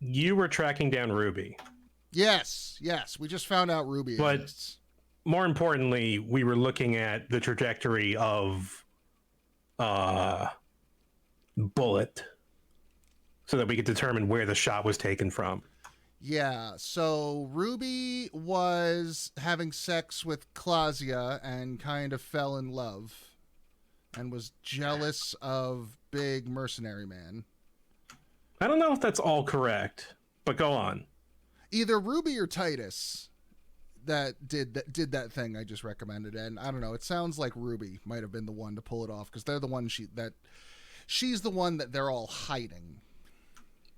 you were tracking down Ruby. Yes, we just found out Ruby exists. More importantly, we were looking at the trajectory of Bullet so that we could determine where the shot was taken from. Yeah, so Ruby was having sex with Clausia and kind of fell in love and was jealous of Big Mercenary Man. I don't know if that's all correct, but go on. Either Ruby or Titus that did that thing I just recommended, and I don't know, it sounds like Ruby might have been the one to pull it off because they're the one she's the one that they're all hiding.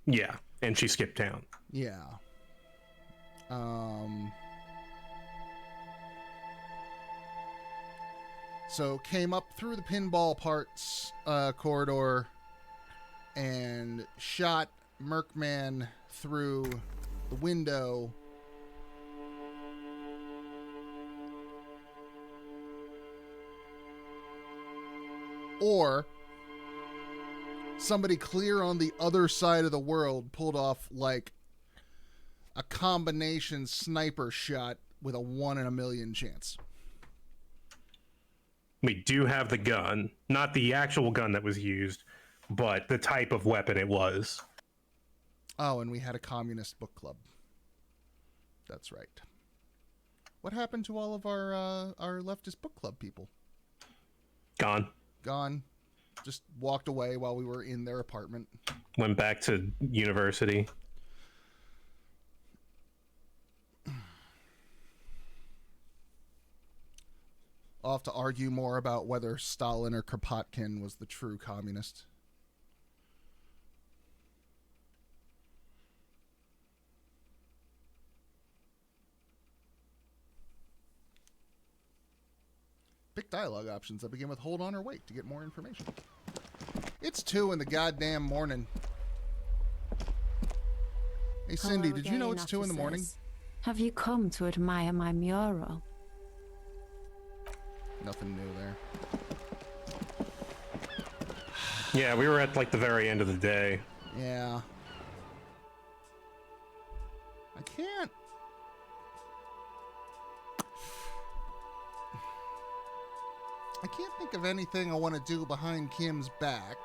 Yeah, and she skipped town. Yeah. So came up through the pinball parts corridor and shot Merkman through the window. Or somebody clear on the other side of the world pulled off like a combination sniper shot with a 1 in a million chance. We do have the gun, not the actual gun that was used, but the type of weapon it was. Oh, and we had a communist book club. That's right. What happened to all of our leftist book club people? Gone. Just walked away while we were in their apartment. Went back to university. I'll have to argue more about whether Stalin or Kropotkin was the true communist. Pick dialogue options that begin with hold on or wait to get more information. It's 2 in the goddamn morning. Hey Cindy, did you know it's 2 in the morning? Have you come to admire my mural? Nothing new there. Yeah, we were at like the very end of the day. Yeah. I can't think of anything I want to do behind Kim's back.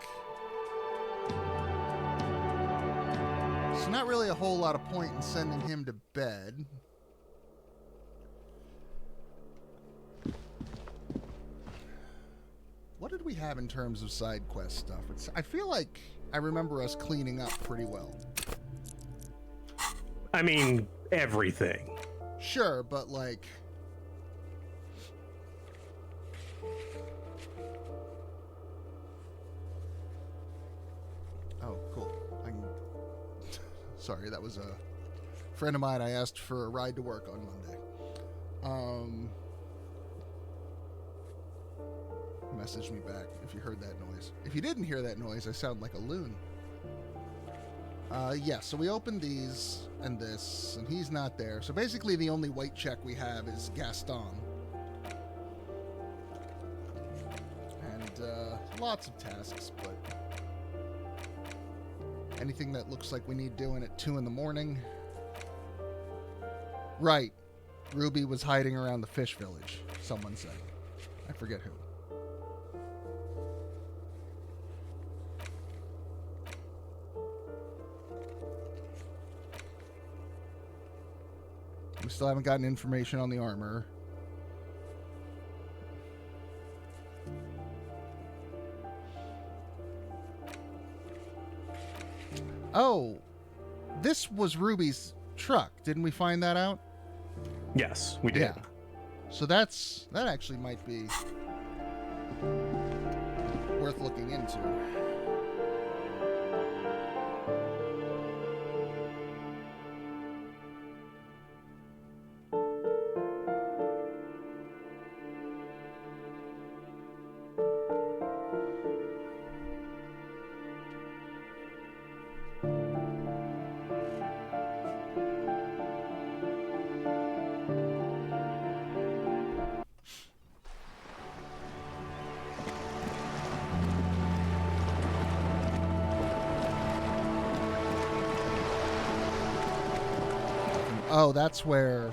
So not really a whole lot of point in sending him to bed. What did we have in terms of side quest stuff? I feel like I remember us cleaning up pretty well. I mean, everything. Sure, but like... Oh, cool. Sorry, that was a friend of mine. I asked for a ride to work on Monday. Message me back if you heard that noise. If you didn't hear that noise, I sound like a loon. Yeah, so we opened these and this, and he's not there. So basically the only white check we have is Gaston. And lots of tasks, but anything that looks like we need doing at 2 in the morning. Right. Ruby was hiding around the fish village, someone said. I forget who. We still haven't gotten information on the armor. Oh, this was Ruby's truck. Didn't we find that out? Yes, we did. Yeah. So that actually might be worth looking into. Oh, that's where...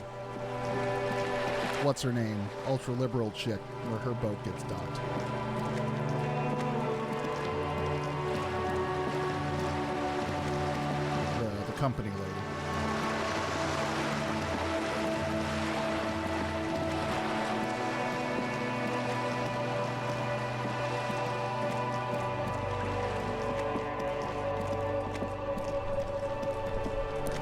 What's her name? Ultra-liberal chick, where her boat gets docked. The company lady.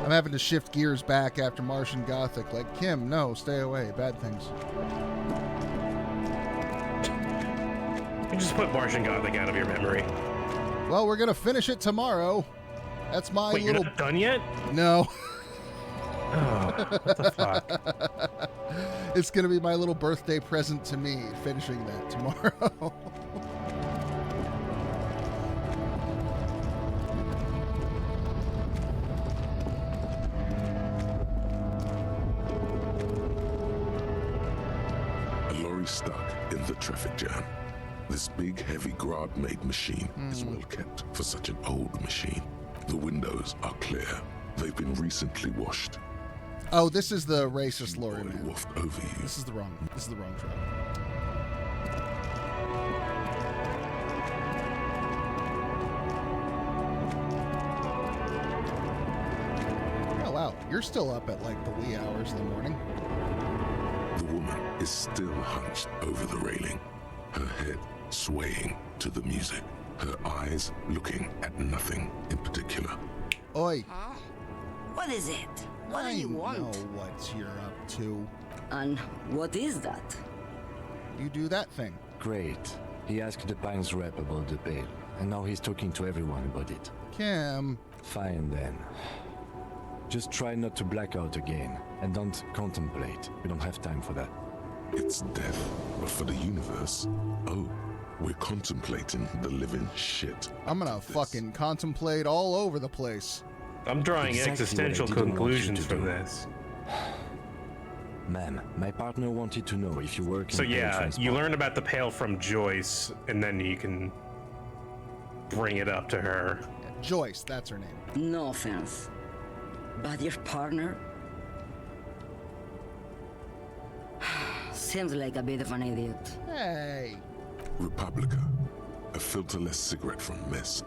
I'm having to shift gears back after Martian Gothic. Like, Kim, no, stay away. Bad things. You just put Martian Gothic out of your memory. Well, we're going to finish it tomorrow. That's my Wait, little... you're not done yet? No. Oh, what the fuck? It's going to be my little birthday present to me, finishing that tomorrow. Stuck in the traffic jam. This big, heavy Grad-made machine is well kept for such an old machine. The windows are clear. They've been recently washed. Oh, this is the racist lorry man. Waft over you. This is the wrong truck. Oh wow, you're still up at like the wee hours of the morning. The woman is still hunched over the railing, her head swaying to the music, her eyes looking at nothing in particular. Oi. Huh? What is it? What do you want? I know what you're up to. And what is that? You do that thing. Great. He asked the bank's rep about the bail, and now he's talking to everyone about it. Kim. Fine then. Just try not to black out again, and don't contemplate. We don't have time for that. It's death, but for the universe, oh, we're contemplating the living shit. I'm gonna fucking contemplate all over the place. I'm drawing Exactly existential what I didn't want you conclusions to from do. this. Ma'am, my partner wanted to know if you work in So bail yeah, transport. you learn about the pail from Joyce, and then you can bring it up to her. Joyce, that's her name. No offense. But your partner? Seems like a bit of an idiot. Hey. Republica, a filterless cigarette from Misk.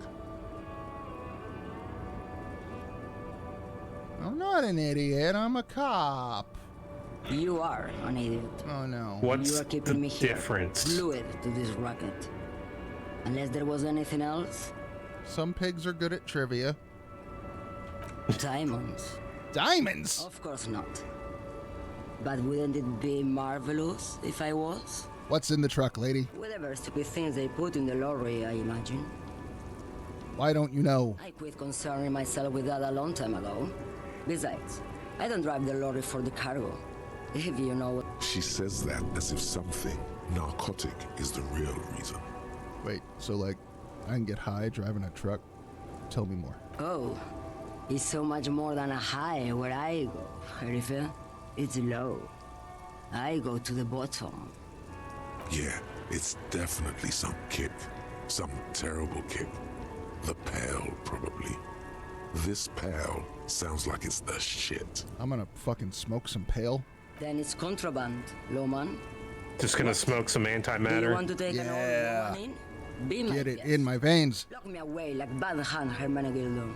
I'm not an idiot, I'm a cop. You are an idiot. Oh no. What's You are the keeping me here, difference? fluid to this racket. Unless there was anything else, Some pigs are good at trivia. diamonds. Diamonds? Of course not. But wouldn't it be marvelous if I was? What's in the truck, lady? Whatever stupid things they put in the lorry, I imagine. Why don't you know? I quit concerning myself with that a long time ago. Besides, I don't drive the lorry for the cargo. If you know what. She says that as if something narcotic is the real reason. Wait, so like, I can get high driving a truck? Tell me more. Oh, it's so much more than a high where I go, Sheriff. It's low. I go to the bottom. Yeah, it's definitely some kick. Some terrible kick. The pail, probably. This pail sounds like it's the shit. I'm gonna fucking smoke some pale. Then it's contraband, lawman. Just gonna smoke some Do you antimatter. want to take an Yeah. old lawman in? Be my Get it guest. in my veins. Lock me away like bad hand Hermenegildo.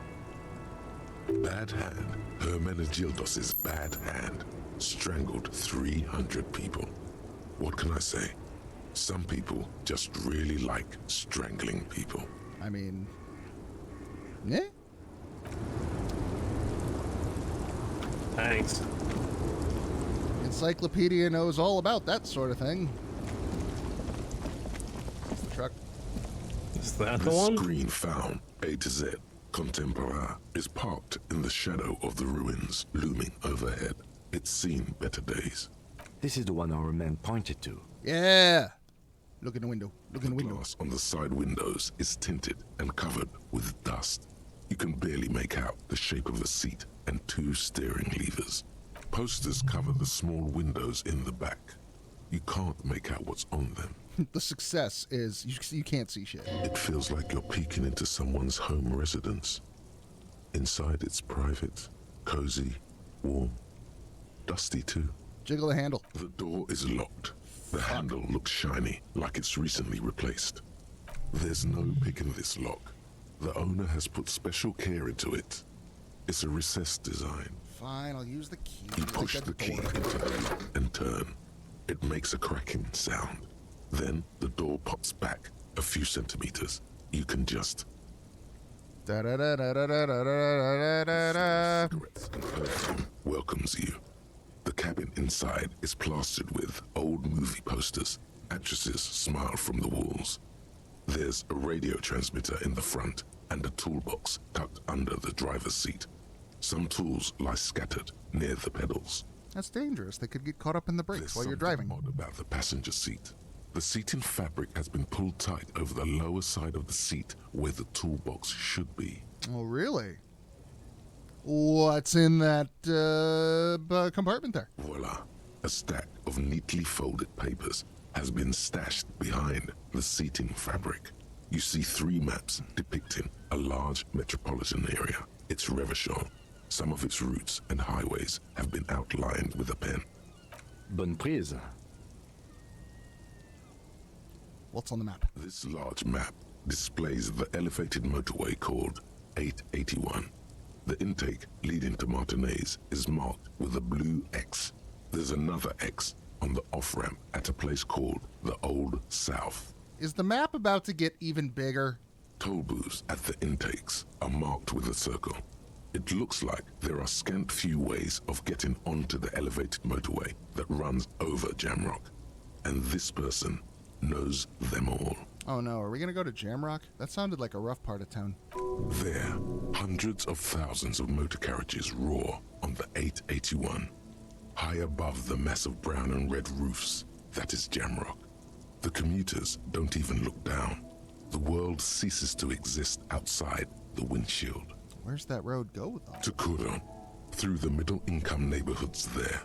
Bad hand. Hermenegildos' bad hand strangled 300 people. What can I say? Some people just really like strangling people. I mean, yeah. Thanks. Encyclopedia knows all about that sort of thing. That's the truck. Is that the This one? green found, A to Z, Contemporaire, is parked in the shadow of the ruins looming overhead. It's seen better days. This is the one our man pointed to. Yeah. Look in the window. Look in The the window. glass on the side windows is tinted and covered with dust. You can barely make out the shape of a seat and two steering levers. Posters cover the small windows in the back. You can't make out what's on them. The success is you can't see shit. It feels like you're peeking into someone's home residence. Inside it's private, cozy, warm, dusty too. Jiggle the handle. The door is locked. The handle looks shiny, like it's recently replaced. There's no pick in this lock. The owner has put special care into it. It's a recessed design. Fine, I'll use the key. You push the key into it and turn. It makes a cracking sound. Then the door pops back a few centimeters. You can just... Da-da-da-da-da-da-da-da-da-da. Cigarettes and perfume welcomes you. The cabin inside is plastered with old movie posters. Actresses smile from the walls. There's a radio transmitter in the front and a toolbox tucked under the driver's seat. Some tools lie scattered near the pedals. That's dangerous. They could get caught up in the brakes There's while you're something driving. odd about the passenger seat. The seating fabric has been pulled tight over the lower side of the seat where the toolbox should be. Oh, really? What's in that compartment there? Voila. A stack of neatly folded papers has been stashed behind the seating fabric. You see 3 maps depicting a large metropolitan area. It's Revachol. Some of its routes and highways have been outlined with a pen. Bonne prise. What's on the map? This large map displays the elevated motorway called 881. The intake leading to Martinez is marked with a blue X. There's another X on the off-ramp at a place called the Old South. Is the map about to get even bigger? Toll booths at the intakes are marked with a circle. It looks like there are scant few ways of getting onto the elevated motorway that runs over Jamrock. And this person knows them all. Oh no, are we gonna go to Jamrock? That sounded like a rough part of town. There, hundreds of thousands of motor carriages roar on the 881. High above the massive brown and red roofs, that is Jamrock. The commuters don't even look down. The world ceases to exist outside the windshield. Where's that road go though? To Kuron, through the middle-income neighborhoods there,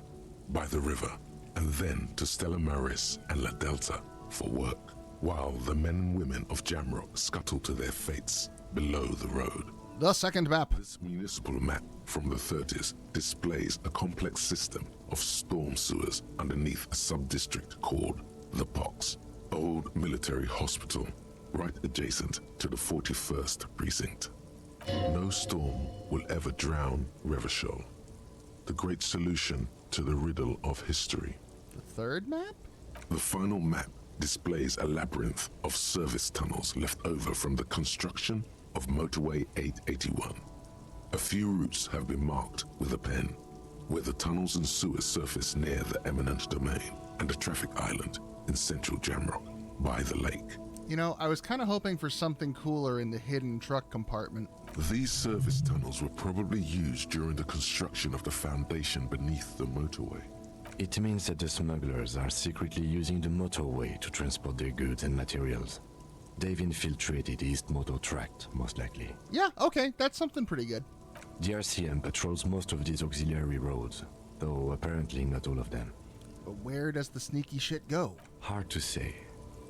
by the river, and then to Stella Maris and La Delta for work, while the men and women of Jamrock scuttle to their fates below the road. The second map. This municipal map from the 30s displays a complex system of storm sewers underneath a sub-district called the Pox, old military hospital, right adjacent to the 41st precinct. No storm will ever drown Revachol. The great solution to the riddle of history. The third map? The final map displays a labyrinth of service tunnels left over from the construction of Motorway 881. A few routes have been marked with a pen, where the tunnels and sewers surface near the eminent domain and a traffic island in central Jamrock by the lake. You know, I was kind of hoping for something cooler in the hidden truck compartment. These service tunnels were probably used during the construction of the foundation beneath the motorway. It means that the smugglers are secretly using the motorway to transport their goods and materials. They've infiltrated East Motor Tract, most likely. Yeah, okay, that's something pretty good. The RCM patrols most of these auxiliary roads, though apparently not all of them. But where does the sneaky shit go? Hard to say.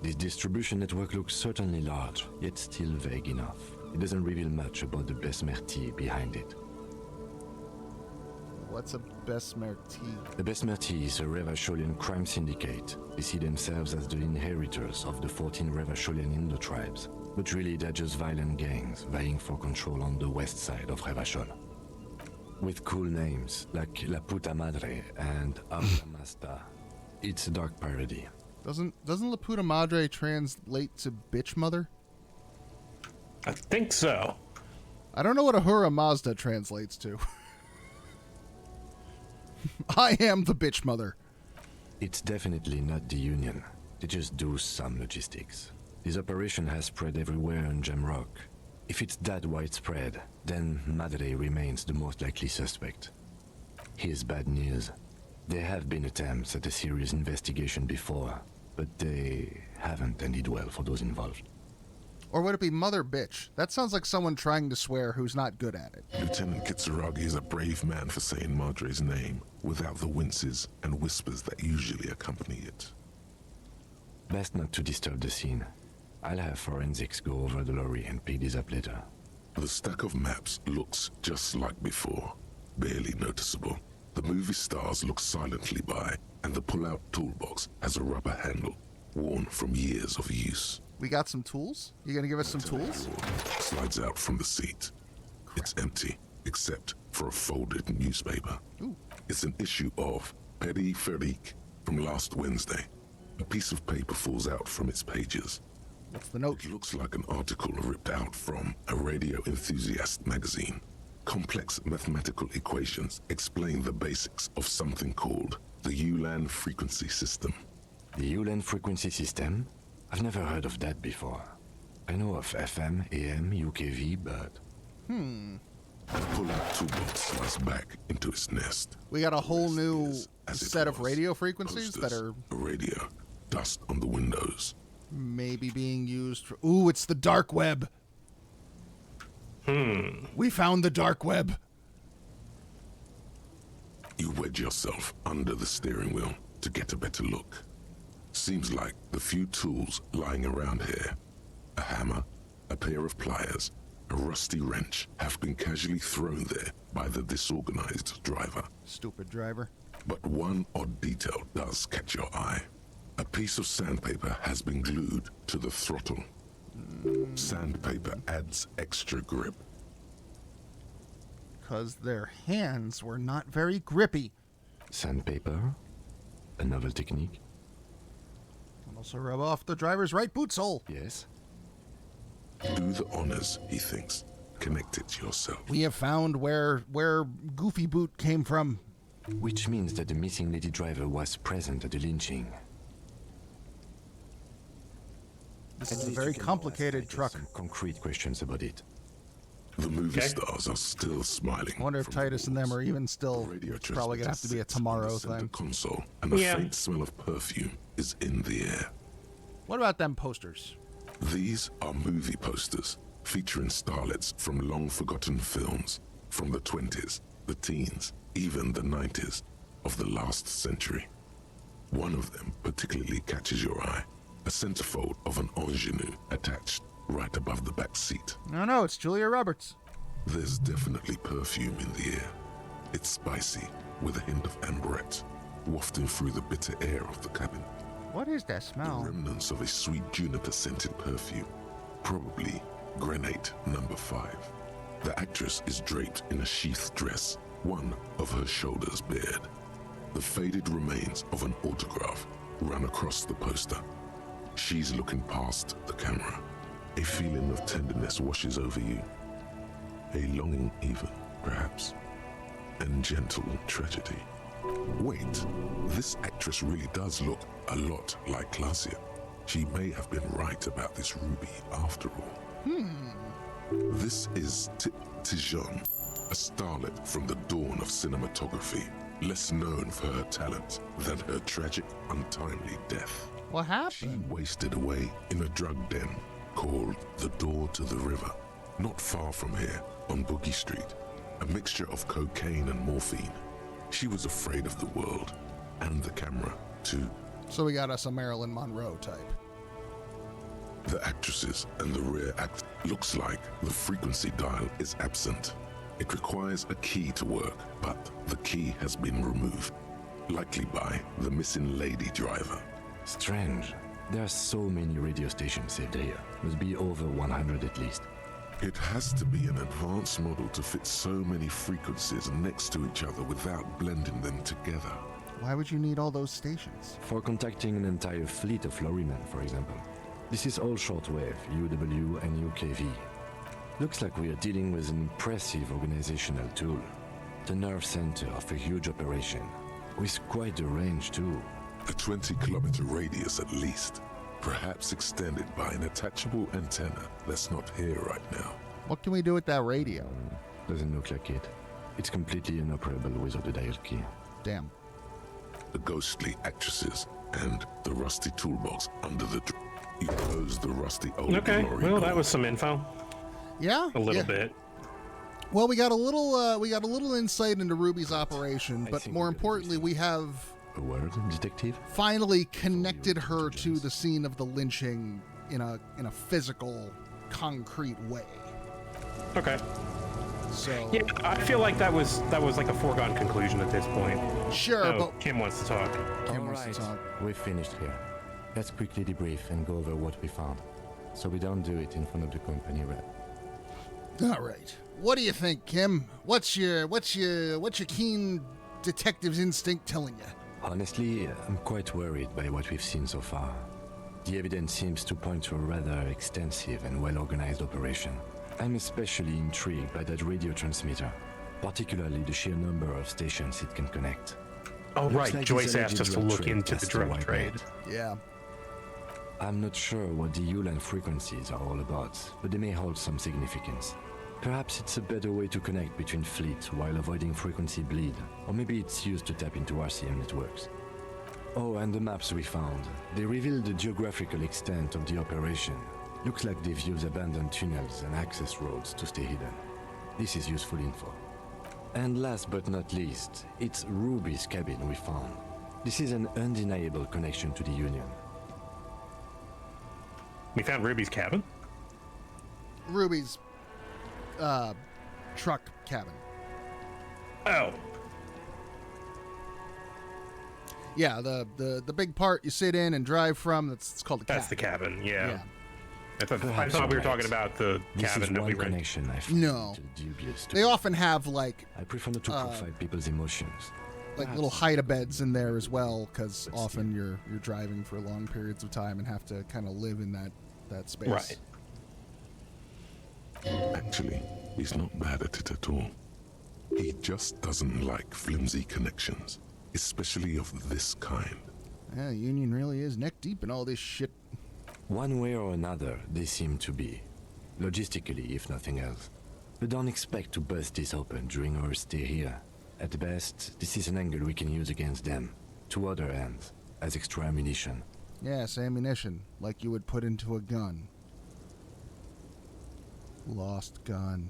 This distribution network looks certainly large, yet still vague enough. It doesn't reveal much about the Besmerti behind it. What's a Besmerti? The Besmerti is a Revacholian crime syndicate. They see themselves as the inheritors of the 14 Revacholian Indo-tribes, but really they're just violent gangs vying for control on the west side of Revachol. With cool names like La Puta Madre and Abla Masta. It's a dark parody. Doesn't La Puta Madre translate to bitch mother? I think so. I don't know what Ahura Mazda translates to. I am the bitch mother. It's definitely not the Union. They just do some logistics. This operation has spread everywhere in Jamrock. If it's that widespread, then Madre remains the most likely suspect. Here's bad news. There have been attempts at a serious investigation before, but they haven't ended well for those involved. Or would it be mother bitch? That sounds like someone trying to swear who's not good at it. Lieutenant Kitsuragi is a brave man for saying Madre's name without the winces and whispers that usually accompany it. Best not to disturb the scene. I'll have forensics go over the lorry and pick this up later. The stack of maps looks just like before, barely noticeable. The movie stars look silently by, and the pull-out toolbox has a rubber handle, worn from years of use. We got some tools? You gonna give us some tools? Drawer slides out from the seat. It's empty, except for a folded newspaper. Ooh. It's an issue of Peripherique from last Wednesday. A piece of paper falls out from its pages. What's the note? It looks like an article ripped out from a radio enthusiast magazine. Complex mathematical equations explain the basics of something called the Ulan frequency system. The Ulan frequency system? I've never heard of that before. I know of FM, AM, UKV, but... The pull-out toolbox slides back into its nest. We got a whole new As it set of was. radio frequencies that Posters, are a radio, dust on the windows. maybe being used for... Ooh, it's the dark web. We found the dark web. You wedge yourself under the steering wheel to get a better look. Seems like the few tools lying around here, a hammer, a pair of pliers, a rusty wrench, have been casually thrown there by the disorganized driver. Stupid driver. But one odd detail does catch your eye. A piece of sandpaper has been glued to the throttle. Sandpaper adds extra grip. Because their hands were not very grippy. Sandpaper? A novel technique? And also rub off the driver's right boot sole. Yes. Do the honors, he thinks. Connect it yourself. We have found where Goofy Boot came from. Which means that the missing lady driver was present at the lynching. This At is a least very you can complicated ask, I truck. guess, some concrete questions about it. The movie Okay. stars are still smiling. I wonder if from the Titus and them walls. are even still... Radio It's probably going to have to be a transmitter sits on tomorrow the center thing. console, and a Yeah. faint smell of perfume is in the air. What about them posters? These are movie posters featuring starlets from long-forgotten films from the 20s, the teens, even the 90s of the last century. One of them particularly catches your eye, a centerfold of an ingenue attached right above the back seat. No, it's Julia Roberts. There's definitely perfume in the air. It's spicy, with a hint of amberette, wafting through the bitter air of the cabin. What is that The smell? remnants of a sweet juniper-scented perfume, probably Grenade Number 5. The actress is draped in a sheathed dress, one of her shoulders bared. The faded remains of an autograph run across the poster. She's looking past the camera. A feeling of tenderness washes over you. A longing even, perhaps. And gentle tragedy. Wait, this actress really does look a lot like Glacia. She may have been right about this ruby after all. This is Tijon, a starlet from the dawn of cinematography, less known for her talent than her tragic, untimely death. What She happened? wasted away in a drug den called the Door to the River, not far from here on Boogie Street, a mixture of cocaine and morphine. She was afraid of the world and the camera, too. So we got us a Marilyn Monroe type. The actresses and the rear act looks like the frequency dial is absent. It requires a key to work, but the key has been removed, likely by the missing lady driver. Strange. There are so many radio stations saved here. Must be over 100 at least. It has to be an advanced model to fit so many frequencies next to each other without blending them together. Why would you need all those stations? For contacting an entire fleet of lorrymen, for example. This is all shortwave, UW and UKV. Looks like we are dealing with an impressive organizational tool. The nerve center of a huge operation. With quite a range too. A 20-kilometer radius at least, perhaps extended by an attachable antenna that's not here right now. What can we do with that radio? Doesn't look like it. It's completely inoperable without the dial key. Damn. The ghostly actresses and the rusty toolbox under the you close the rusty old Okay, lorry well, door. that was some info. Yeah, A little yeah. bit. Well, we got a little insight into Ruby's operation, I but think more we're gonna do importantly, we have A word, detective? finally connected her to the scene of the lynching in a physical, concrete way. Okay. So Yeah, I feel like that was like a foregone conclusion at this point. sure, Oh, but Kim wants to talk. Kim wants to talk. We've finished here. Let's quickly debrief and go over what we found, so we don't do it in front of the company rep. All right. What do you think, Kim? What's your keen detective's instinct telling you? Honestly, I'm quite worried by what we've seen so far. The evidence seems to point to a rather extensive and well-organized operation. I'm especially intrigued by that radio transmitter, particularly the sheer number of stations it can connect. Oh, Looks right. like Joyce this asked us alleged to drug look trade into the has to drug wipe trade. out. Yeah. I'm not sure what the Ulan frequencies are all about, but they may hold some significance. Perhaps it's a better way to connect between fleets while avoiding frequency bleed, or maybe it's used to tap into RCM networks. Oh, and the maps we found. They reveal the geographical extent of the operation. Looks like they've used abandoned tunnels and access roads to stay hidden. This is useful info. And last but not least, it's Ruby's cabin we found. This is an undeniable connection to the Union. We found Ruby's cabin? Ruby's truck cabin. Oh. Yeah, the big part you sit in and drive from, it's called the cabin. That's the cabin, yeah. Yeah. I Perhaps thought we were you're talking right. about the This is cabin that one we rented. connection I find No. too dubious to They be. often have like I prefer not to profile people's emotions. little hide-a-beds in there as well, because often you're driving for long periods of time and have to kind of live in that space. Right. Actually, he's not bad at it at all. He just doesn't like flimsy connections, especially of this kind. Yeah, Union really is neck deep in all this shit. One way or another, they seem to be. Logistically, if nothing else. But don't expect to bust this open during our stay here. At best, this is an angle we can use against them. To other ends, as extra ammunition. Yes, ammunition, like you would put into a gun. Lost gun.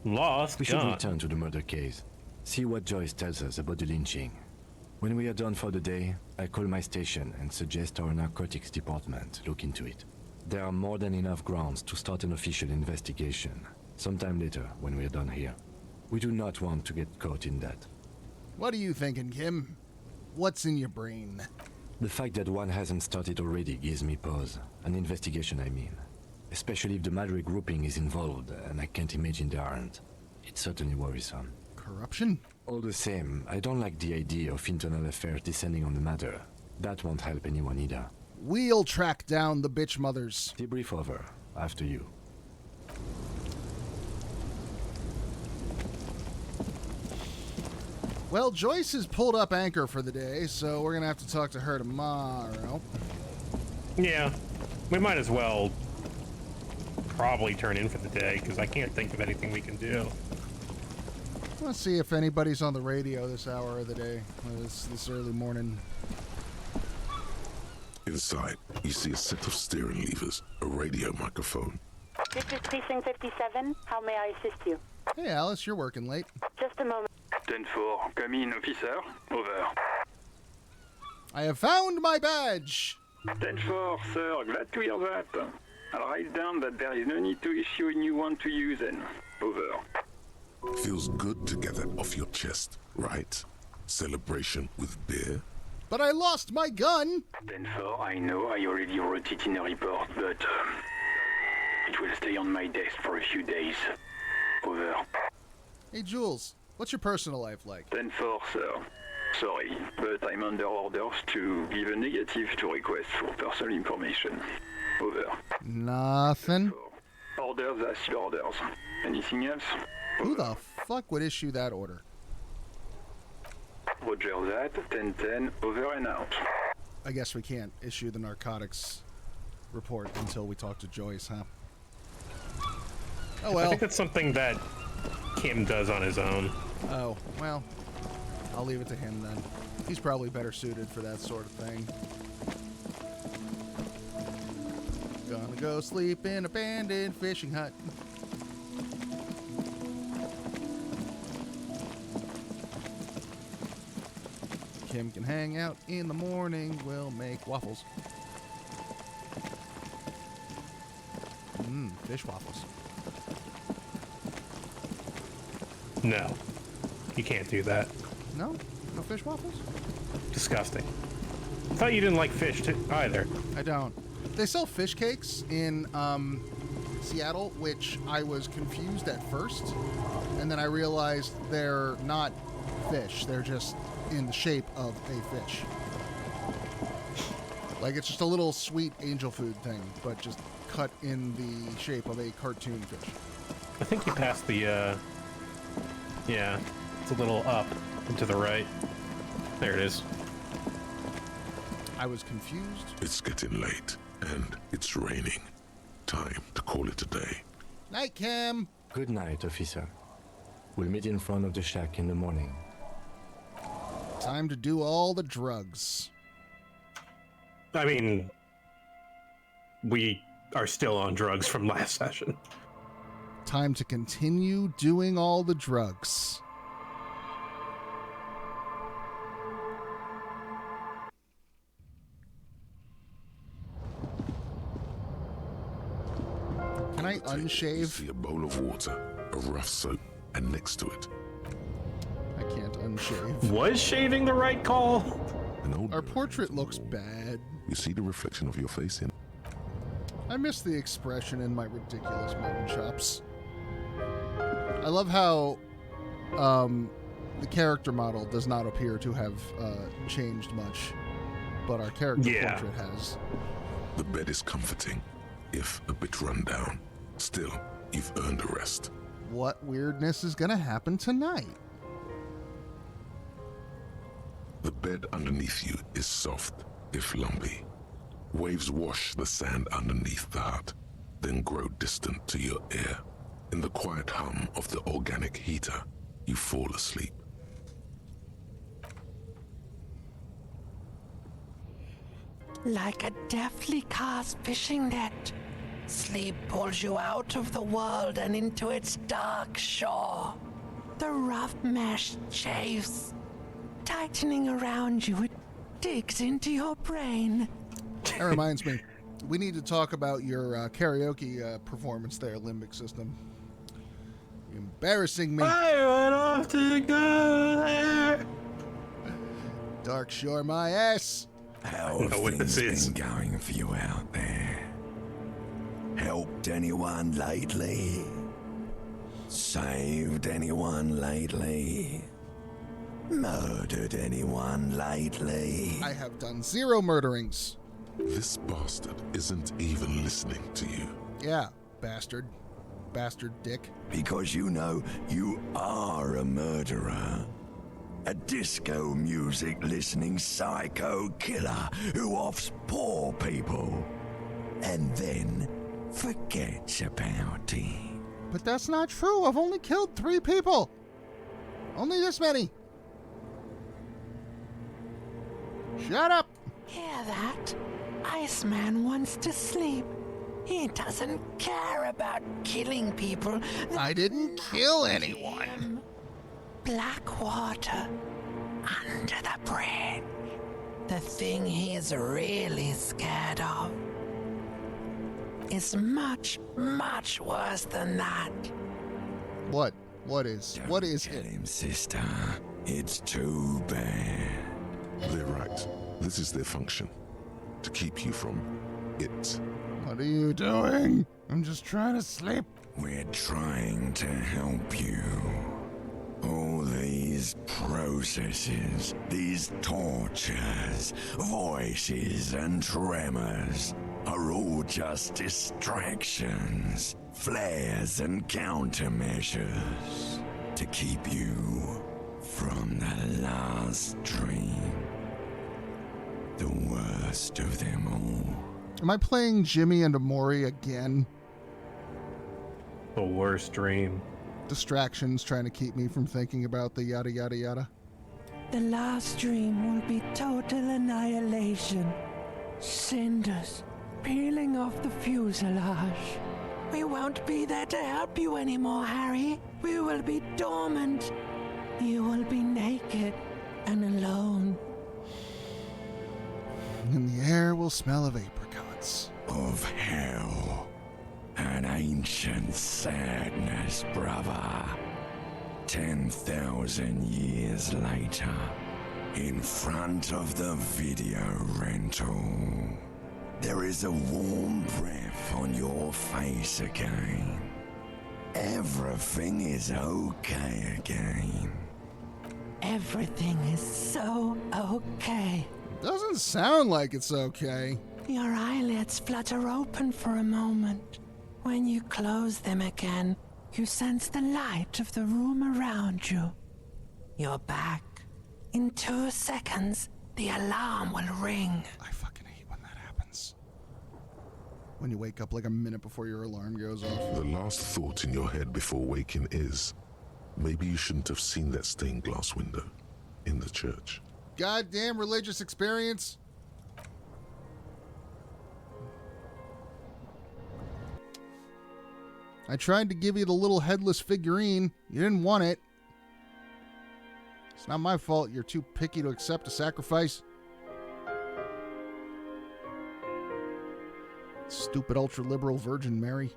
Lost We should gun. return to the murder case. See what Joyce tells us about the lynching. When we are done for the day, I call my station and suggest our narcotics department look into it. There are more than enough grounds to start an official investigation, sometime later when we are done here. We do not want to get caught in that. What are you thinking, Kim? What's in your brain? The fact that one hasn't started already gives me pause. An investigation, I mean. Especially if the Madre grouping is involved, and I can't imagine they aren't. It's certainly worrisome. Corruption? All the same, I don't like the idea of internal affairs descending on the matter. That won't help anyone either. We'll track down the bitch mothers. Debrief over. After you. Well, Joyce has pulled up anchor for the day, so we're gonna have to talk to her tomorrow. Yeah. We might as well probably turn in for the day, because I can't think of anything we can do. Let's see if anybody's on the radio this hour of the day, or this early morning. Inside, you see a set of steering levers, a radio microphone. This is Precinct 57. How may I assist you? Hey, Alice, you're working late. Just a moment. 10-4, come in, officer. Over. I have found my badge! 10-4, sir, glad to hear that. I'll write down that there is no need to issue a new one to you then. Over. Feels good to get that off your chest, right? Celebration with beer? But I lost my gun! 10-4, I know I already wrote it in a report, but it will stay on my desk for a few days. Over. Hey, Jules, what's your personal life like? 10-4, sir. Sorry, but I'm under orders to give a negative to request for personal information. Over. Nothing. Orders are still orders. Anything else? Who the fuck would issue that order? Roger that. 10-10, over and out. I guess we can't issue the narcotics report until we talk to Joyce, huh? Oh I well. think that's something that Kim does on his own. Oh, well. I'll leave it to him then. He's probably better suited for that sort of thing. Gonna go sleep in an abandoned fishing hut. Kim can hang out in the morning. We'll make waffles. Fish waffles. No. You can't do that. No? No fish waffles? Disgusting. I thought you didn't like fish either. I don't. They sell fish cakes in Seattle, which I was confused at first, and then I realized they're not fish. They're just in the shape of a fish. Like, it's just a little sweet angel food thing, but just cut in the shape of a cartoon fish. I think you passed the, yeah, it's a little up and to the right. There it is. I was confused. It's getting late, and it's raining. Time to call it a day. Night, Cam. Good night, officer. We'll meet in front of the shack in the morning. Time to do all the drugs. I mean, we are still on drugs from last session. Time to continue doing all the drugs. Can I You unshave? see a bowl of water, a rough soap, and next to it, I can't unshave. Was shaving the right call? an old Our mirror portrait hangs on the looks wall. bad. You see the reflection of your face in. I miss the expression in my ridiculous mutton chops. I love how the character model does not appear to have changed much, but our character portrait has. The bed is comforting, if a bit run down. Still, you've earned a rest. What weirdness is gonna happen tonight? The bed underneath you is soft, if lumpy. Waves wash the sand underneath the hut, then grow distant to your ear. In the quiet hum of the organic heater, you fall asleep. Like a deftly cast fishing net, sleep pulls you out of the world and into its dark shore. The rough mesh chafes, tightening around you, it digs into your brain. That reminds me, we need to talk about your karaoke performance there, Limbic System. You're embarrassing me. I went off to go there. Dark Shore my ass. How know what have this things is. been going for you out there? Helped anyone lately? Saved anyone lately? Murdered anyone lately? I have done 0 murderings. This bastard isn't even listening to you. Yeah, bastard. Bastard dick. Because you know you are a murderer. A disco music listening psycho killer who offs poor people and then forgets about it. But that's not true. I've only killed 3 people. Only this many. Shut up. Hear that? Iceman wants to sleep. He doesn't care about killing people. I didn't kill anyone. Blackwater, under the bridge. The thing he's really scared of is much, much worse than that. What? What is? What is Tell it? him, sister. It's too bad. They're right. This is their function. To keep you from it. What are you doing? I'm just trying to sleep. We're trying to help you. All these processes, these tortures, voices and tremors are all just distractions, flares and countermeasures to keep you from the last dream. The worst of them all. Am I playing Jimmy and Amori again? The worst dream. Distractions trying to keep me from thinking about the yada yada yada. The last dream will be total annihilation. Cinders peeling off the fuselage. We won't be there to help you anymore, Harry. We will be dormant. You will be naked and alone. And the air will smell of apricots. Of hell. An ancient sadness, brother. 10,000 years later, in front of the video rental, there is a warm breath on your face again. Everything is okay again. Everything is so okay. Doesn't sound like it's okay. Your eyelids flutter open for a moment. When you close them again, you sense the light of the room around you. You're back. In 2 seconds, the alarm will ring. I fucking hate when that happens. When you wake up like a minute before your alarm goes off. The last thought in your head before waking is, maybe you shouldn't have seen that stained glass window in the church. Goddamn religious experience. I tried to give you the little headless figurine. You didn't want it. It's not my fault you're too picky to accept a sacrifice. Stupid ultra-liberal Virgin Mary.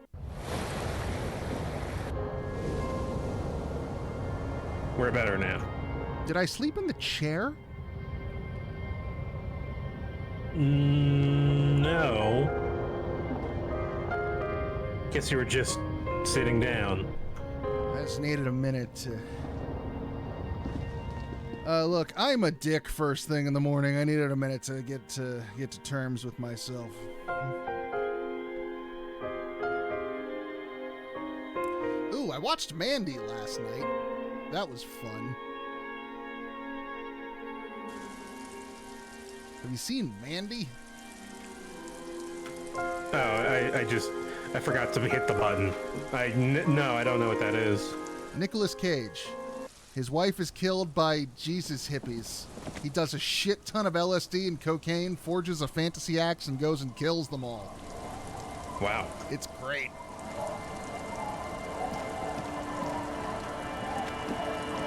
We're better now. Did I sleep in the chair? No. Guess you were just sitting down. I just needed a minute to... look, I'm a dick first thing in the morning. I needed a minute to get to terms with myself. Ooh, I watched Mandy last night. That was fun. Have you seen Mandy? Oh, I forgot to hit the button. No, I don't know what that is. Nicolas Cage. His wife is killed by Jesus hippies. He does a shit ton of LSD and cocaine, forges a fantasy axe, and goes and kills them all. Wow. It's great.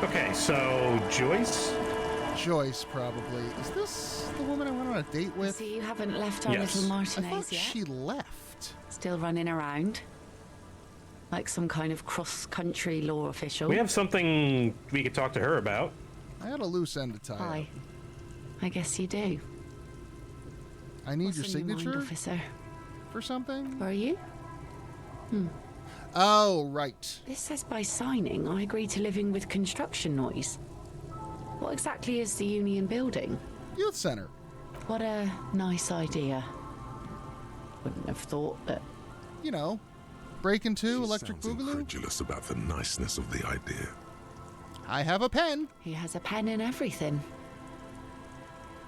Okay, so Joyce? Joyce, probably. Is this the woman I went on a date with? See, you haven't left our Yes. little I Martinez thought yet. she left. Still running around. Like some kind of cross-country law official. We have something we could talk to her about. I had a loose end to tie Hi. up. I guess you do. I need What's your in your mind, signature officer? for something? Were you? Oh, right. This says by signing, I agree to living with construction noise. What exactly is the Union building? Youth Center. What a nice idea. Wouldn't have thought that. You know, break into She Electric sounds Boogaloo. incredulous about the niceness of the idea. I have a pen. He has a pen and everything.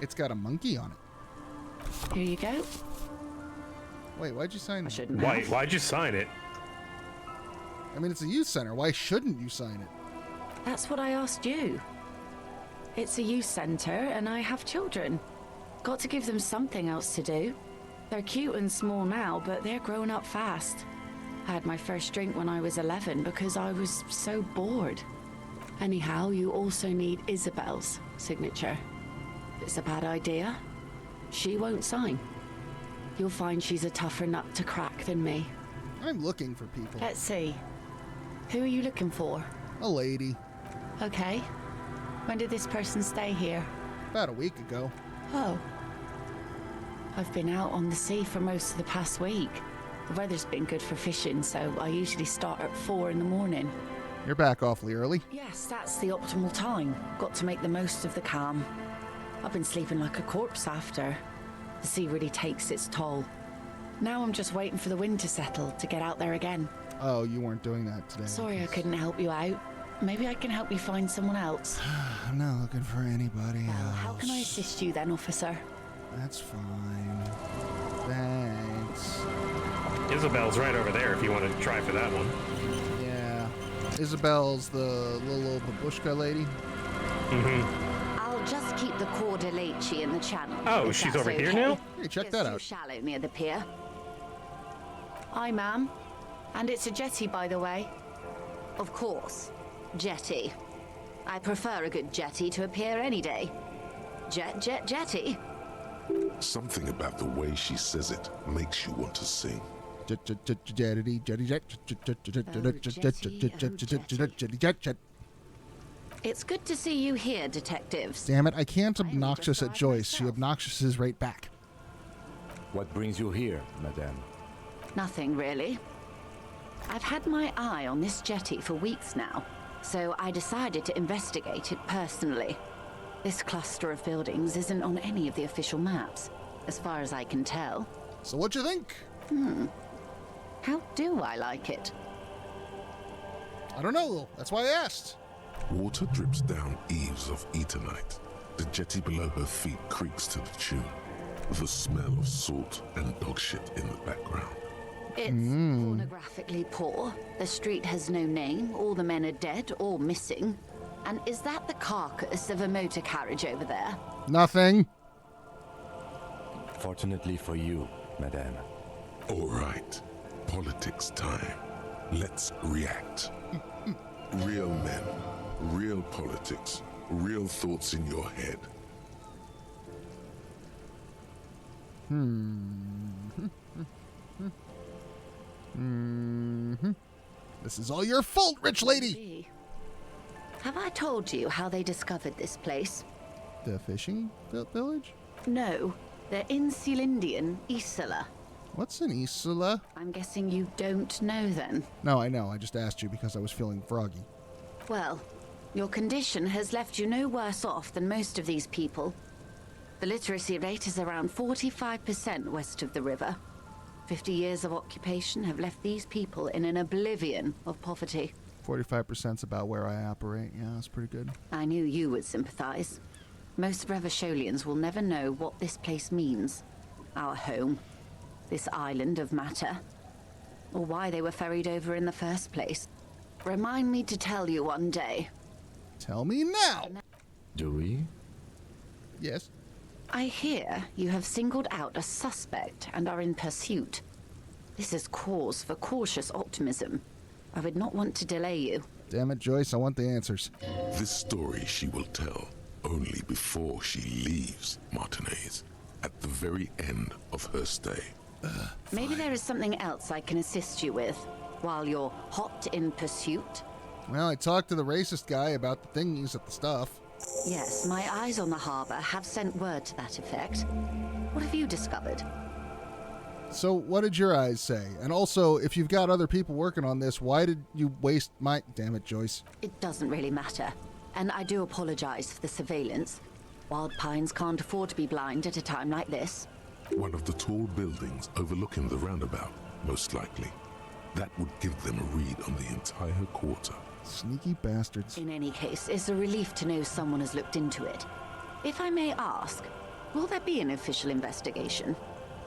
It's got a monkey on it. Here you go. Wait, why'd you sign I that? shouldn't Why? have. Why'd you sign it? I mean, it's a youth center. Why shouldn't you sign it? That's what I asked you. It's a youth centre and I have children. Got to give them something else to do. They're cute and small now, but they're growing up fast. I had my first drink when I was 11 because I was so bored. Anyhow, you also need Isabel's signature. If it's a bad idea, she won't sign. You'll find she's a tougher nut to crack than me. I'm looking for people. Let's see. Who are you looking for? A lady. Okay. When did this person stay here? About a week ago. Oh. I've been out on the sea for most of the past week. The weather's been good for fishing, so I usually start at 4 in the morning. You're back awfully early. Yes, that's the optimal time. Got to make the most of the calm. I've been sleeping like a corpse after. The sea really takes its toll. Now I'm just waiting for the wind to settle to get out there again. Oh, you weren't doing that today. Sorry I couldn't help you out. Maybe I can help you find someone else. I'm not looking for anybody Well, else. how can I assist you then, officer? That's fine. Thanks. Isabel's right over there if you want to try for that one. Yeah. Isabel's the little babushka lady. Mm-hmm. I'll just keep the Cordeleche in the channel. Oh, if she's that's over here okay. now? Hey, check It's that too out. shallow near the pier. Hi, ma'am. And it's a jetty, by the way. Of course. Jetty. I prefer a good jetty to a pier any day. Jetty. Something about the way she says it makes you want to sing. It's good to see you here, detectives. Damn it, I can't only obnoxious just at arrived Joyce. She myself. obnoxiouses right back. What brings you here, madame? Nothing, really. I've had my eye on this jetty for weeks now, so I decided to investigate it personally. This cluster of buildings isn't on any of the official maps, as far as I can tell. So what you think? How do I like it? I don't know. That's why I asked. Water drips down eaves of Eternite. The jetty below her feet creaks to the tune. The smell of salt and dog shit in the background. It's pornographically poor. The street has no name. All the men are dead or missing. And is that the carcass of a motor carriage over there? Nothing. Fortunately for you, madame. All right, politics time. Let's react. Real men, real politics, real thoughts in your head. This is all your fault, rich lady. Gee. Have I told you how they discovered this place? The fishing village? No, they're in Celindian, Isola. What's an Isola? I'm guessing you don't know then. No, I know. I just asked you because I was feeling froggy. Well, your condition has left you no worse off than most of these people. The literacy rate is around 45% west of the river. 50 years of occupation have left these people in an oblivion of poverty. 45%'s about where I operate. Yeah, that's pretty good. I knew you would sympathize. Most Revacholians will never know what this place means. Our home. This island of matter. Or why they were ferried over in the first place. Remind me to tell you one day. Tell me now. Do we? Yes. I hear you have singled out a suspect and are in pursuit. This is cause for cautious optimism. I would not want to delay you. Damn it, Joyce. I want the answers. This story she will tell only before she leaves Martinez, at the very end of her stay. Maybe there is something else I can assist you with while you're hot in pursuit. Well, I talked to the racist guy about the thingies at the stuff. Yes, my eyes on the harbor have sent word to that effect. What have you discovered? So what did your eyes say? And also, if you've got other people working on this, why did you waste my... Damn it, Joyce. It doesn't really matter. And I do apologize for the surveillance. Wild Pines can't afford to be blind at a time like this. One of the tall buildings overlooking the roundabout, most likely. That would give them a read on the entire quarter. Sneaky bastards. In any case, it's a relief to know someone has looked into it. If I may ask, will there be an official investigation?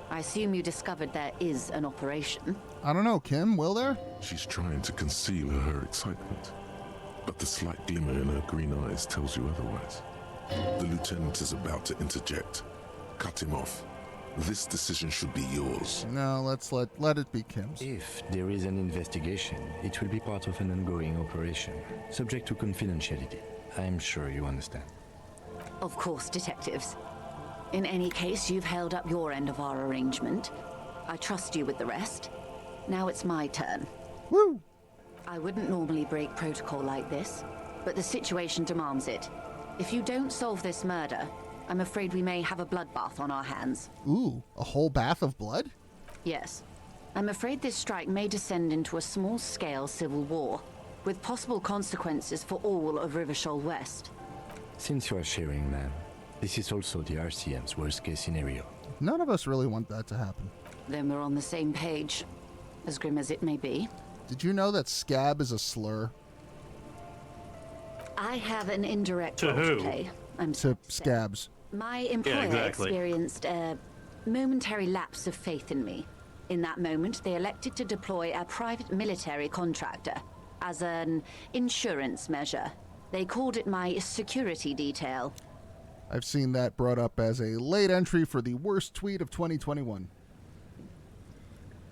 I assume you discovered there is an operation. I don't know, Kim, will there? She's trying to conceal her excitement, but the slight glimmer in her green eyes tells you otherwise. The lieutenant is about to interject. Cut him off. This decision should be yours. No, let's let it be Kim's. If there is an investigation, it will be part of an ongoing operation, subject to confidentiality. I'm sure you understand. Of course, detectives. In any case, you've held up your end of our arrangement. I trust you with the rest. Now it's my turn. Woo! I wouldn't normally break protocol like this, but the situation demands it. If you don't solve this murder, I'm afraid we may have a bloodbath on our hands. Ooh, a whole bath of blood? Yes. I'm afraid this strike may descend into a small-scale civil war, with possible consequences for all of Revachol West. Since you are sharing, ma'am, this is also the RCM's worst-case scenario. None of us really want that to happen. Then we're on the same page, as grim as it may be. Did you know that scab is a slur? I have an indirect To role who? to play. I'm To sorry to say. scabs. My employer exactly. experienced a momentary lapse of faith in me. In that moment, they elected to deploy a private military contractor as an insurance measure. They called it my security detail. I've seen that brought up as a late entry for the worst tweet of 2021.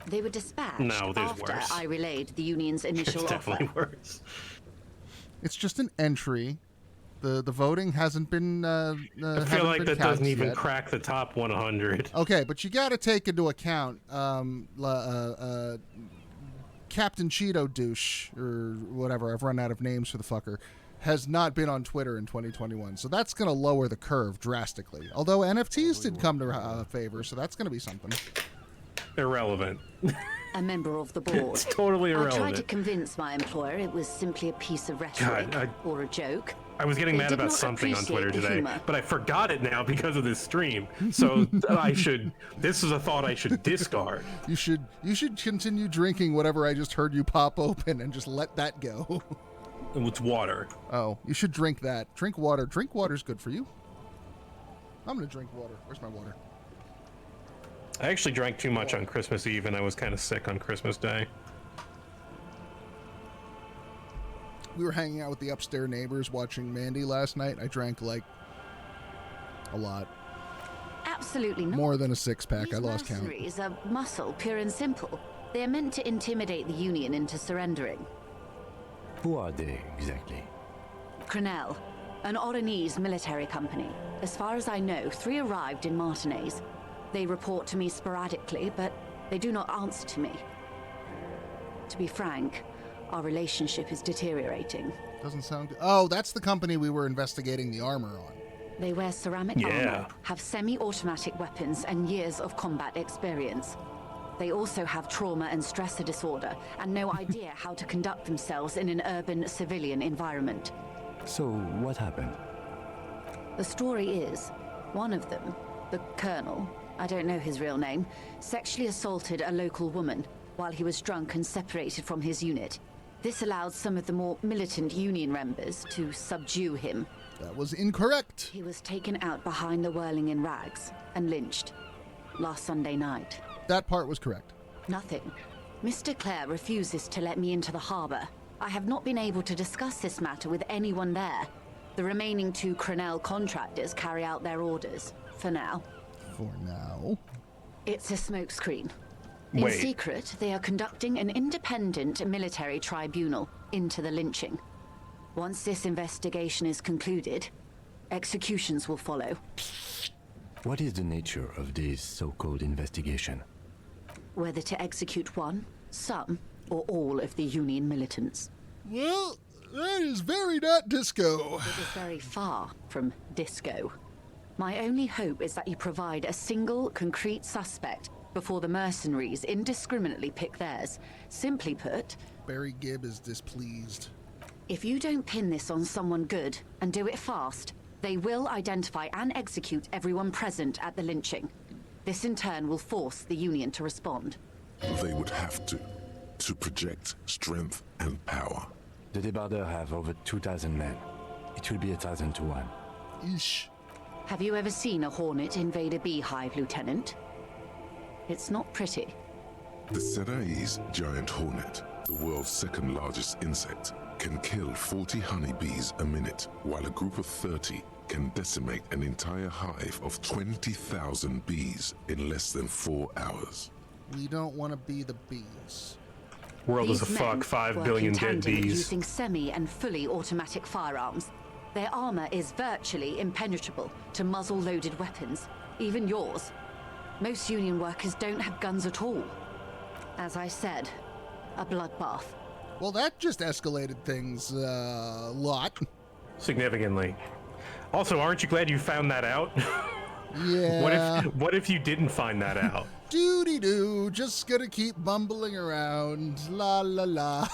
They were dispatched No, there's after worse. I relayed the union's It's initial definitely offer. worse. It's just an entry. The voting hasn't been. I feel like that doesn't even yet. crack the top 100. Okay, but you got to take into account Captain Cheeto douche or whatever. I've run out of names for the fucker. has not been on Twitter in 2021. So that's going to lower the curve drastically. Although NFTs did come to favor, so that's going to be something. Irrelevant. A member of the board. It's totally irrelevant. I tried to convince my employer it was simply a piece of rhetoric or a joke. I was getting mad about something on Twitter today, but I forgot it now because of this stream. So this is a thought I should discard. You should continue drinking whatever I just heard you pop open and just let that go. It's water. Oh, you should drink that. Drink water. Drink water's good for you. I'm gonna drink water. Where's my water? I actually drank too much on Christmas Eve, and I was kind of sick on Christmas Day. We were hanging out with the upstairs neighbors watching Mandy last night. I drank like a lot. Absolutely not. More than a six-pack. I lost count. Mercenaries are muscle, pure and simple. They are meant to intimidate the Union into surrendering. Who are they, exactly? Crenel, an Oranese military company. As far as I know, 3 arrived in Martinez. They report to me sporadically, but they do not answer to me. To be frank, our relationship is deteriorating. Doesn't sound good. Oh, that's the company we were investigating the armor on. They wear ceramic armor, have semi-automatic weapons, and years of combat experience. They also have trauma and stressor disorder, and no idea how to conduct themselves in an urban civilian environment. So, what happened? The story is, one of them, the Colonel, I don't know his real name, sexually assaulted a local woman while he was drunk and separated from his unit. This allowed some of the more militant Union members to subdue him. That was incorrect. He was taken out behind the whirling in rags and lynched last Sunday night. That part was correct. Nothing. Mr. Clare refuses to let me into the harbor. I have not been able to discuss this matter with anyone there. The remaining 2 Crenel contractors carry out their orders, for now. For now? It's a smokescreen. In secret, they are conducting an independent military tribunal into the lynching. Once this investigation is concluded, executions will follow. What is the nature of this so-called investigation? Whether to execute one, some, or all of the Union militants. Well, that is very not disco. It is very far from disco. My only hope is that you provide a single, concrete suspect before the mercenaries indiscriminately pick theirs. Simply put, Barry Gibb is displeased. If you don't pin this on someone good, and do it fast, they will identify and execute everyone present at the lynching. This in turn will force the Union to respond. They would have to project strength and power. The Debarders have over 2,000 men. It will be 1,000 to 1. Ish. Have you ever seen a hornet invade a beehive, Lieutenant? It's not pretty. The Serai's giant hornet, the world's 2nd largest insect, can kill 40 honeybees a minute, while a group of 30 can decimate an entire hive of 20,000 bees in less than 4 hours. We don't want to be the bees. World is a fuck, 5 billion dead bees. Using semi and fully automatic firearms. Their armor is virtually impenetrable to muzzle-loaded weapons, even yours. Most Union workers don't have guns at all. As I said, a bloodbath. Well, that just escalated things a lot. Significantly. Also, aren't you glad you found that out? Yeah. What if you didn't find that out? Doody-doo, just gonna keep bumbling around. La la la.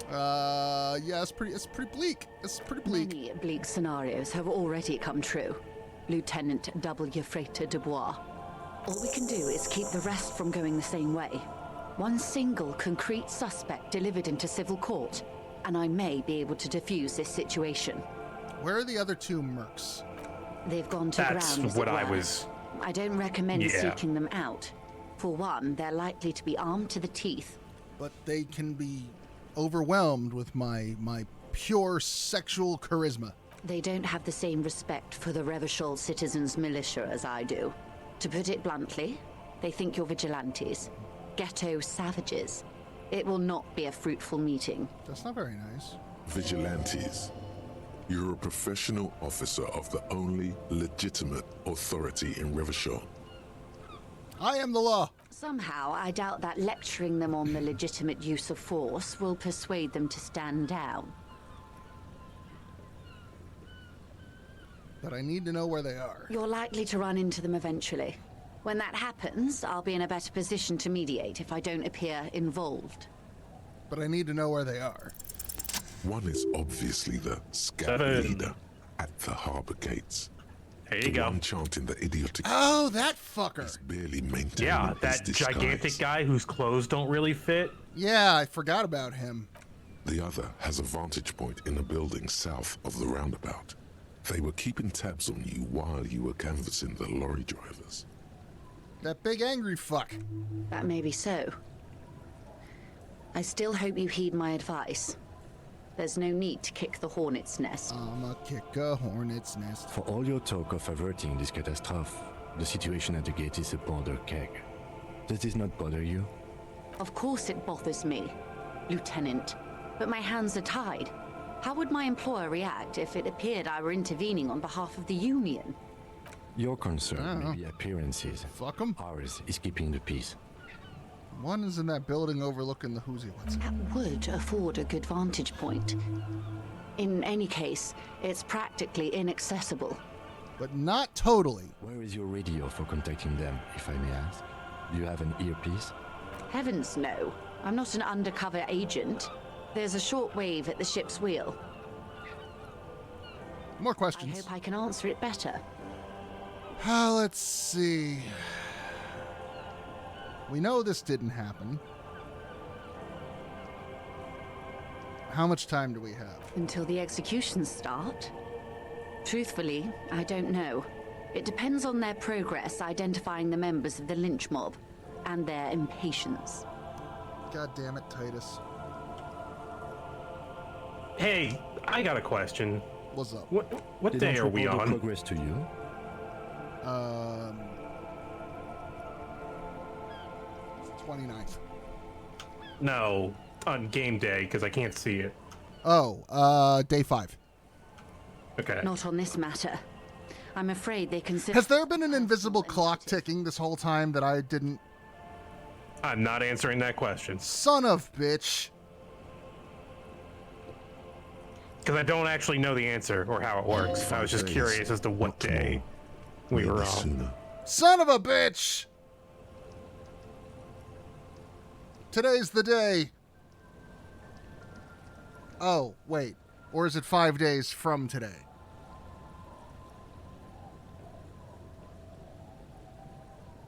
Yeah, it's pretty bleak. It's pretty bleak. Many bleak scenarios have already come true. Lieutenant W. Frater Dubois. All we can do is keep the rest from going the same way. One single concrete suspect delivered into civil court, and I may be able to defuse this situation. Where are the other 2 mercs? They've gone to That's ground, as what it I were. was... I don't recommend Yeah. seeking them out. For one, they're likely to be armed to the teeth. But they can be overwhelmed with my pure sexual charisma. They don't have the same respect for the Revachol citizens' militia as I do. To put it bluntly, they think you're vigilantes. Ghetto savages. It will not be a fruitful meeting. That's not very nice. Vigilantes. You're a professional officer of the only legitimate authority in Revachol. I am the law. Somehow, I doubt that lecturing them on the legitimate use of force will persuade them to stand down. But I need to know where they are. You're likely to run into them eventually. When that happens, I'll be in a better position to mediate if I don't appear involved. But I need to know where they are. One is obviously the scout 7. leader at the harbor gates. There you The go. one chanting the idiotic Oh, that fucker. is barely maintaining Yeah, his that disguise. gigantic guy whose clothes don't really fit. Yeah, I forgot about him. The other has a vantage point in a building south of the roundabout. They were keeping tabs on you while you were canvassing the lorry drivers. That big angry fuck. That may be so. I still hope you heed my advice. There's no need to kick the hornet's nest. I'ma kick a hornet's nest. For all your talk of averting this catastrophe, the situation at the gate is a powder keg. Does this not bother you? Of course it bothers me, Lieutenant. But my hands are tied. How would my employer react if it appeared I were intervening on behalf of the Union? Your concern may be appearances. Fuck 'em. Ours is keeping the peace. One is in that building overlooking the Whoozy What's. That would afford a good vantage point. In any case, it's practically inaccessible. But not totally. Where is your radio for contacting them, if I may ask? Do you have an earpiece? Heavens no. I'm not an undercover agent. There's a shortwave at the ship's wheel. More I questions. hope I can answer it better. Let's see. We know this didn't happen. How much time do we have? Until the executions start? Truthfully, I don't know. It depends on their progress identifying the members of the lynch mob and their impatience. God damn it, Titus. Hey, I got a question. What's up? What They day don't are we report the on? progress to you? Um, 29th. No, on game day, because I can't see it. Oh, day 5. Okay. Not on this matter. I'm afraid they consider... Has there been an invisible clock ticking this whole time that I didn't... I'm not answering that question. Son of bitch. Because I don't actually know the answer or how it works. I was just curious as to what day we were Maybe on. sooner. Son of a bitch! Today's the day. Oh, wait. Or is it 5 days from today?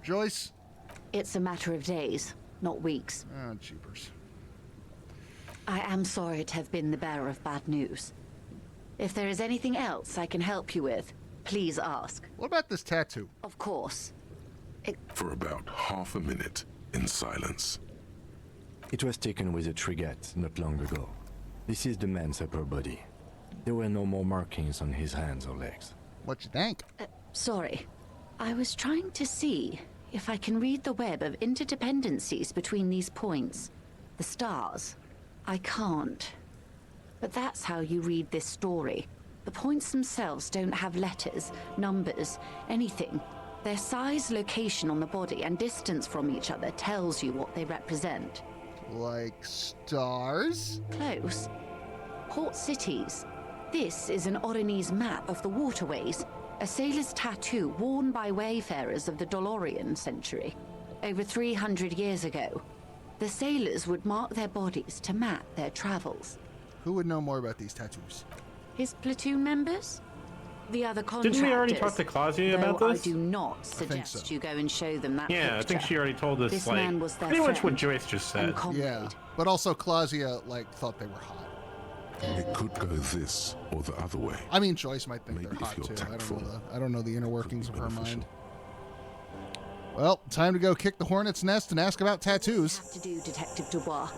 Joyce? It's a matter of days, not weeks. Oh, jeepers. I am sorry to have been the bearer of bad news. If there is anything else I can help you with, please ask. What about this tattoo? Of course. For about half a minute in silence. It was taken with a trigette not long ago. This is the man's upper body. There were no more markings on his hands or legs. What you think? Sorry. I was trying to see if I can read the web of interdependencies between these points. The stars. I can't. But that's how you read this story. The points themselves don't have letters, numbers, anything. Their size, location on the body, and distance from each other tells you what they represent. Like stars? Close. Port cities. This is an Oronese map of the waterways, a sailor's tattoo worn by wayfarers of the Dolorian century. Over 300 years ago, the sailors would mark their bodies to map their travels. Who would know more about these tattoos? His platoon members? The other contractors. Didn't we already talk to Claudia about though this? I do not suggest so. you go and show them that Yeah, I think picture. she already told us, This like, man was their pretty much what friend Joyce just said. and comrade. Yeah, but also Claudia, thought they were hot. It could go this or the other way. I mean, Joyce might think Maybe they're if hot you're too. tactful, I don't know the inner could be workings of her beneficial. mind. Well, time to go kick the hornet's nest and ask about tattoos. Have to do, Detective Dubois.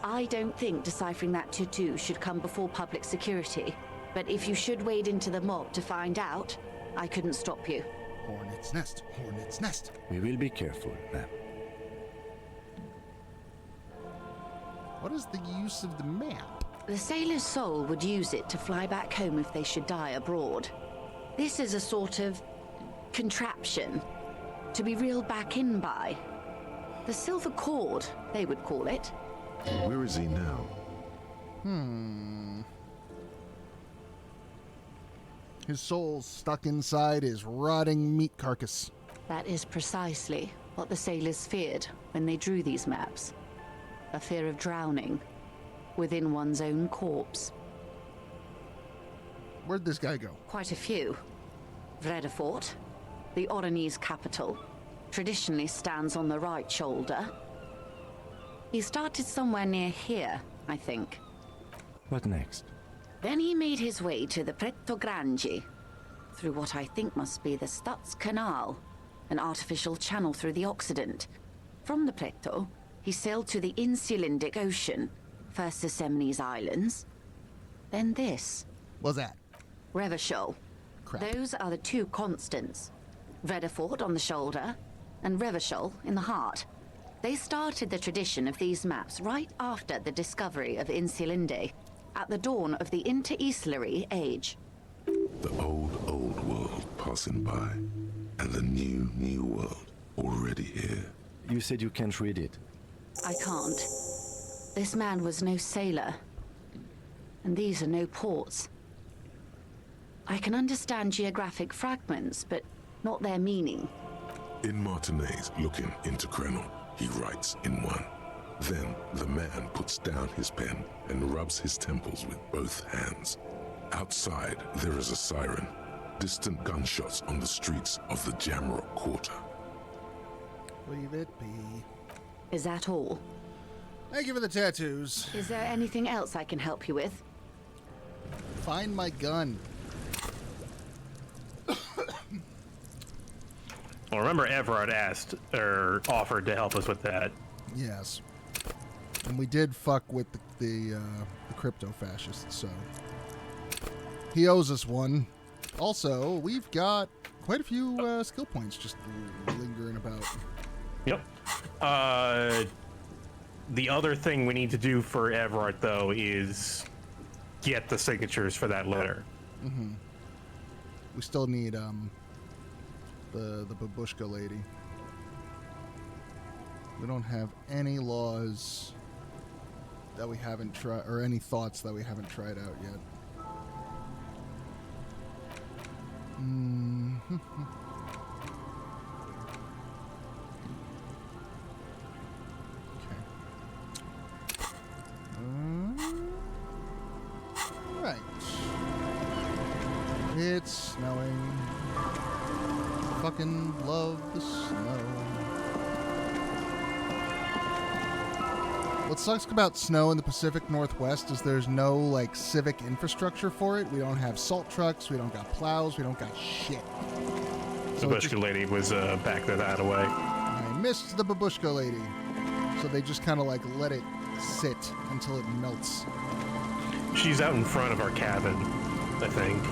I don't think deciphering that tattoo should come before public security. But if you should wade into the mob to find out, I couldn't stop you. Hornet's nest, hornet's nest. We will be careful, ma'am. What is the use of the map? The sailor's soul would use it to fly back home if they should die abroad. This is a sort of contraption. to be reeled back in by. The silver cord, they would call it. Where is he now? His soul's stuck inside his rotting meat carcass. That is precisely what the sailors feared when they drew these maps. A fear of drowning within one's own corpse. Where'd this guy go? Quite a few. Revachol, the Oranese capital, traditionally stands on the right shoulder. He started somewhere near here, I think. What next? Then he made his way to the Pretto Grande, through what I think must be the Stutz Canal, an artificial channel through the Occident. From the Pretto, he sailed to the Insulindic Ocean, first to Semines Islands, then this. What's that? Revachol. Crap. Those are the two constants. Revachol on the shoulder, and Revachol in the heart. They started the tradition of these maps right after the discovery of Insulinde, at the dawn of the Interinsulary Age. The old world passing by, and the new world already here. You said you can't read it. I can't. This man was no sailor, and these are no ports. I can understand geographic fragments, but not their meaning. In Martinez, looking into Krenon, he writes in one. Then the man puts down his pen and rubs his temples with both hands. Outside, there is a siren. Distant gunshots on the streets of the Jamrock Quarter. Leave it be. Is that all? Thank you for the tattoos. Is there anything else I can help you with? Find my gun. Well, remember Everard asked, or offered to help us with that. Yes. And we did fuck with the crypto-fascists, so... He owes us one. Also, we've got quite a few skill points just lingering about. Yep. The other thing we need to do for Everard, though, is get the signatures for that letter. Mm-hmm. We still need the babushka lady. We don't have any laws that we haven't tried, or any thoughts that we haven't tried out yet. Mm-hmm. Right. It's snowing. Fucking love the snow. What sucks about snow in the Pacific Northwest is there's no, like, civic infrastructure for it. We don't have salt trucks, we don't got plows, we don't got shit. The babushka lady was back there that away. I missed the babushka lady. So they just kind of, like, let it sit until it melts. She's out in front of our cabin, I think.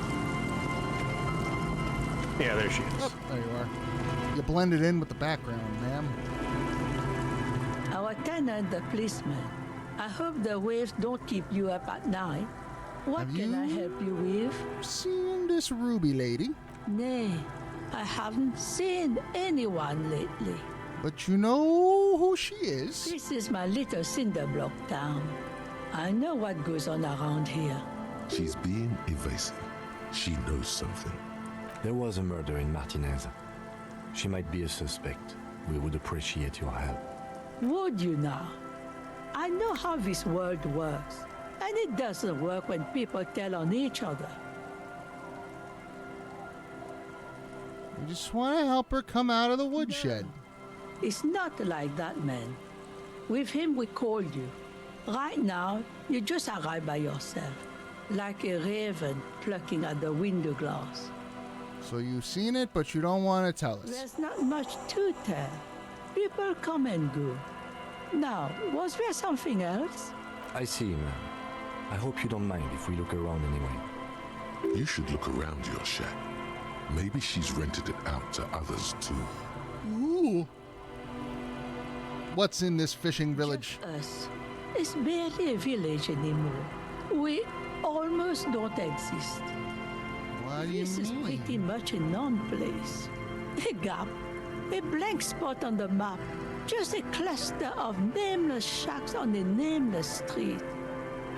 Yeah, there she is. Oh, there you are. You blended in with the background, ma'am. Our tenant, the policeman. I hope the waves don't keep you up at night. What can I help you with? Seen this Ruby lady? Nay, I haven't seen anyone lately. But you know who she is? This is my little cinder block town. I know what goes on around here. She's being evasive. She knows something. There was a murder in Martinez. She might be a suspect. We would appreciate your help. Would you now? I know how this world works, and it doesn't work when people tell on each other. We just want to help her come out of the woodshed. No, it's not like that, man. With him, we called you. Right now, you just arrive by yourself, like a raven plucking at the window glass. So you've seen it, but you don't want to tell us. There's not much to tell. People come and go. Now, was there something else? I see, ma'am. I hope you don't mind if we look around anyway. You should look around your shack. Maybe she's rented it out to others too. Ooh. What's in this fishing village? Just us. It's barely a village anymore. We almost don't exist. What do you This mean? is pretty much a non-place. A gap. A blank spot on the map. Just a cluster of nameless shacks on a nameless street.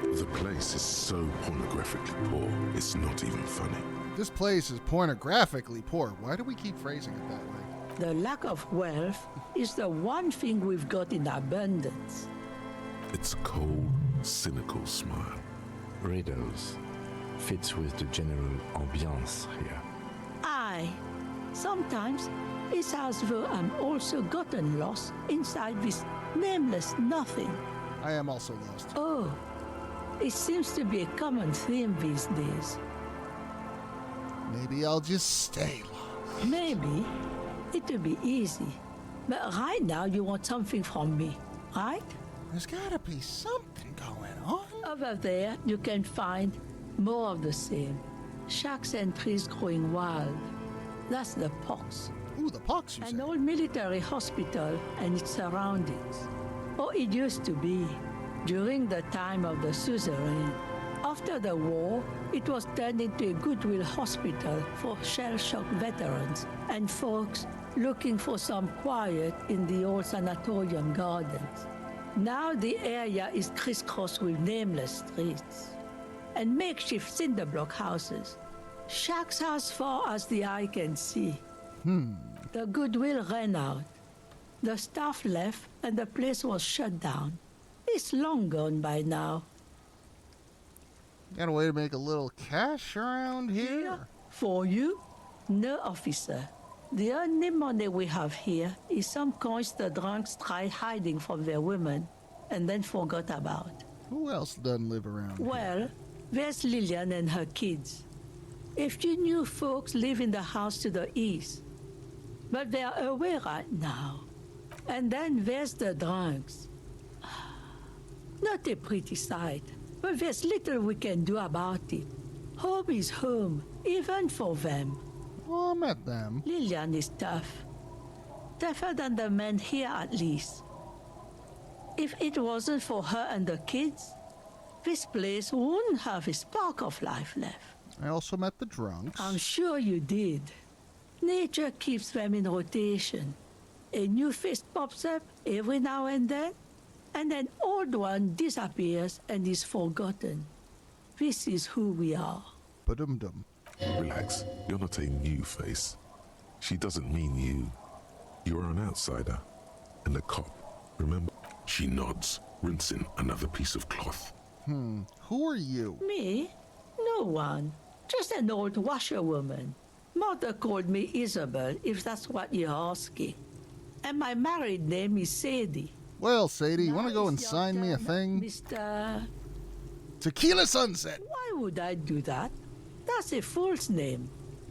The place is so pornographically poor, it's not even funny. This place is pornographically poor. Why do we keep phrasing it that way? The lack of wealth is the one thing we've got in abundance. It's a cold, cynical smile. Riddles fits with the general ambiance here. Aye. Sometimes it's as though I'm also gotten lost inside this nameless nothing. I am also lost. Oh, it seems to be a common theme these days. Maybe I'll just stay lost. Maybe it will be easy. But right now you want something from me, right? There's gotta be something going on. Over there you can find more of the same. Shacks and trees growing wild. That's the pox. Ooh, the pox, you An say? old military hospital and its surroundings. Or it used to be, during the time of the suzerain. After the war, it was turned into a goodwill hospital for shell-shocked veterans and folks looking for some quiet in the old sanatorium gardens. Now the area is crisscrossed with nameless streets and makeshift cinder block houses. Shacks as far as the eye can see. The goodwill ran out. The staff left and the place was shut down. It's long gone by now. Got a way to make a little cash around here? For you? No, officer. The only money we have here is some coins the drunks tried hiding from their women and then forgot about. Who else doesn't live around here? Well, there's Lillian and her kids. A few new folks live in the house to the east, but they're away right now. And then there's the drunks. Not a pretty sight, but there's little we can do about it. Home is home, even for them. Oh, I met them. Lillian is tough. Tougher than the men here, at least. If it wasn't for her and the kids, this place wouldn't have a spark of life left. I also met the drunks. I'm sure you did. Nature keeps them in rotation. A new face pops up every now and an old one disappears and is forgotten. This is who we are. Ba-dum-dum. Relax, you're not a new face. She doesn't mean you. You're an outsider. And a cop, remember? She nods, rinsing another piece of cloth. Who are you? Me? No one. Just an old washerwoman. Mother called me Isabel, if that's what you're asking. And my married name is Sadie. Well, Sadie, you Now want to go it's and your sign me a turn, thing? Mr. Tequila Sunset! Why would I do that? That's a fool's name.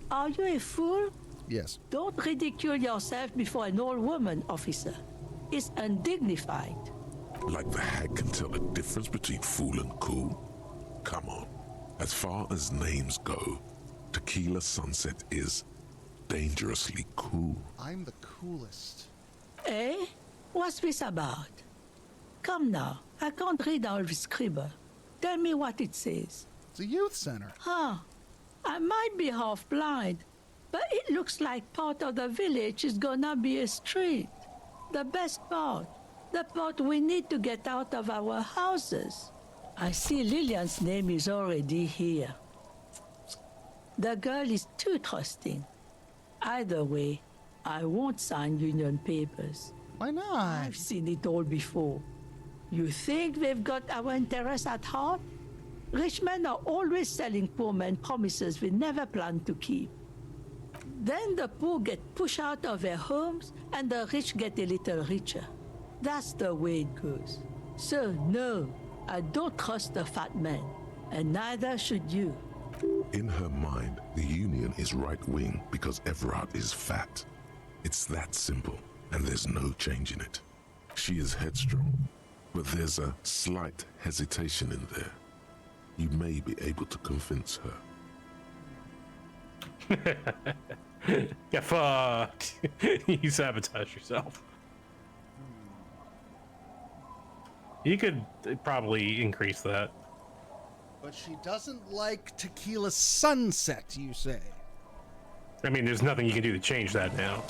Are you a fool? Yes. Don't ridicule yourself before an old woman, officer. It's undignified. Like the hag can tell the difference between fool and cool. Come on. As far as names go, Tequila Sunset is dangerously cool. I'm the coolest. Eh? What's this about? Come now, I can't read all this scribble. Tell me what it says. It's a youth center. Huh. I might be half blind, but it looks like part of the village is gonna be a street. The best part. The part we need to get out of our houses. I see Lillian's name is already here. The girl is too trusting. Either way, I won't sign union papers. Why not? I've seen it all before. You think they've got our interests at heart? Rich men are always selling poor men promises they never plan to keep. Then the poor get pushed out of their homes and the rich get a little richer. That's the way it goes. So no, I don't trust the fat man, and neither should you. In her mind, the Union is right-wing because Everard is fat. It's that simple, and there's no changing it. She is headstrong, but there's a slight hesitation in there. You may be able to convince her. Get fucked. You sabotage yourself. You could probably increase that. But she doesn't like Tequila Sunset, you say? I mean, there's nothing you can do to change that now.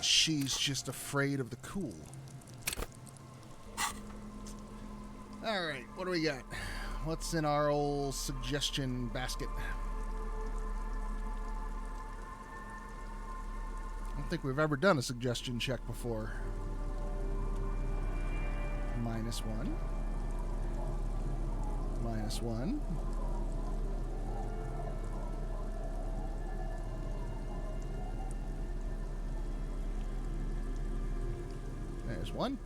she's just afraid of the cool. Alright, what do we got? What's in our old suggestion basket? I don't think we've ever done a suggestion check before. -1. -1. There's 1.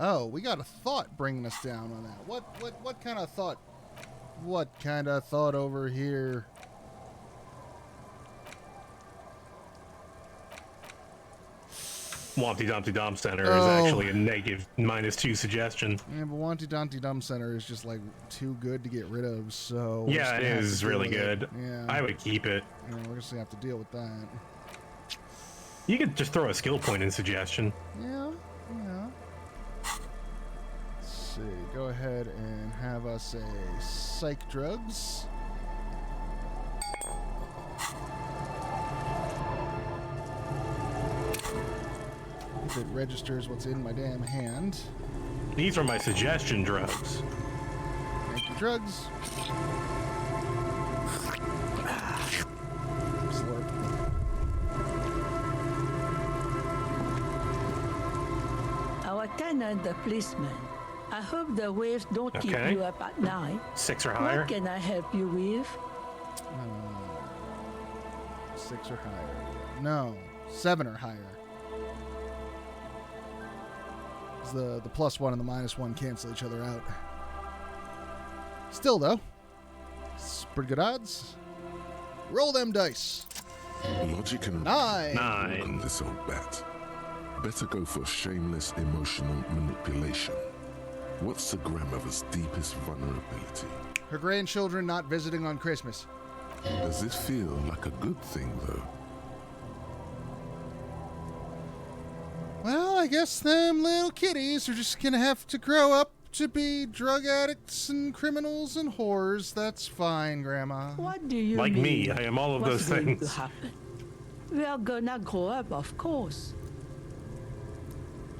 Oh, we got a thought bringing us down on that. What kind of thought? What kind of thought over here? Wompty Dumpty Dom Center is actually a negative -2 suggestion. Yeah, but Wompty Dumpty Dum Center is just like too good to get rid of, so... Yeah, it is really good. Yeah. I would keep it. Yeah, we're just gonna have to deal with that. You could just throw a skill point in suggestion. Yeah. Let's see. Go ahead and have us a psych drugs. If it registers what's in my damn hand. These are my suggestion drugs. Thank you, drugs. Slurp. Our tenant, the policeman. I hope the waves don't keep you up at night. 6 or higher. What can I help you with? 6 or higher. No, 7 or higher. The +1 and the -1 cancel each other out. Still, though, it's pretty good odds. Roll them dice. Logic and 9. on this old bat. Better go for shameless emotional manipulation. What's the grandmother's deepest vulnerability? Her grandchildren not visiting on Christmas. Does this feel like a good thing, though? Well, I guess them little kitties are just gonna have to grow up to be drug addicts and criminals and whores. That's fine, Grandma. What do you Like mean? me, I am all of What's those going things. to happen? We are gonna grow up, of course.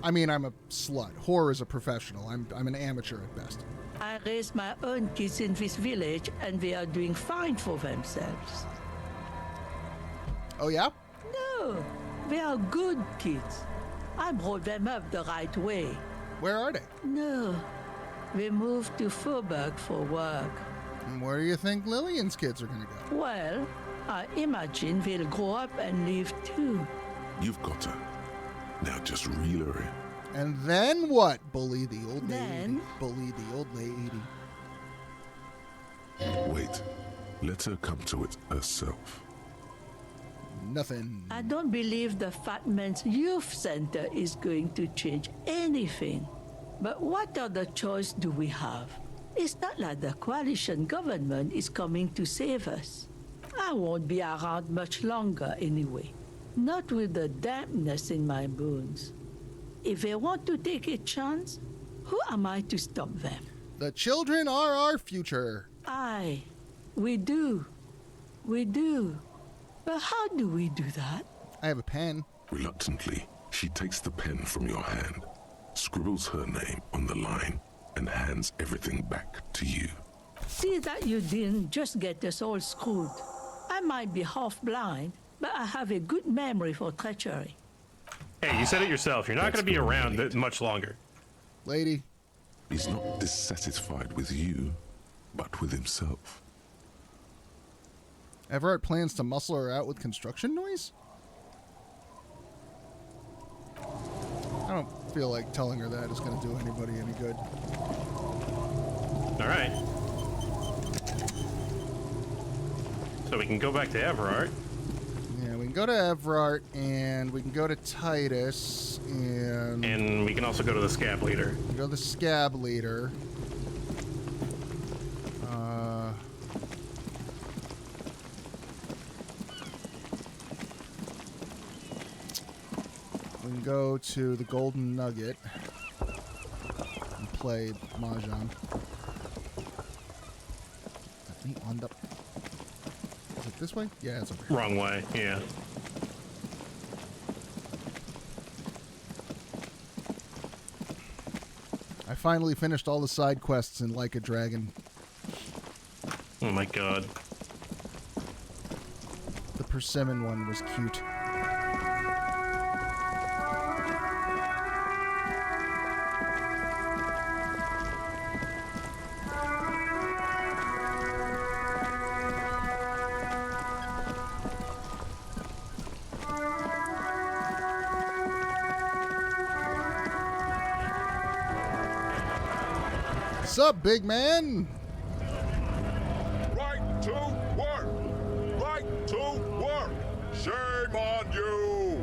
I mean, I'm a slut. Whore is a professional. I'm an amateur at best. I raised my own kids in this village, and they are doing fine for themselves. Oh, yeah? No, they are good kids. I brought them up the right way. Where are they? No, they moved to Faubourg for work. And where do you think Lillian's kids are gonna go? Well, I imagine they'll grow up and leave too. You've got her. Now just reel her in. And then what? Bully the old lady. Then? Bully the old lady. Wait. Let her come to it herself. Nothing. I don't believe the Fat Man's Youth Center is going to change anything. But what other choice do we have? It's not like the coalition government is coming to save us. I won't be around much longer anyway. Not with the dampness in my bones. If they want to take a chance, who am I to stop them? The children are our future. Aye, we do. We do. But how do we do that? I have a pen. Reluctantly, she takes the pen from your hand, scribbles her name on the line, and hands everything back to you. See that you didn't just get us all screwed. I might be half blind, but I have a good memory for treachery. Hey, you said it yourself. You're not going to be around much longer. Lady. He's not dissatisfied with you, but with himself. Everett plans to muscle her out with construction noise? I don't feel like telling her that is going to do anybody any good. All right. So we can go back to Everard. Yeah, we can go to Everard, and we can go to Titus, and... And we can also go to the scab leader. We go to the scab leader. We can go to the Golden Nugget and play Mahjong. Let me on the... Is it this way? Yeah, it's over here. Wrong way, yeah. I finally finished all the side quests in Like a Dragon. Oh my god. The persimmon one was cute. Sup, big man? Right to work! Right to work! Shame on you!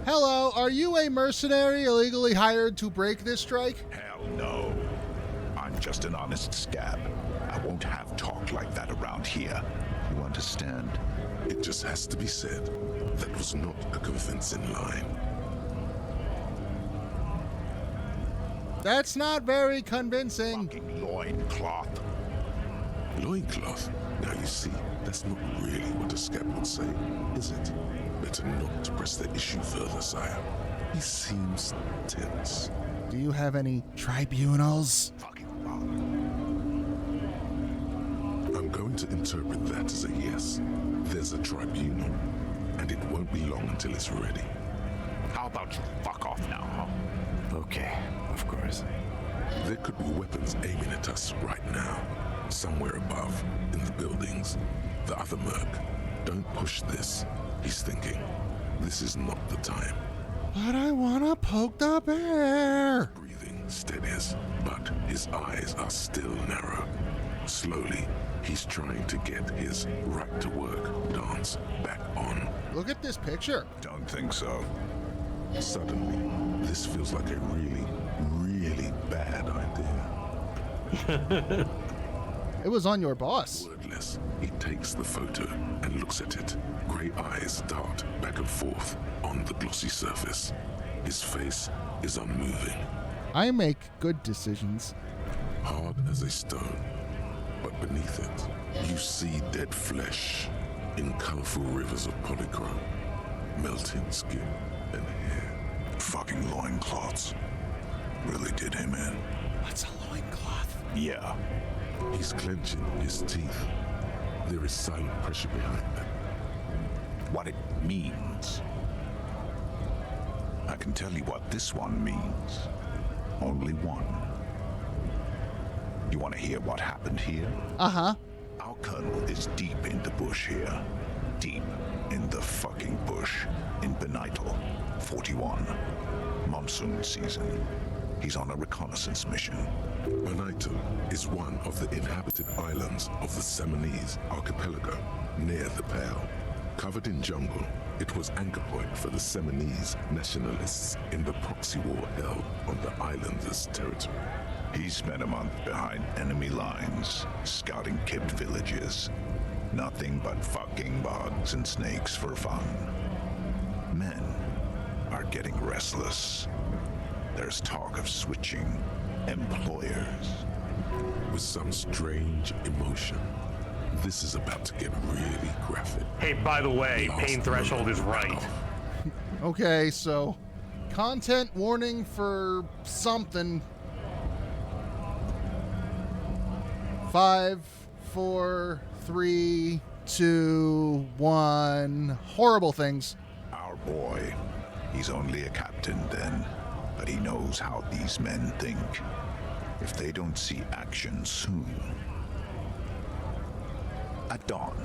Hello, are you a mercenary illegally hired to break this strike? Hell no. I'm just an honest scab. I won't have talk like that around here. You understand? It just has to be said, that was not a convincing line. That's not very convincing. Fucking loincloth. Loincloth? Now you see, that's not really what a scab would say, is it? Better not to press the issue further, sire. He seems tense. Do you have any tribunals? Fucking I'm going to interpret that as a yes. There's a tribunal, and it won't be long until it's ready. How about you fuck off now, huh? Okay, of course. There could be weapons aiming at us right now. Somewhere above, in the buildings. The other merc. Don't push this. He's thinking, this is not the time. But I wanna poke the bear. Breathing steadies, but his eyes are still narrow. Slowly, he's trying to get his right to work dance back on. Look at this picture. Don't think so. Suddenly, this feels like a really, really bad idea. It was on your boss. Wordless, he takes the photo and looks at it. Gray eyes dart back and forth on the glossy surface. His face is unmoving. I make good decisions. Hard as a stone. But beneath it, you see dead flesh in colorful rivers of polychrome. Melting skin and hair. Fucking loincloths. Really did him in. What's a loincloth? Yeah. He's clenching his teeth. There is silent pressure behind them. What it means. I can tell you what this one means. Only one. You want to hear what happened here? Uh-huh. Our colonel is deep in the bush here. Deep in the fucking bush. In Benital, 41. Monsoon season. He's on a reconnaissance mission. Benital is one of the inhabited islands of the Seminese archipelago, near the Pale. Covered in jungle, it was anchor point for the Seminese nationalists in the proxy war held on the islanders' territory. He spent a month behind enemy lines, scouting kept villages. Nothing but fucking bugs and snakes for fun. Men are getting restless. There's talk of switching employers. With some strange emotion, this is about to get really graphic. Hey, by the way, pain threshold is right. Okay, so content warning for something. 5, 4, 3, 2, 1. Horrible things. Our boy. He's only a captain then, but he knows how these men think. If they don't see action soon. At dawn,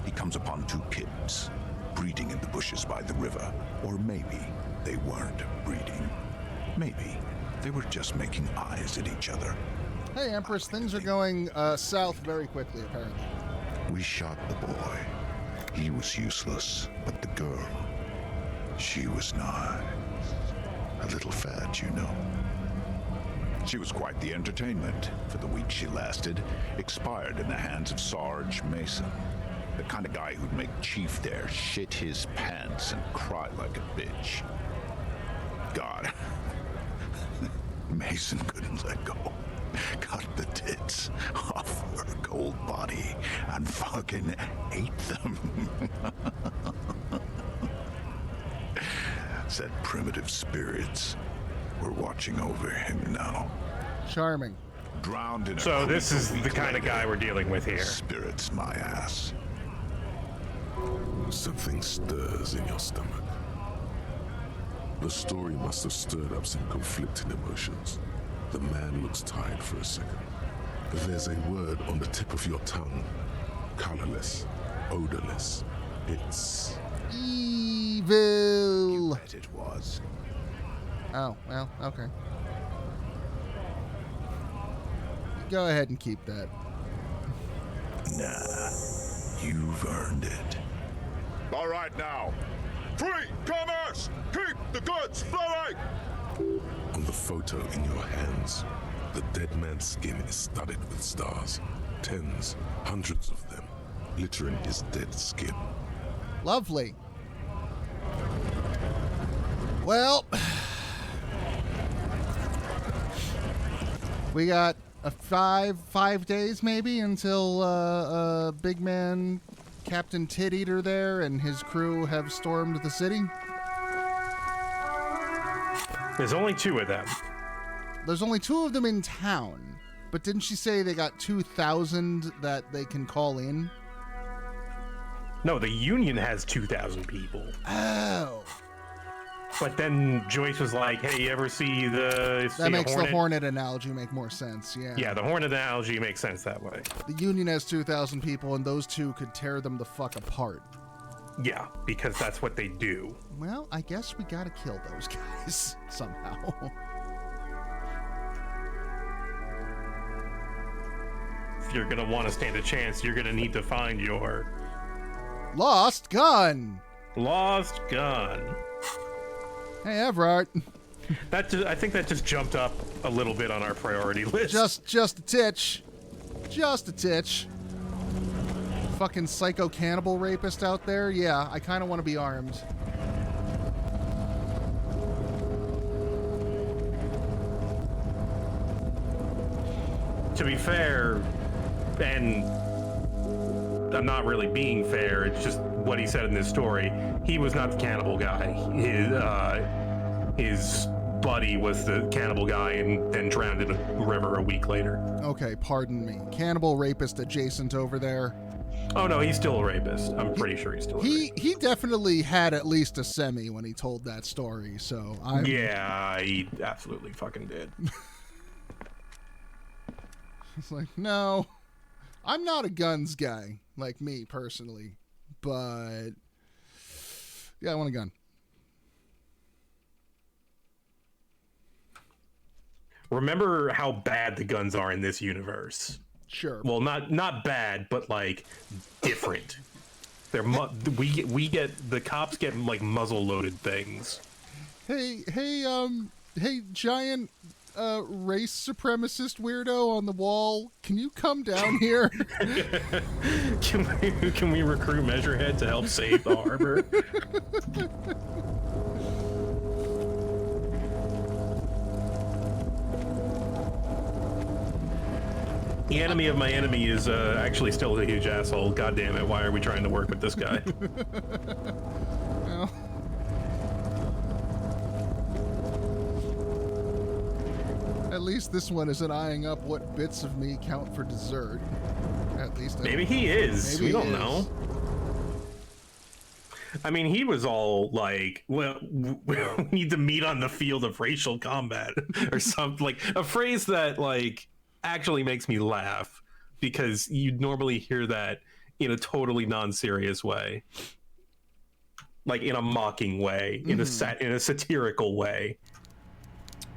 he comes upon 2 kids, breeding in the bushes by the river. Or maybe they weren't breeding. Maybe they were just making eyes at each other. Hey, Empress, things are going south very quickly, apparently. We shot the boy. He was useless, but the girl, she was nice. A little fat, you know. She was quite the entertainment for the week she lasted. Expired in the hands of Sarge Mason. The kind of guy who'd make Chief there shit his pants and cry like a bitch. God. Mason couldn't let go. Cut the tits off her cold body and fucking ate them. Said primitive spirits were watching over him now. Charming. Drowned in a So this is creek the kind of later. guy we're dealing with here. Spirits my ass. Something stirs in your stomach. The story must have stirred up some conflicting emotions. The man looks tired for a second. There's a word on the tip of your tongue. Colorless, odorless. It's... Evil. Bet it was. Oh, well, okay. Go ahead and keep that. Nah, you've earned it. All right now. Free commerce! Keep the goods flowing! on the photo in your hands. The dead man's skin is studded with stars. Tens, hundreds of them, littering his dead skin. Lovely. Well, we got a five days maybe until big man Captain Tit Eater there and his crew have stormed the city. There's only 2 of them. There's only 2 of them in town, but didn't she say they got 2,000 that they can call in? No, the Union has 2,000 people. Oh. But then Joyce was like, hey, you ever see the... That makes the Hornet analogy make more sense, yeah. Yeah, the Hornet analogy makes sense that way. The Union has 2,000 people, and those 2 could tear them the fuck apart. Yeah, because that's what they do. Well, I guess we gotta kill those guys somehow. If you're gonna want to stand a chance, you're gonna need to find your... Lost gun! Lost gun. Hey, Everard. I think that just jumped up a little bit on our priority list. Just a titch. Just a titch. Fucking psycho cannibal rapist out there? Yeah, I kind of want to be armed. To be fair, and I'm not really being fair, it's just what he said in this story. He was not the cannibal guy. His buddy was the cannibal guy and then drowned in a river a week later. Okay, pardon me. Cannibal rapist adjacent over there. Oh no, he's still a rapist. I'm pretty sure he's still a rapist. He definitely had at least a semi when he told that story, so Yeah, he absolutely fucking did. It's like, no, I'm not a guns guy, like me personally, but yeah, I want a gun. Remember how bad the guns are in this universe? Sure. Well, not bad, but like different. They're we get the cops get like muzzle loaded things. Hey, giant race supremacist weirdo on the wall, can you come down here? Can we recruit Measurehead to help save the harbor? The enemy of my enemy is actually still a huge asshole. God damn it, why are we trying to work with this guy? Well, at least this one isn't eyeing up what bits of me count for dessert. At least maybe he is. We don't know. I mean, he was all like, well, we need to meet on the field of racial combat or something, like a phrase that like actually makes me laugh, because you'd normally hear that in a totally non-serious way, like in a mocking way, in a satirical way.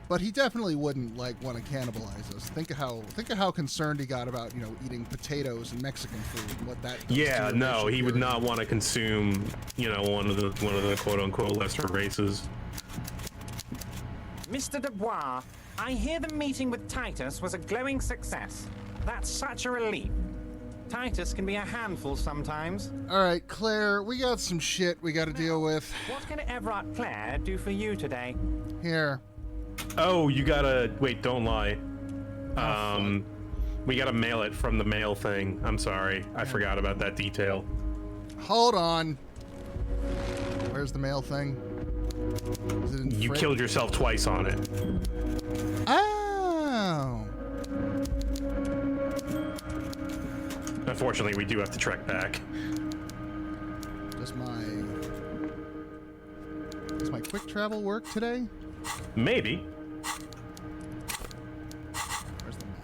But he definitely wouldn't like want to cannibalize us. Think of how concerned he got about, you know, eating potatoes and Mexican food and what that does. Yeah, no, he would not want to consume, you know, one of the quote unquote lesser races. Mr. Dubois, I hear the meeting with Titus was a glowing success. That's such a relief. Titus can be a handful sometimes. All right, Claire, we got some shit we got to deal with. What can Everett Claire do for you today? Here. Oh, you gotta wait. Don't lie. We gotta mail it from the mail thing. I'm sorry, I forgot about that detail. Hold on. Where's the mail thing? Is it in You killed yourself twice on it. Oh. Unfortunately, we do have to trek back. Does my quick travel work today? Maybe. Where's the map?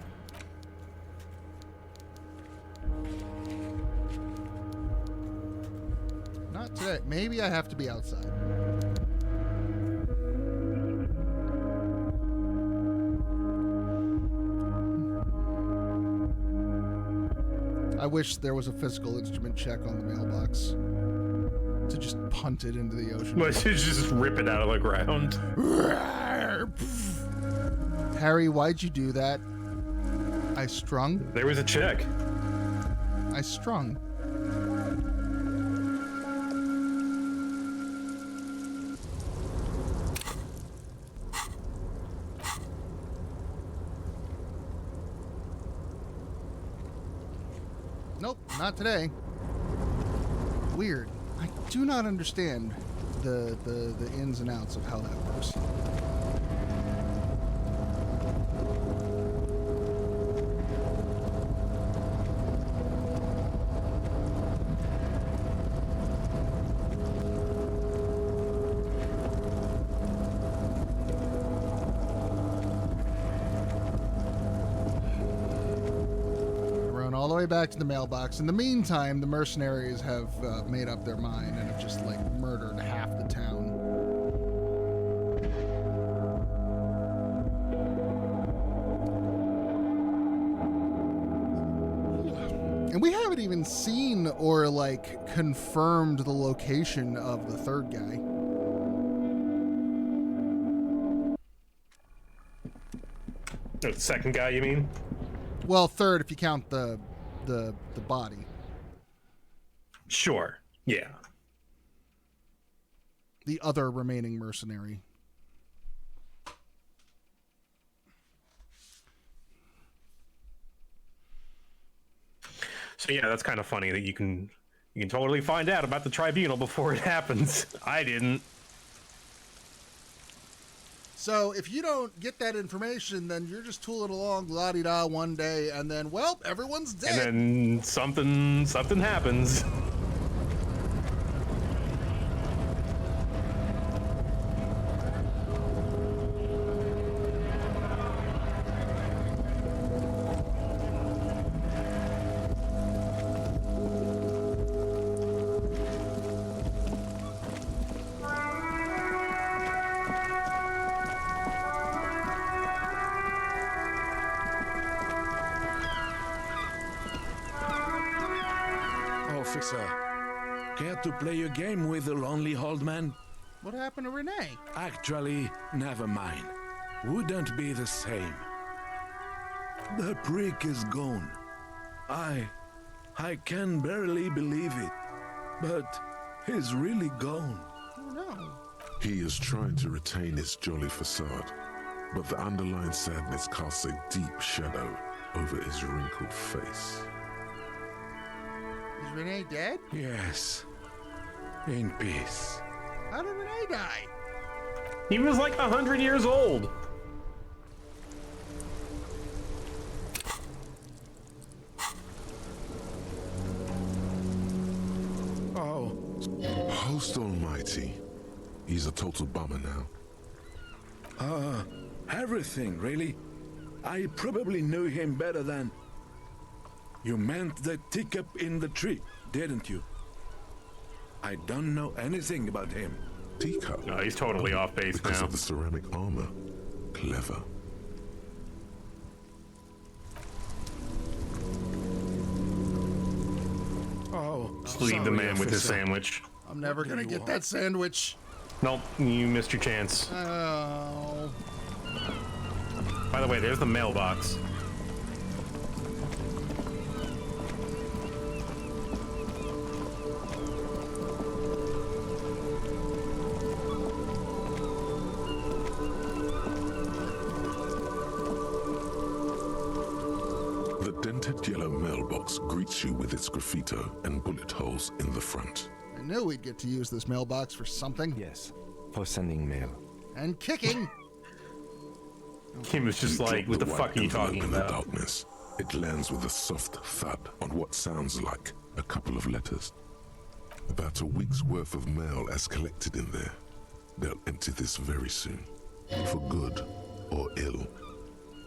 Not today. Maybe I have to be outside. I wish there was a physical instrument check on the mailbox to just punt it into the ocean. Let's just rip it out of the ground. Harry, why'd you do that? I strung? There was a check. I strung. Nope, not today. Weird. I do not understand the ins and outs of how that works. All the way back to the mailbox. In the meantime, the mercenaries have made up their mind and have just like murdered half the town. And we haven't even seen or like confirmed the location of the third guy. The second guy, you mean? Well, third if you count the body. Sure. Yeah. The other remaining mercenary. So yeah, that's kind of funny that you can totally find out about the tribunal before it happens. I didn't. So if you don't get that information, then you're just tooling along la-di-da one day, and then, well, everyone's dead. And then something happens. Care to play a game with the lonely old man? What happened to Renee? Actually, never mind. Wouldn't be the same. The prick is gone. I can barely believe it. But he's really gone. Oh no. He is trying to retain his jolly facade, but the underlying sadness casts a deep shadow over his wrinkled face. Is Renee dead? Yes. In peace. How did Renee die? He was like 100 years old. Oh. Host Almighty. He's a total bummer now. Everything, really. I probably knew him better than... You meant the teacup in the tree, didn't you? I don't know anything about him. Teacup? No, he's totally off base because now. Of the ceramic armor. Clever. Oh, just leave the man with his sandwich. I'm never gonna get that sandwich. Nope, you missed your chance. Oh. By the way, there's the mailbox. mailbox greets you with its graffito and bullet holes in the front. I knew we'd get to use this mailbox for something. Yes, for sending mail. And kicking. Kim was just like, what the fuck are you talking In the about? darkness, it lands with a soft thud on what sounds like a couple of letters. About a week's worth of mail as collected in there. They'll empty this very soon. For good or ill,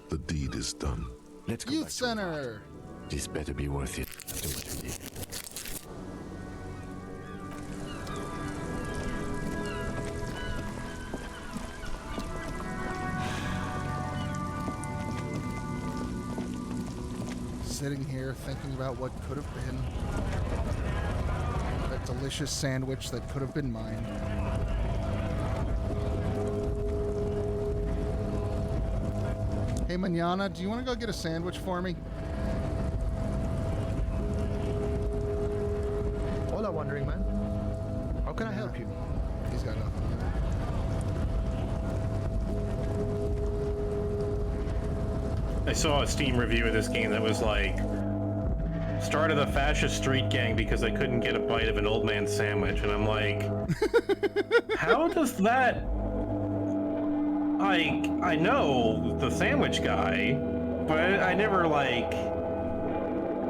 the deed is done. Let's go Youth back Center. This better be worth it after what we did. Sitting here thinking about what could have been. That delicious sandwich that could have been mine. Hey, Manana, do you want to go get a sandwich for me? Hola, Wandering Man. How can I help you? He's got nothing. I saw a Steam review of this game that was like, started a fascist street gang because they couldn't get a bite of an old man sandwich, and I'm like, how does that? I know the sandwich guy, but I never like.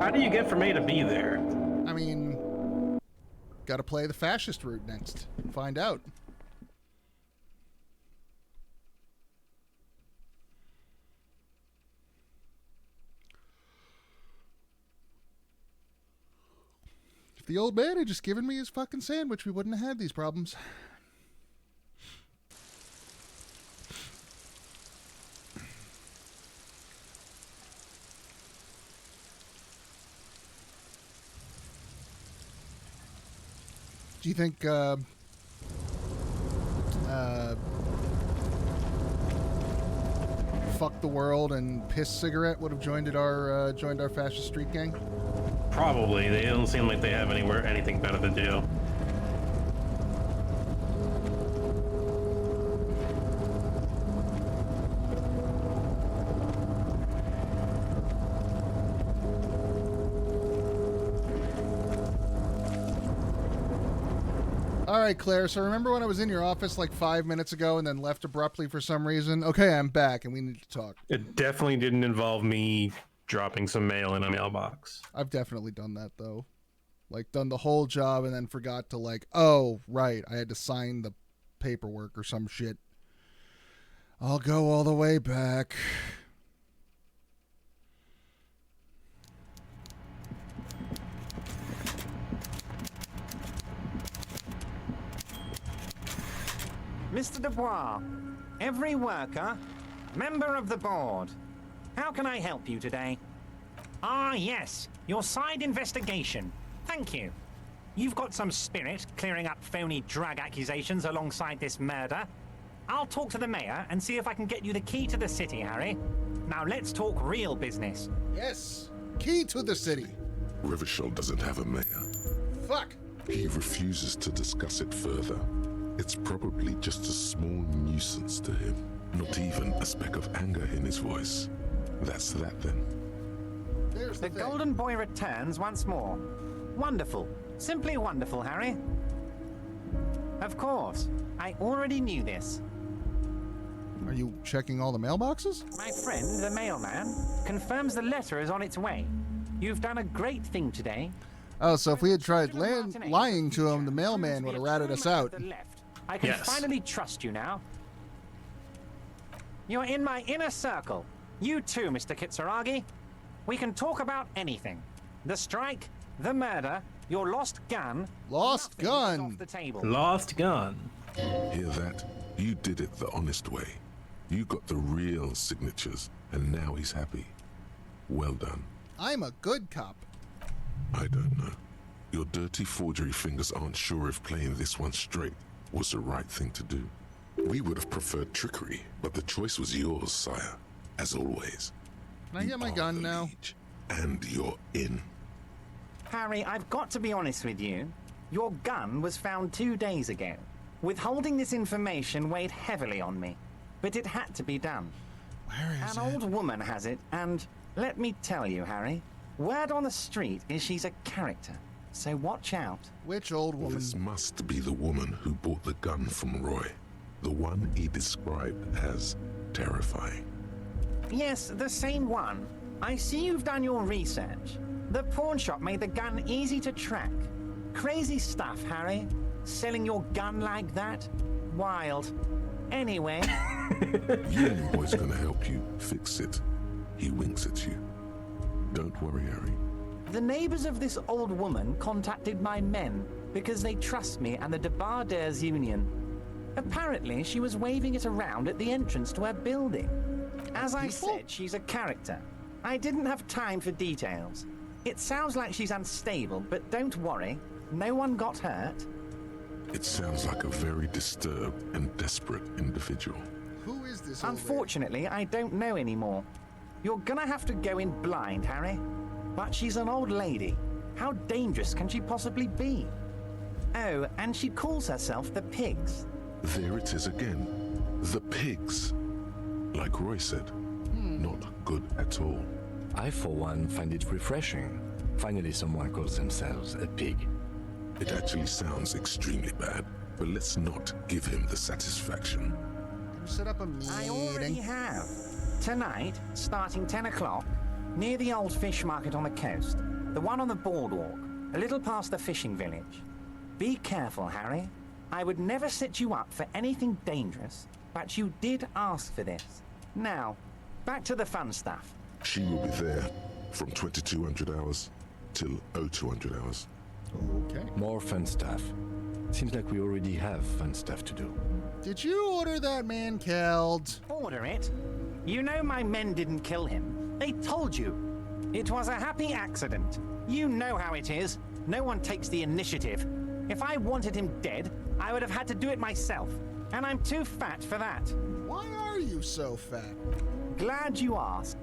How do you get from A to B there? I mean, gotta play the fascist route next. Find out. If the old man had just given me his fucking sandwich, we wouldn't have had these problems. Do you think Fuck the World and Piss Cigarette would have joined our fascist street gang? Probably. They don't seem like they have anything better to do. All right, Claire, so remember when I was in your office like 5 minutes ago and then left abruptly for some reason? Okay, I'm back and we need to talk. It definitely didn't involve me dropping some mail in a mailbox. I've definitely done that, though. Like, done the whole job and then forgot to, like, oh, right, I had to sign the paperwork or some shit. I'll go all the way back. Mr. Dubois, every worker, member of the board. How can I help you today? Ah, yes, your side investigation. Thank you. You've got some spirit clearing up phony drug accusations alongside this murder. I'll talk to the mayor and see if I can get you the key to the city, Harry. Now let's talk real business. Yes, key to the city. Revachol doesn't have a mayor. Fuck. He refuses to discuss it further. It's probably just a small nuisance to him. Not even a speck of anger in his voice. That's that then. There's the golden boy returns once more. Wonderful. Simply wonderful, Harry. Of course. I already knew this. Are you checking all the mailboxes? My friend, the mailman, confirms the letter is on its way. You've done a great thing today. Oh, so if we had tried lying to him, the mailman would have ratted us out. I can finally trust you now. You're in my inner circle. You too, Mr. Kitsuragi. We can talk about anything. The strike, the murder, your lost gun. Lost gun. Off the table. Lost gun. Hear that? You did it the honest way. You got the real signatures, and now he's happy. Well done. I'm a good cop. I don't know. Your dirty forgery fingers aren't sure if playing this one straight was the right thing to do. We would have preferred trickery, but the choice was yours, sire. As always. Can I get my gun now? And you're in. Harry, I've got to be honest with you. Your gun was found 2 days ago. Withholding this information weighed heavily on me, but it had to be done. Where is An old woman has it, and let me tell you, Harry, Word on the street is she's a character, so watch out. Which old woman? This must be the woman who bought the gun from Roy. The one he described as terrifying. Yes, the same one. I see you've done your research. The pawn shop made the gun easy to track. Crazy stuff, Harry. Selling your gun like that? Wild. Anyway... Union Boy's gonna help you fix it. He winks at you. Don't worry, Harry. The neighbors of this old woman contacted my men because they trust me and the Debarders Union. Apparently, she was waving it around at the entrance to her building. As I said, she's a character. I didn't have time for details. It sounds like she's unstable, but don't worry. No one got hurt. It sounds like a very disturbed and desperate individual. Who is this old Unfortunately, I don't know anymore. You're gonna have to go in blind, Harry. But she's an old lady. How dangerous can she possibly be? Oh, and she calls herself the Pigs. There it is again. The pigs. Like Roy said, not good at all. I, for one, find it refreshing. Finally, someone calls themselves a pig. It actually sounds extremely bad, but let's not give him the satisfaction. Can you set up a meeting? I already have. Tonight, starting 10 o'clock, near the old fish market on the coast, the one on the boardwalk, a little past the fishing village. Be careful, Harry. I would never set you up for anything dangerous, but you did ask for this. Now, back to the fun stuff. She will be there from 2200 hours till 0200 hours. Okay. More fun stuff. Seems like we already have fun stuff to do. Did you order that man killed? Order it? You know my men didn't kill him. They told you. It was a happy accident. You know how it is. No one takes the initiative. If I wanted him dead, I would have had to do it myself. And I'm too fat for that. Why are you so fat? Glad you asked.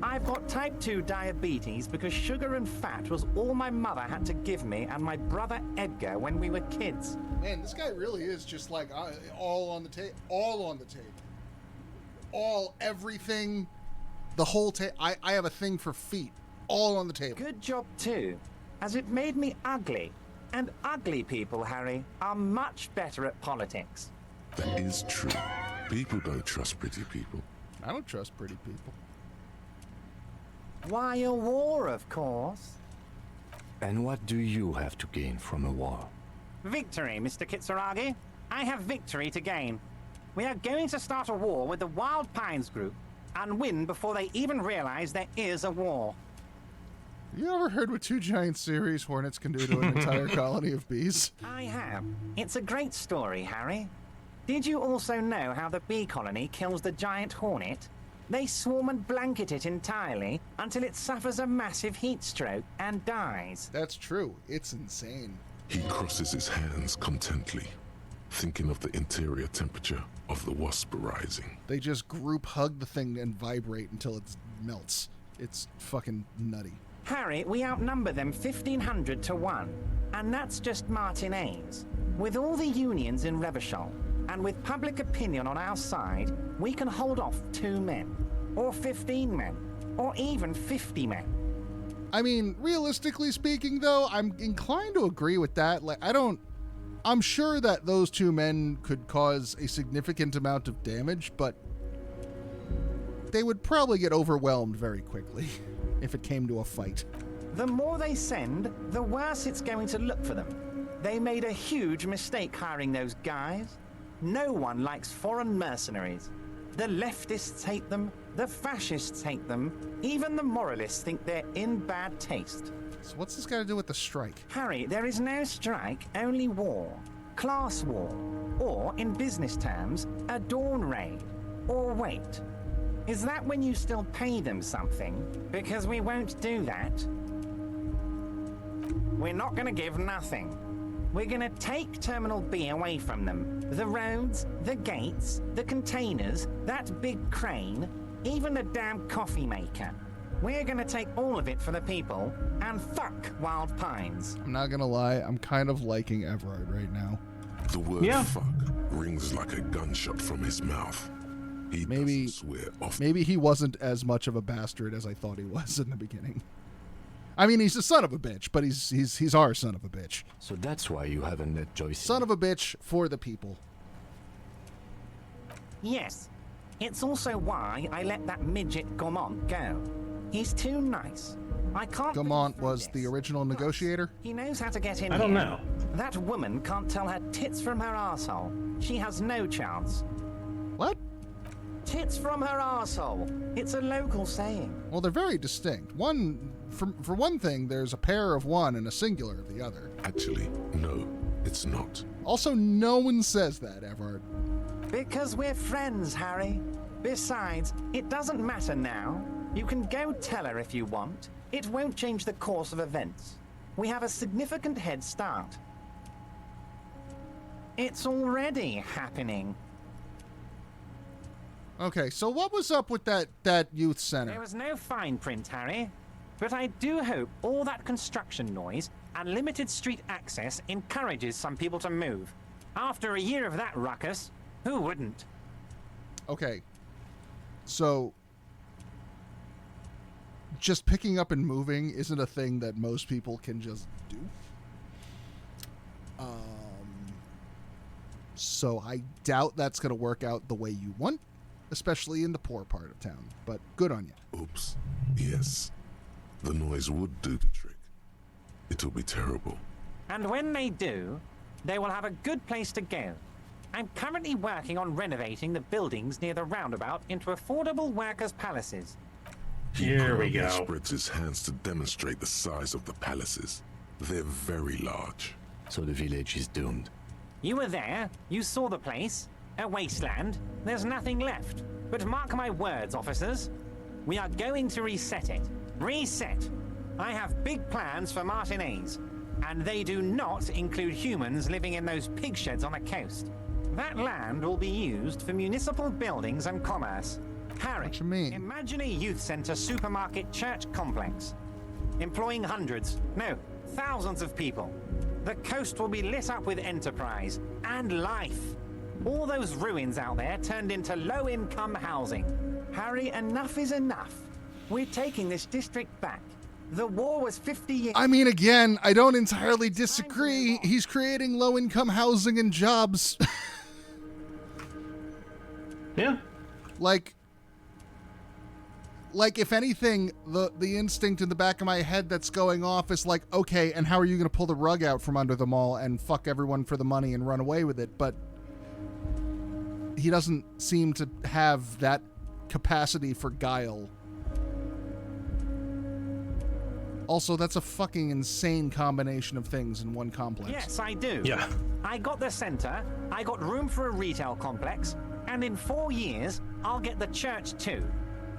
I've got type 2 diabetes because sugar and fat was all my mother had to give me and my brother Edgar when we were kids. Man, this guy really is just like all on the table. All on the table. All, everything, the whole table. I have a thing for feet. All on the table. Good job too, as it made me ugly. And ugly people, Harry, are much better at politics. That is true. People don't trust pretty people. I don't trust pretty people. Why a war, of course. And what do you have to gain from a war? Victory, Mr. Kitsuragi. I have victory to gain. We are going to start a war with the Wild Pines group and win before they even realize there is a war. You ever heard what 2 giant series hornets can do to an entire colony of bees? I have. It's a great story, Harry. Did you also know how the bee colony kills the giant hornet? They swarm and blanket it entirely until it suffers a massive heat stroke and dies. That's true. It's insane. He crosses his hands contently, thinking of the interior temperature of the wasp rising. They just group hug the thing and vibrate until it melts. It's fucking nutty. Harry, we outnumber them 1,500 to 1, and that's just Martinez. With all the unions in Revachol, and with public opinion on our side, we can hold off 2 men, or 15 men, or even 50 men. I mean, realistically speaking, though, I'm inclined to agree with that. Like, I'm sure that those 2 men could cause a significant amount of damage, but they would probably get overwhelmed very quickly if it came to a fight. The more they send, the worse it's going to look for them. They made a huge mistake hiring those guys. No one likes foreign mercenaries. The leftists hate them, the fascists hate them, even the moralists think they're in bad taste. So what's this got to do with the strike? Harry, there is no strike, only war. Class war. Or, in business terms, a dawn raid. Or wait. Is that when you still pay them something? Because we won't do that. We're not going to give nothing. We're going to take Terminal B away from them. The roads, the gates, the containers, that big crane, even the damn coffee maker. We're going to take all of it for the people, and fuck Wild Pines. I'm not going to lie, I'm kind of liking Everard right now. The word fuck rings like a gunshot from his mouth. He doesn't swear often. Maybe he wasn't as much of a bastard as I thought he was in the beginning. I mean, he's a son of a bitch, but he's our son of a bitch. So that's why you haven't let Joyce in. Son of a bitch for the people. Yes. It's also why I let that midget Gaumont go. He's too nice. I can't. Gaumont was the original negotiator? He knows how to get in I don't here. know. That woman can't tell her tits from her arsehole. She has no chance. What? Tits from her arsehole. It's a local saying. Well, they're very distinct. One, for one thing, there's a pair of one and a singular of the other. Actually, no, it's not. Also, no one says that, Everard. Because we're friends, Harry. Besides, it doesn't matter now. You can go tell her if you want. It won't change the course of events. We have a significant head start. It's already happening. Okay, so what was up with that youth center? There was no fine print, Harry. But I do hope all that construction noise and limited street access encourages some people to move. After a year of that ruckus, who wouldn't? Okay, so just picking up and moving isn't a thing that most people can just do. So I doubt that's going to work out the way you want, especially in the poor part of town. But good on you. Oops. Yes. The noise would do the trick. It'll be terrible. And when they do, they will have a good place to go. I'm currently working on renovating the buildings near the roundabout into affordable workers' palaces. Here we go. He spreads his hands to demonstrate the size of the palaces. They're very large. So the village is doomed. You were there. You saw the place. A wasteland. There's nothing left. But mark my words, officers. We are going to reset it. Reset. I have big plans for Martinez. And they do not include humans living in those pig sheds on the coast. That land will be used for municipal buildings and commerce. Harry, what you mean? Imagine a youth center supermarket church complex. Employing hundreds, no, thousands of people. The coast will be lit up with enterprise and life. All those ruins out there turned into low-income housing. Harry, enough is enough. We're taking this district back. The war was 50 years... I mean, again, I don't entirely disagree. He's creating low-income housing and jobs. Yeah. Like, if anything, the instinct in the back of my head that's going off is like, okay, and how are you going to pull the rug out from under them all and fuck everyone for the money and run away with it? But he doesn't seem to have that capacity for guile. Also, that's a fucking insane combination of things in one complex. Yes, I do. Yeah. I got the center, I got room for a retail complex, and in 4 years, I'll get the church too.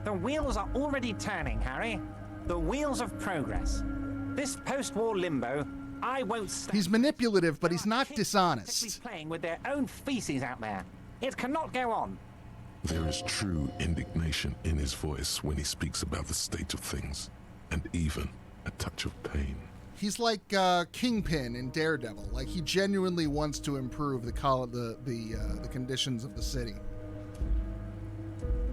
The wheels are already turning, Harry. The wheels of progress. This post-war limbo, I won't stand. He's manipulative, but he's not dishonest. Playing with their own feces out there. It cannot go on. There is true indignation in his voice when he speaks about the state of things, and even a touch of pain. He's like Kingpin in Daredevil. Like, he genuinely wants to improve the conditions of the city.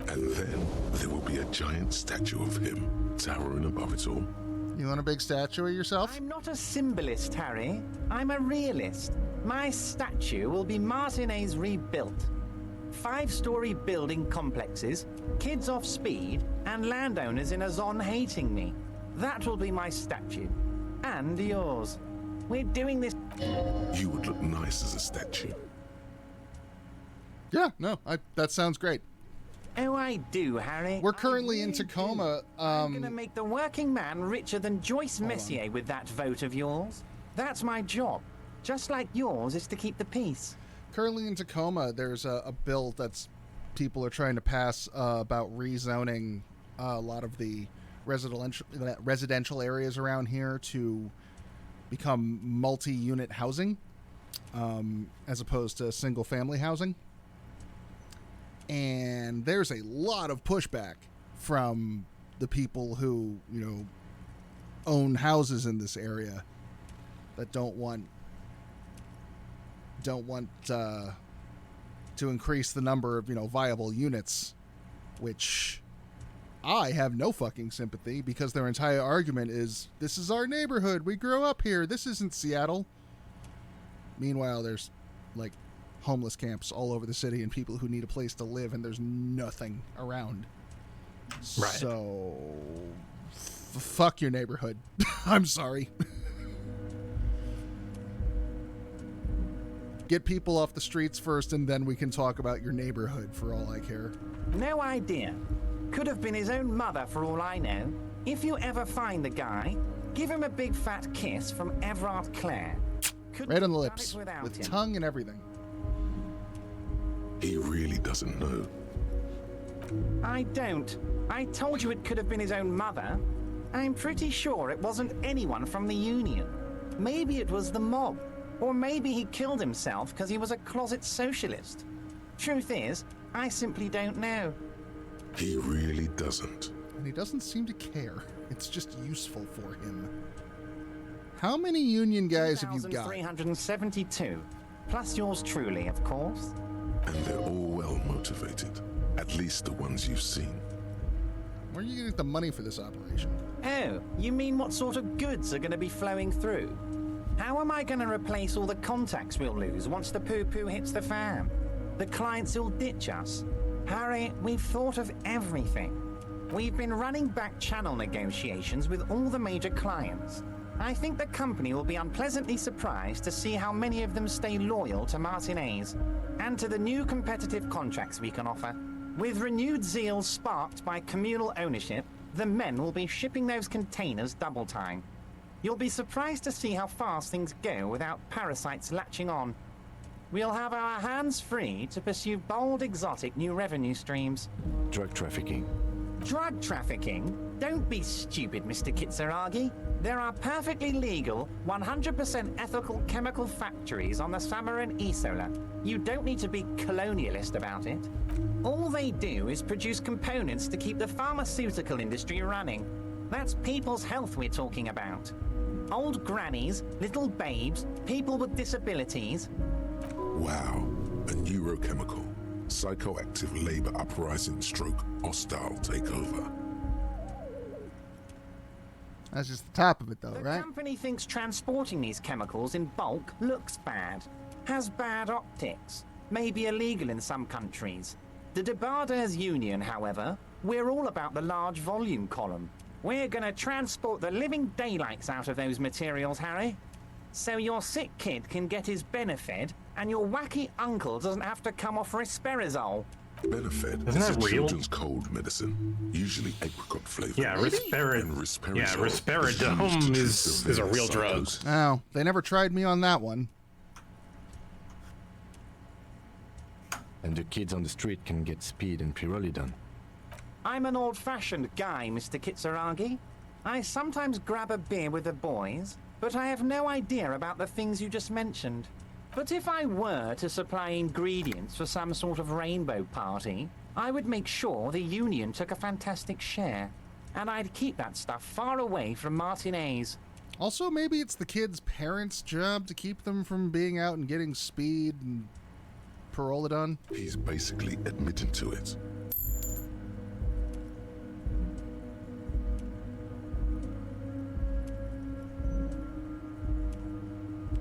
And then there will be a giant statue of him towering above it all. You want a big statue of yourself? I'm not a symbolist, Harry. I'm a realist. My statue will be Martinez rebuilt. 5-story building complexes, kids off speed, and landowners in a zone hating me. That will be my statue. And yours. We're doing this... You would look nice as a statue. Yeah, no, that sounds great. Oh, I do, Harry. We're currently in Tacoma. I'm gonna make the working man richer than Joyce Messier with that vote of yours. That's my job. Just like yours is to keep the peace. Currently in Tacoma, there's a bill that's people are trying to pass about rezoning a lot of the residential areas around here to become multi-unit housing, as opposed to single-family housing. And there's a lot of pushback from the people who, own houses in this area that don't want to increase the number of, viable units, which I have no fucking sympathy because their entire argument is, this is our neighborhood. We grew up here. This isn't Seattle. Meanwhile, there's like homeless camps all over the city and people who need a place to live, and there's nothing around. Right. So, fuck your neighborhood. I'm sorry. Get people off the streets first, and then we can talk about your neighborhood for all I care. No idea. Could have been his own mother for all I know. If you ever find the guy, give him a big fat kiss from Everard Clare. Right on the lips, with tongue and everything. He really doesn't know. I don't. I told you it could have been his own mother. I'm pretty sure it wasn't anyone from the Union. Maybe it was the mob. Or maybe he killed himself because he was a closet socialist. Truth is, I simply don't know. He really doesn't. And he doesn't seem to care. It's just useful for him. How many Union guys have you got? 372. Plus yours truly, of course. And they're all well motivated. At least the ones you've seen. Where are you going to get the money for this operation? Oh, you mean what sort of goods are going to be flowing through? How am I going to replace all the contacts we'll lose once the poo-poo hits the fan? The clients will ditch us. Harry, we've thought of everything. We've been running back channel negotiations with all the major clients. I think the company will be unpleasantly surprised to see how many of them stay loyal to Martinez and to the new competitive contracts we can offer. With renewed zeal sparked by communal ownership, the men will be shipping those containers double time. You'll be surprised to see how fast things go without parasites latching on. We'll have our hands free to pursue bold, exotic new revenue streams. Drug trafficking. Drug trafficking? Don't be stupid, Mr. Kitsuragi. There are perfectly legal, 100% ethical chemical factories on the Samaran Isola. You don't need to be colonialist about it. All they do is produce components to keep the pharmaceutical industry running. That's people's health we're talking about. Old grannies, little babes, people with disabilities. Wow, a neurochemical, psychoactive labor uprising stroke hostile takeover. That's just the top of it, though, The right? company thinks transporting these chemicals in bulk looks bad, has bad optics, may be illegal in some countries. The Debarders Union, however, we're all about the large volume column. We're gonna transport the living daylights out of those materials, Harry. So your sick kid can get his Benefed, and your wacky uncle doesn't have to come off Risperazole. Benefed Isn't is that a real? children's cold medicine, usually apricot flavored. Yeah, Risperidone risperidone is a real drug. Oh, they never tried me on that one. And the kids on the street can get speed and pyrrolidone. I'm an old-fashioned guy, Mr. Kitsuragi. I sometimes grab a beer with the boys, but I have no idea about the things you just mentioned. But if I were to supply ingredients for some sort of rainbow party, I would make sure the Union took a fantastic share. And I'd keep that stuff far away from Martinez. Also, maybe it's the kids' parents' job to keep them from being out and getting speed and pyrrolidone. He's basically admitting to it.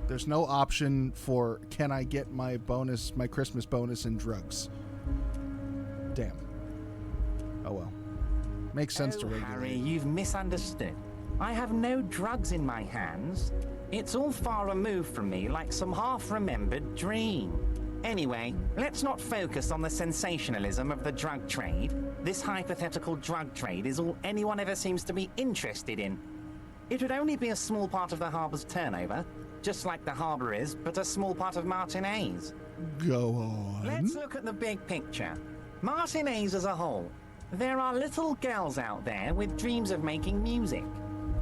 There's no option for, can I get my bonus, my Christmas bonus in drugs? Damn. Oh well. Makes sense to regulate. Harry, you've misunderstood. I have no drugs in my hands. It's all far removed from me, like some half-remembered dream. Anyway, let's not focus on the sensationalism of the drug trade. This hypothetical drug trade is all anyone ever seems to be interested in. It would only be a small part of the harbor's turnover, just like the harbor is, but a small part of Martinez. Go on. Let's look at the big picture. Martinez as a whole. There are little girls out there with dreams of making music.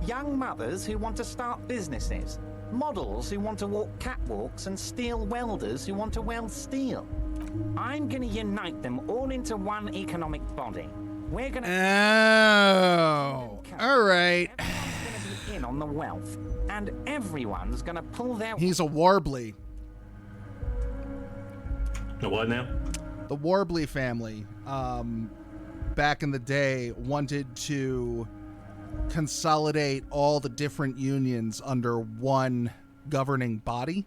Young mothers who want to start businesses. Models who want to walk catwalks and steel welders who want to weld steel. I'm going to unite them all into one economic body. We're going to... Oh. All right. Everyone's going to be in on the wealth. And everyone's going to pull their... He's a Warbly. The what now? The Warbly family. back in the day, wanted to consolidate all the different unions under one governing body.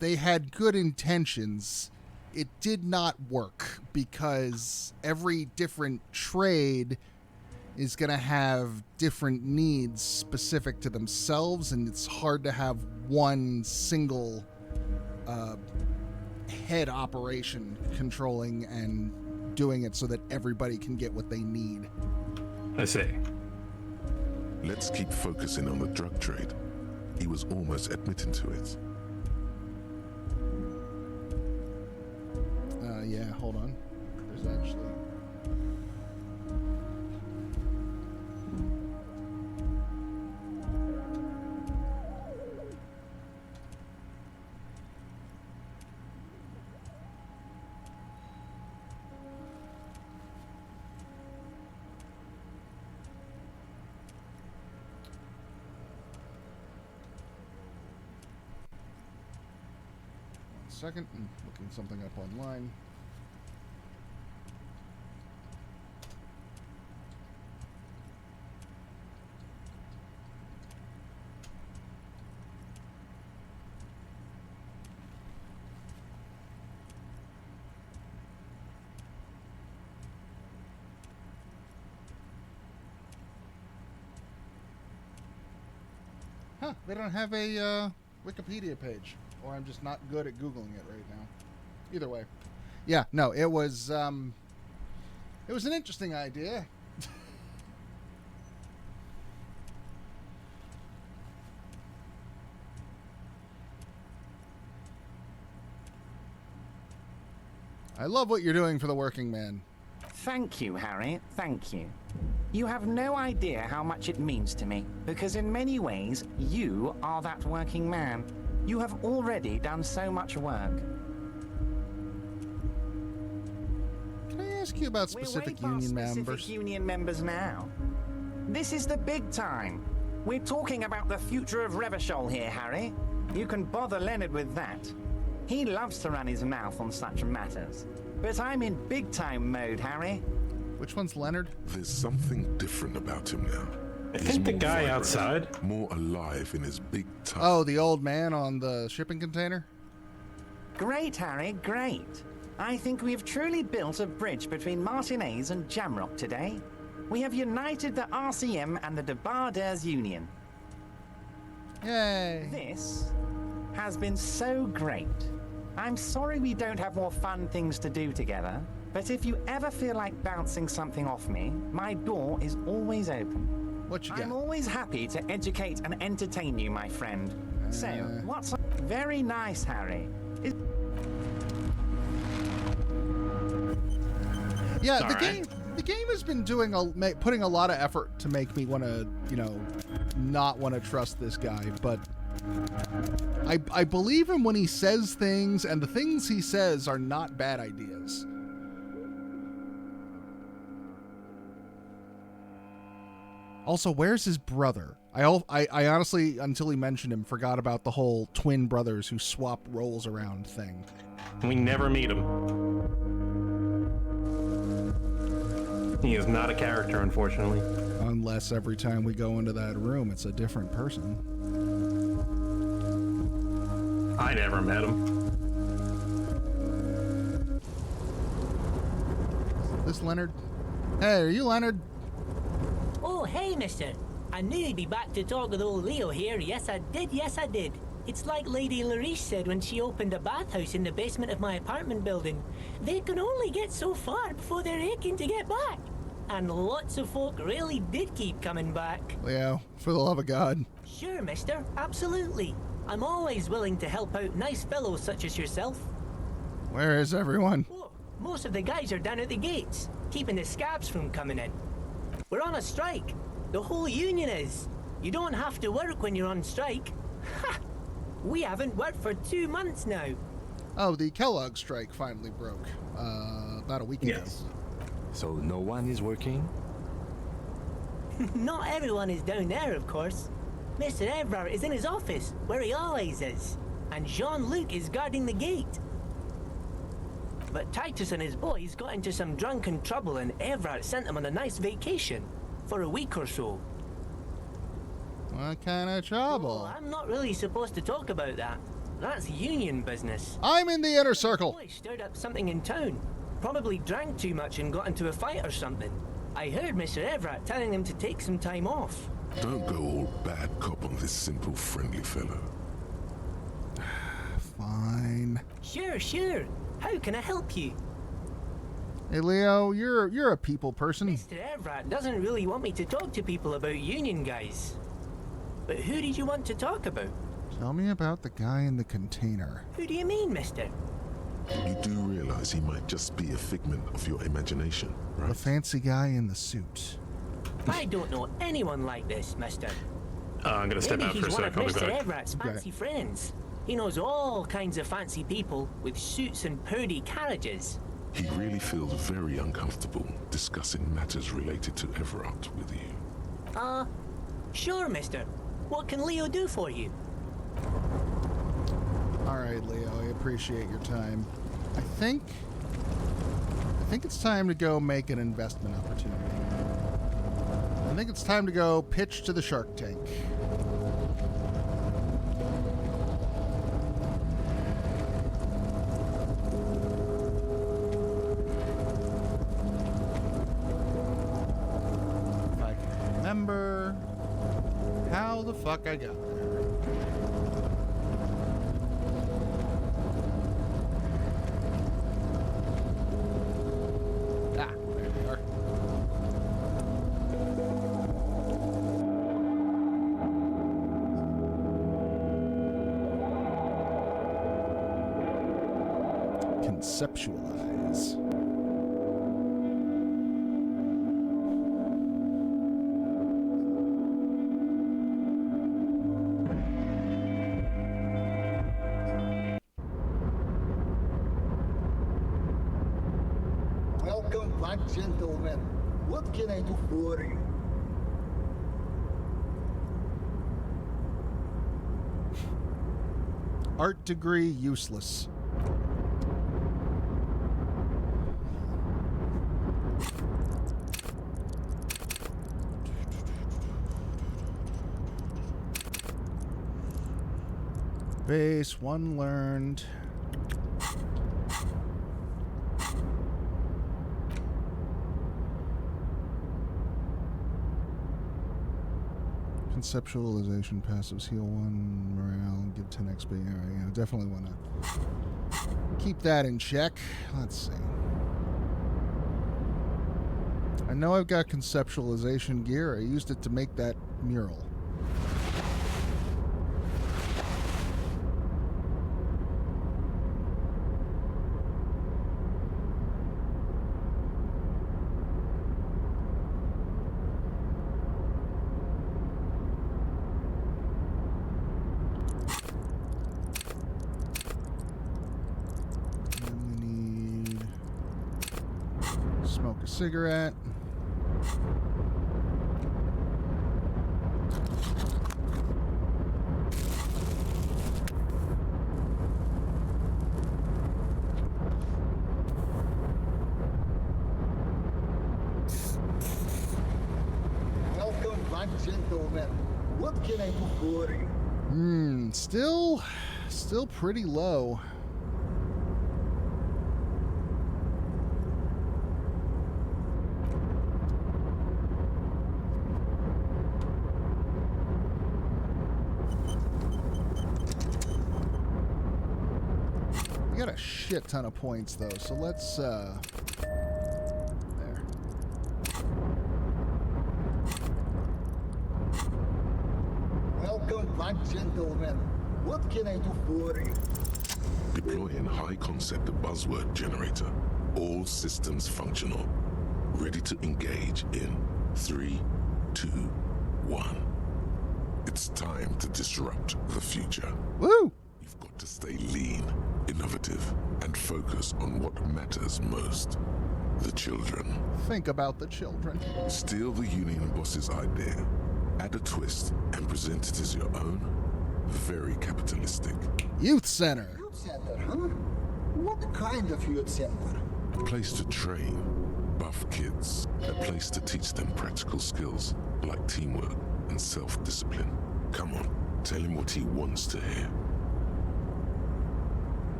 They had good intentions. It did not work because every different trade is going to have different needs specific to themselves, and it's hard to have one single head operation controlling and doing it so that everybody can get what they need. I see. Let's keep focusing on the drug trade. He was almost admitting to it. Yeah, hold on. There's actually... second, I'm looking something up online. Huh, they don't have a Wikipedia page. Or I'm just not good at Googling it right now. Either way. Yeah, no, it was an interesting idea. I love what you're doing for the working man. Thank you, Harry. Thank you. You have no idea how much it means to me, because in many ways, you are that working man. You have already done so much work. Can I ask you about specific union members? Specific union members now. This is the big time. We're talking about the future of Revachol here, Harry. You can bother Leonard with that. He loves to run his mouth on such matters. But I'm in big time mode, Harry. Which one's Leonard? There's something different about him now. I think the guy outside. More alive in his big time. Oh, the old man on the shipping container? Great, Harry, great. I think we've truly built a bridge between Martinez and Jamrock today. We have united the RCM and the Debarders Union. Yay! This has been so great. I'm sorry we don't have more fun things to do together, but if you ever feel like bouncing something off me, my door is always open. What you got? I'm always happy to educate and entertain you, my friend. So, what's very nice, Harry? Yeah, the game has been doing putting a lot of effort to make me want to, not want to trust this guy, but I believe him when he says things, and the things he says are not bad ideas. Also, where's his brother? I honestly, until he mentioned him, forgot about the whole twin brothers who swap roles around thing. We never meet him. He is not a character, unfortunately. Unless every time we go into that room, it's a different person. I never met him. Is this Leonard? Hey, are you Leonard? Oh, hey, mister. I knew you'd be back to talk with old Leo here. Yes, I did. Yes, I did. It's like Lady Larice said when she opened a bathhouse in the basement of my apartment building. They can only get so far before they're aching to get back. And lots of folk really did keep coming back. Leo, for the love of God. Sure, mister. Absolutely. I'm always willing to help out nice fellows such as yourself. Where is everyone? Oh, most of the guys are down at the gates, keeping the scabs from coming in. We're on a strike. The whole union is. You don't have to work when you're on strike. Ha! We haven't worked for 2 months now. Oh, the Kellogg strike finally broke. About a week ago. Yes. So no one is working? Not everyone is down there, of course. Mr. Evrard is in his office, where he always is. And Jean-Luc is guarding the gate. but Titus and his boys got into some drunken trouble and Everett sent them on a nice vacation for a week or so. What kind of trouble? Oh, I'm not really supposed to talk about that. That's union business. I'm in the inner circle. The boy stirred up something in town. Probably drank too much and got into a fight or something. I heard Mr. Everett telling him to take some time off. Don't go all bad cop on this simple, friendly fellow. Fine. Sure. How can I help you? Hey, Leo, you're a people person. Mr. Everett doesn't really want me to talk to people about union guys. But who did you want to talk about? Tell me about the guy in the container. Who do you mean, mister? You do realize he might just be a figment of your imagination, right? The fancy guy in the suit. I don't know anyone like this, mister. I'm gonna step out for a sec. I'll be Maybe he's one of Mr. back. Everett's fancy friends. He knows all kinds of fancy people with suits and purdy carriages. He really feels very uncomfortable discussing matters related to Everett with you. Sure, mister. What can Leo do for you? All right, Leo, I appreciate your time. I think it's time to go make an investment opportunity. I think it's time to go pitch to the Shark Tank. If I can remember how the fuck I got there. Conceptualize. Welcome back, gentlemen. What can I do for you? Art degree useless. Base 1 learned. Conceptualization, passives, heal 1, morale, give 10 XP. Alright, yeah, definitely want to keep that in check. Let's see. I know I've got conceptualization gear. I used it to make that mural. Cigarette. Welcome back, gentlemen. What can I do for you? Still pretty low. Got a shit ton of points though, so let's there. Welcome back, gentlemen. What can I do for you? Deploying high concept buzzword generator. All systems functional. Ready to engage in 3, 2, 1. It's time to disrupt the future. Woo! You've got to stay lean, innovative, and focus on what matters most. The children. Think about the children. Steal the union boss's idea, add a twist, and present it as your own. Very capitalistic. Youth Center. Youth Center, huh? What A kind of youth center. A place to train buff kids. A place to teach them practical skills like teamwork and self-discipline. Come on, tell him what he wants to hear.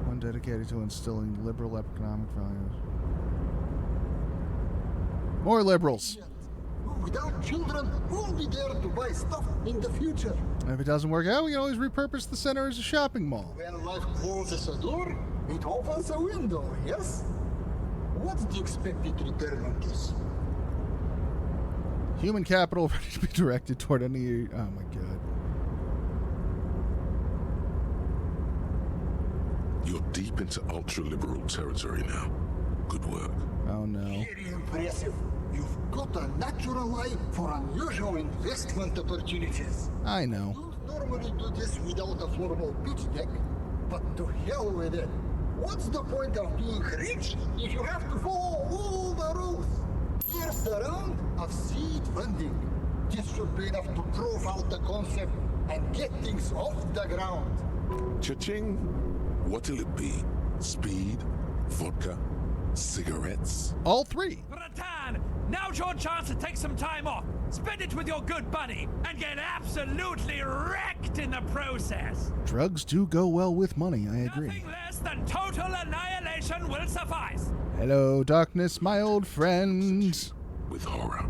One dedicated to instilling liberal economic values. More liberals. Without children, who'll be there to buy stuff in the future? And if it doesn't work out, we can always repurpose the center as a shopping mall. When life closes a door, it opens a window, yes? What's the expected return on this? Human capital ready to be directed toward any... Oh my god. You're deep into ultra-liberal territory now. Good work. Oh no. Very impressive. You've got a natural eye for unusual investment opportunities. I know. Don't normally do this without a formal pitch deck, but to hell with it. What's the point of being rich if you have to follow all the rules? Here's the round of seed funding. This should be enough to prove out the concept and get things off the ground. Cha-ching. What'll it be? Speed? Vodka? Cigarettes? All three. Ratan, now's your chance to take some time off. Spend it with your good buddy and get absolutely wrecked in the process. Drugs do go well with money, I agree. Nothing less than total annihilation will suffice. Hello, darkness, my old friend. With horror.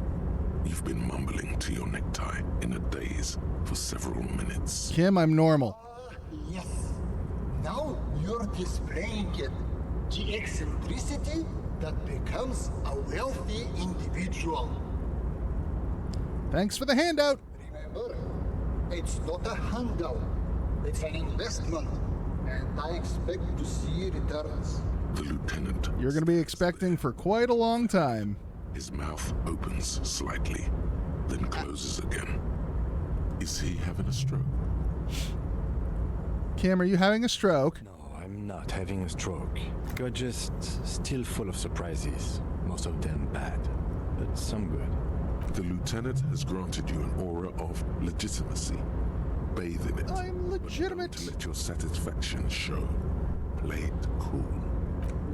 You've been mumbling to your necktie in a daze for several minutes. Kim, I'm normal. Yes. Now you're displaying it. The eccentricity that becomes a wealthy individual. Thanks for the handout. Remember, it's not a handout. It's an investment. And I expect to see returns. The lieutenant. You're going to be expecting for quite a long time. His mouth opens slightly, then closes again. Is he having a stroke? Kim, are you having a stroke? No, I'm not having a stroke. You're just still full of surprises. Most of them bad, but some good. The lieutenant has granted you an aura of legitimacy. Bathe in it. I'm legitimate. To let your satisfaction show. Play it cool.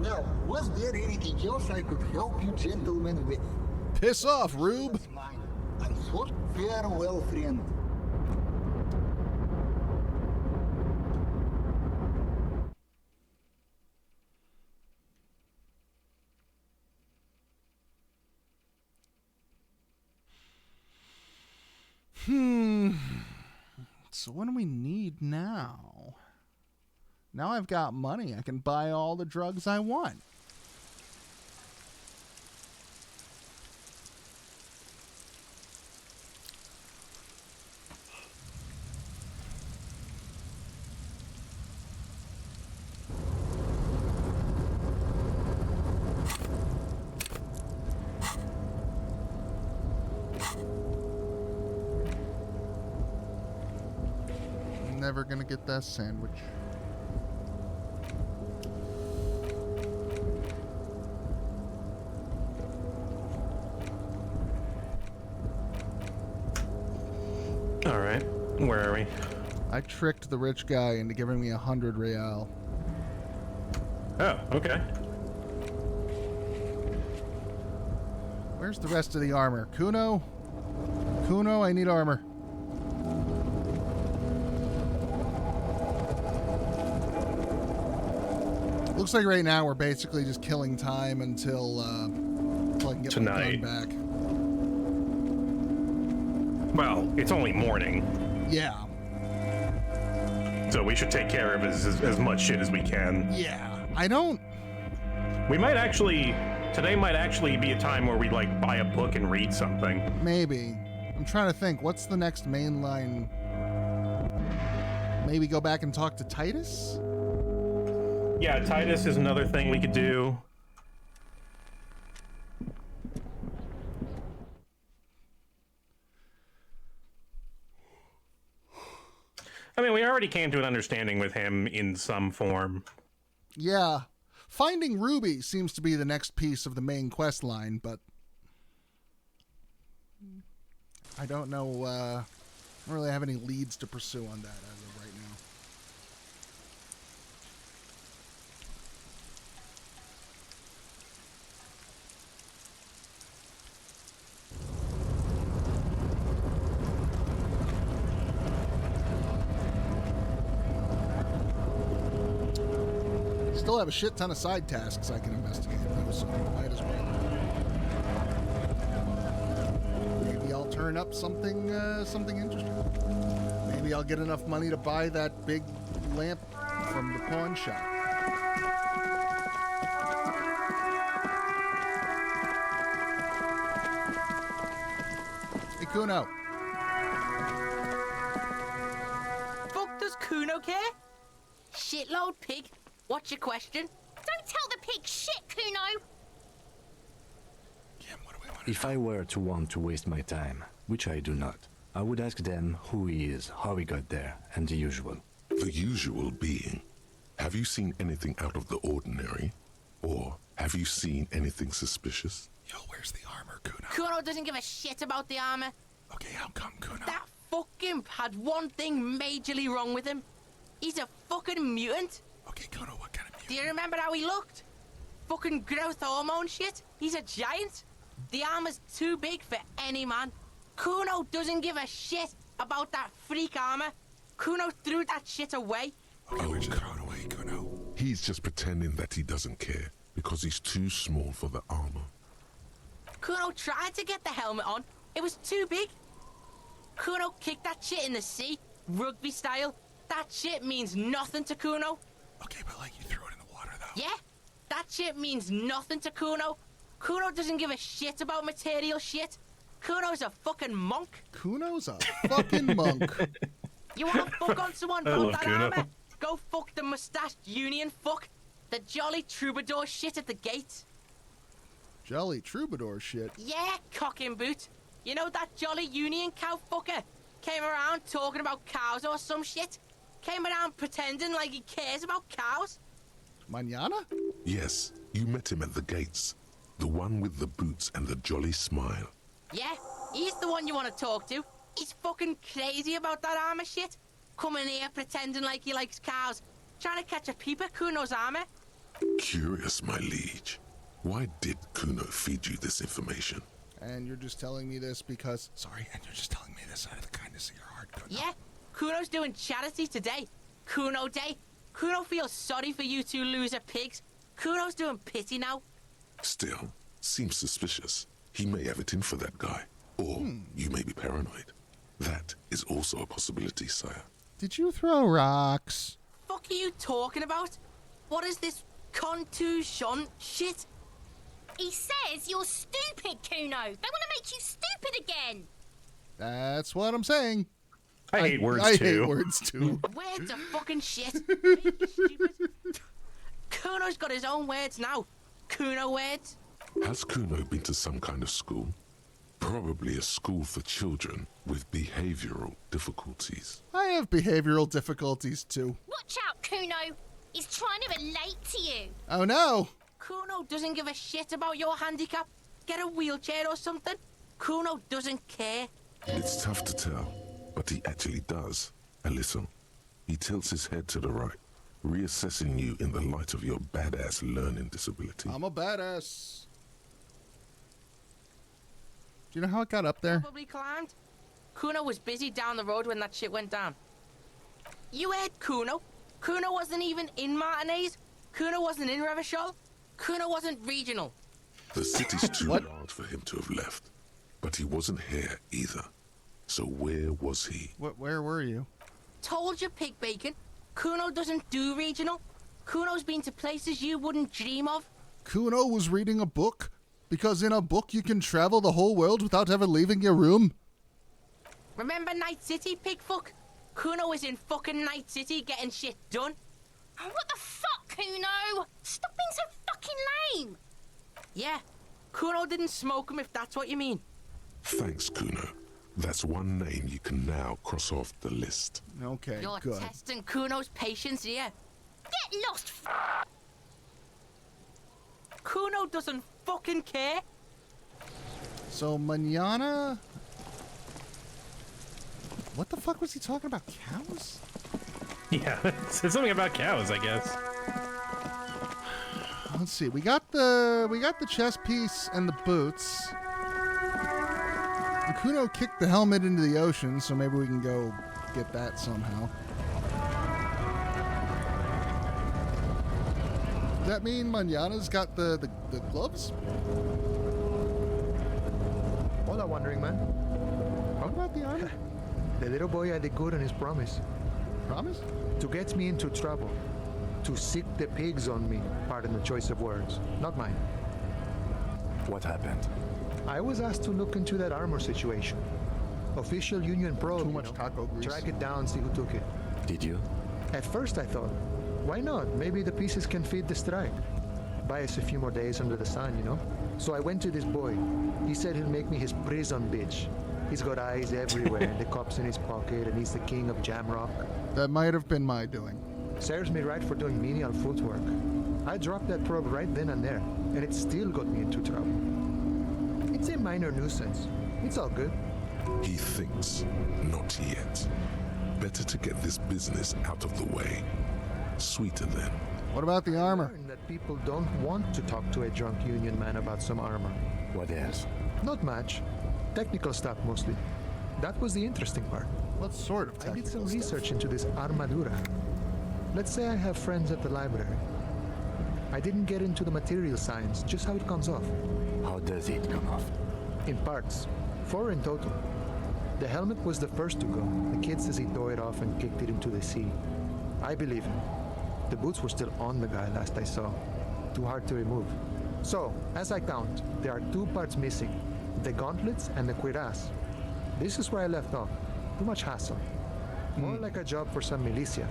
Now, was there anything else I could help you gentlemen with? Piss off, Rube. And so, farewell, friend. So what do we need now? Now I've got money. I can buy all the drugs I want. Never gonna get that sandwich. All right, where are we? I tricked the rich guy into giving me 100 real. Oh, okay. Where's the rest of the armor? Kuno? Kuno, I need armor. Looks like right now we're basically just killing time until I can get tonight. my gun back. Well, it's only morning. Yeah. So we should take care of as much shit as we can. Yeah. I don't... We might actually... Today might actually be a time where we, like, buy a book and read something. Maybe. I'm trying to think. What's the next mainline? Maybe go back and talk to Titus? Yeah, Titus is another thing we could do. I mean, we already came to an understanding with him in some form. Yeah. Finding Ruby seems to be the next piece of the main quest line, but I don't know, I don't really have any leads to pursue on that as of right now. still have a shit ton of side tasks I can investigate, though, so might as well. Maybe I'll turn up something interesting. Maybe I'll get enough money to buy that big lamp from the pawn shop. Hey, Kuno. Fuck does Kuno care? Shitload pig. What's your question? Don't tell the pig shit, Kuno! If I were to want to waste my time, which I do not, I would ask them who he is, how he got there, and the usual. The usual being, have you seen anything out of the ordinary? Or have you seen anything suspicious? Yo, where's the armor, Kuno? Kuno doesn't give a shit about the armor. Okay, how come, Kuno? That fucking had one thing majorly wrong with him. He's a fucking mutant. Okay, Kuno, what kind of mutant? Do you remember how he looked? Fucking growth hormone shit. He's a giant. The armor's too big for any man. Kuno doesn't give a shit about that freak armor. Kuno threw that shit away. Okay, we're just throwing away, Kuno. He's just pretending that he doesn't care because he's too small for the armor. Kuno tried to get the helmet on. It was too big. Kuno kicked that shit in the sea, rugby style. That shit means nothing to Kuno. Okay, but like you threw it in the water, though. Yeah, that shit means nothing to Kuno. Kuno doesn't give a shit about material shit. Kuno's a fucking monk. Kuno's a fucking monk. You wanna fuck on someone about that armor? Go fuck the mustached union fuck. The jolly troubadour shit at the gate. Jolly troubadour shit? Yeah, cock and boot. You know that jolly union cow fucker? Came around talking about cows or some shit? Came around pretending like he cares about cows? Mañana? Yes, you met him at the gates. The one with the boots and the jolly smile. Yeah, he's the one you want to talk to. He's fucking crazy about that armor shit. Coming here pretending like he likes cows. Trying to catch a peep at Kuno's armor. Curious, my liege. Why did Kuno feed you this information? And you're just telling me this because... Sorry, and you're just telling me this out of the kindness of your heart, Kuno. Yeah, Kuno's doing charity today. Kuno Day. Kuno feels sorry for you two loser pigs. Kuno's doing pity now. Still, seems suspicious. He may have it in for that guy. Or you may be paranoid. That is also a possibility, sire. Did you throw rocks? Fuck are you talking about? What is this contusion shit? He says you're stupid, Kuno. They want to make you stupid again. That's what I'm saying. I hate words I too. hate words too. Words are fucking shit. Kuno's got his own words now. Kuno words. Has Kuno been to some kind of school? Probably a school for children with behavioral difficulties. I have behavioral difficulties too. Watch out, Kuno. He's trying to relate to you. Oh no! Kuno doesn't give a shit about your handicap. Get a wheelchair or something. Kuno doesn't care. It's tough to tell, but he actually does. A little. He tilts his head to the right, reassessing you in the light of your badass learning disability. I'm a badass. Do you know how it got up there? Probably climbed. Kuno was busy down the road when that shit went down. You heard Kuno. Kuno wasn't even in Martinez. Kuno wasn't in Revachol. Kuno wasn't regional. The city's too large for him to have left, but he wasn't here either. So where was he? Where were you? Told you, pig bacon. Kuno doesn't do regional. Kuno's been to places you wouldn't dream of. Kuno was reading a book? Because in a book you can travel the whole world without ever leaving your room? Remember Night City, pig fuck? Kuno was in fucking Night City getting shit done. Oh, what the fuck, Kuno? Stop being so fucking lame. Yeah, Kuno didn't smoke him if that's what you mean. Thanks, Kuno. That's one name you can now cross off the list. Okay, You're good. testing Kuno's patience here. Get lost, Kuno doesn't fucking care. So, mañana... What the fuck was he talking about? Cows? Yeah, said something about cows, I guess. Let's see. We got the chess piece and the boots. And Kuno kicked the helmet into the ocean, so maybe we can go get that somehow. that mean Manana's got the gloves? Hola, Wandering Man. What about the armor? The little boy had a good on his promise. Promise? To get me into trouble. To sick the pigs on me. Pardon the choice of words. Not mine. What happened? I was asked to look into that armor situation. Official Union probe. Too much taco grease. Track it down, see who took it. Did you? At first I thought, why not? Maybe the pieces can feed the strike. Buy us a few more days under the sun, you know? So I went to this boy. He said he'll make me his prison bitch. He's got eyes everywhere, the cops in his pocket, and he's the king of Jamrock. That might have been my doing. Serves me right for doing menial footwork. I dropped that probe right then and there, and it still got me into trouble. It's a minor nuisance. It's all good. He thinks, not yet. Better to get this business out of the way. Sweeter then. What about the armor? That people don't want to talk to a drunk Union man about some armor. What else? Not much. Technical stuff mostly. That was the interesting part. What sort of technical I did some stuff? research into this armadura. Let's say I have friends at the library. I didn't get into the material science, just how it comes off. How does it come off? In parts. 4 in total. The helmet was the first to go. The kid says he tore it off and kicked it into the sea. I believe him. The boots were still on the guy last I saw. Too hard to remove. So, as I count, there are 2 parts missing. The gauntlets and the cuirass. This is where I left off. Too much hassle. More like a job for some militia.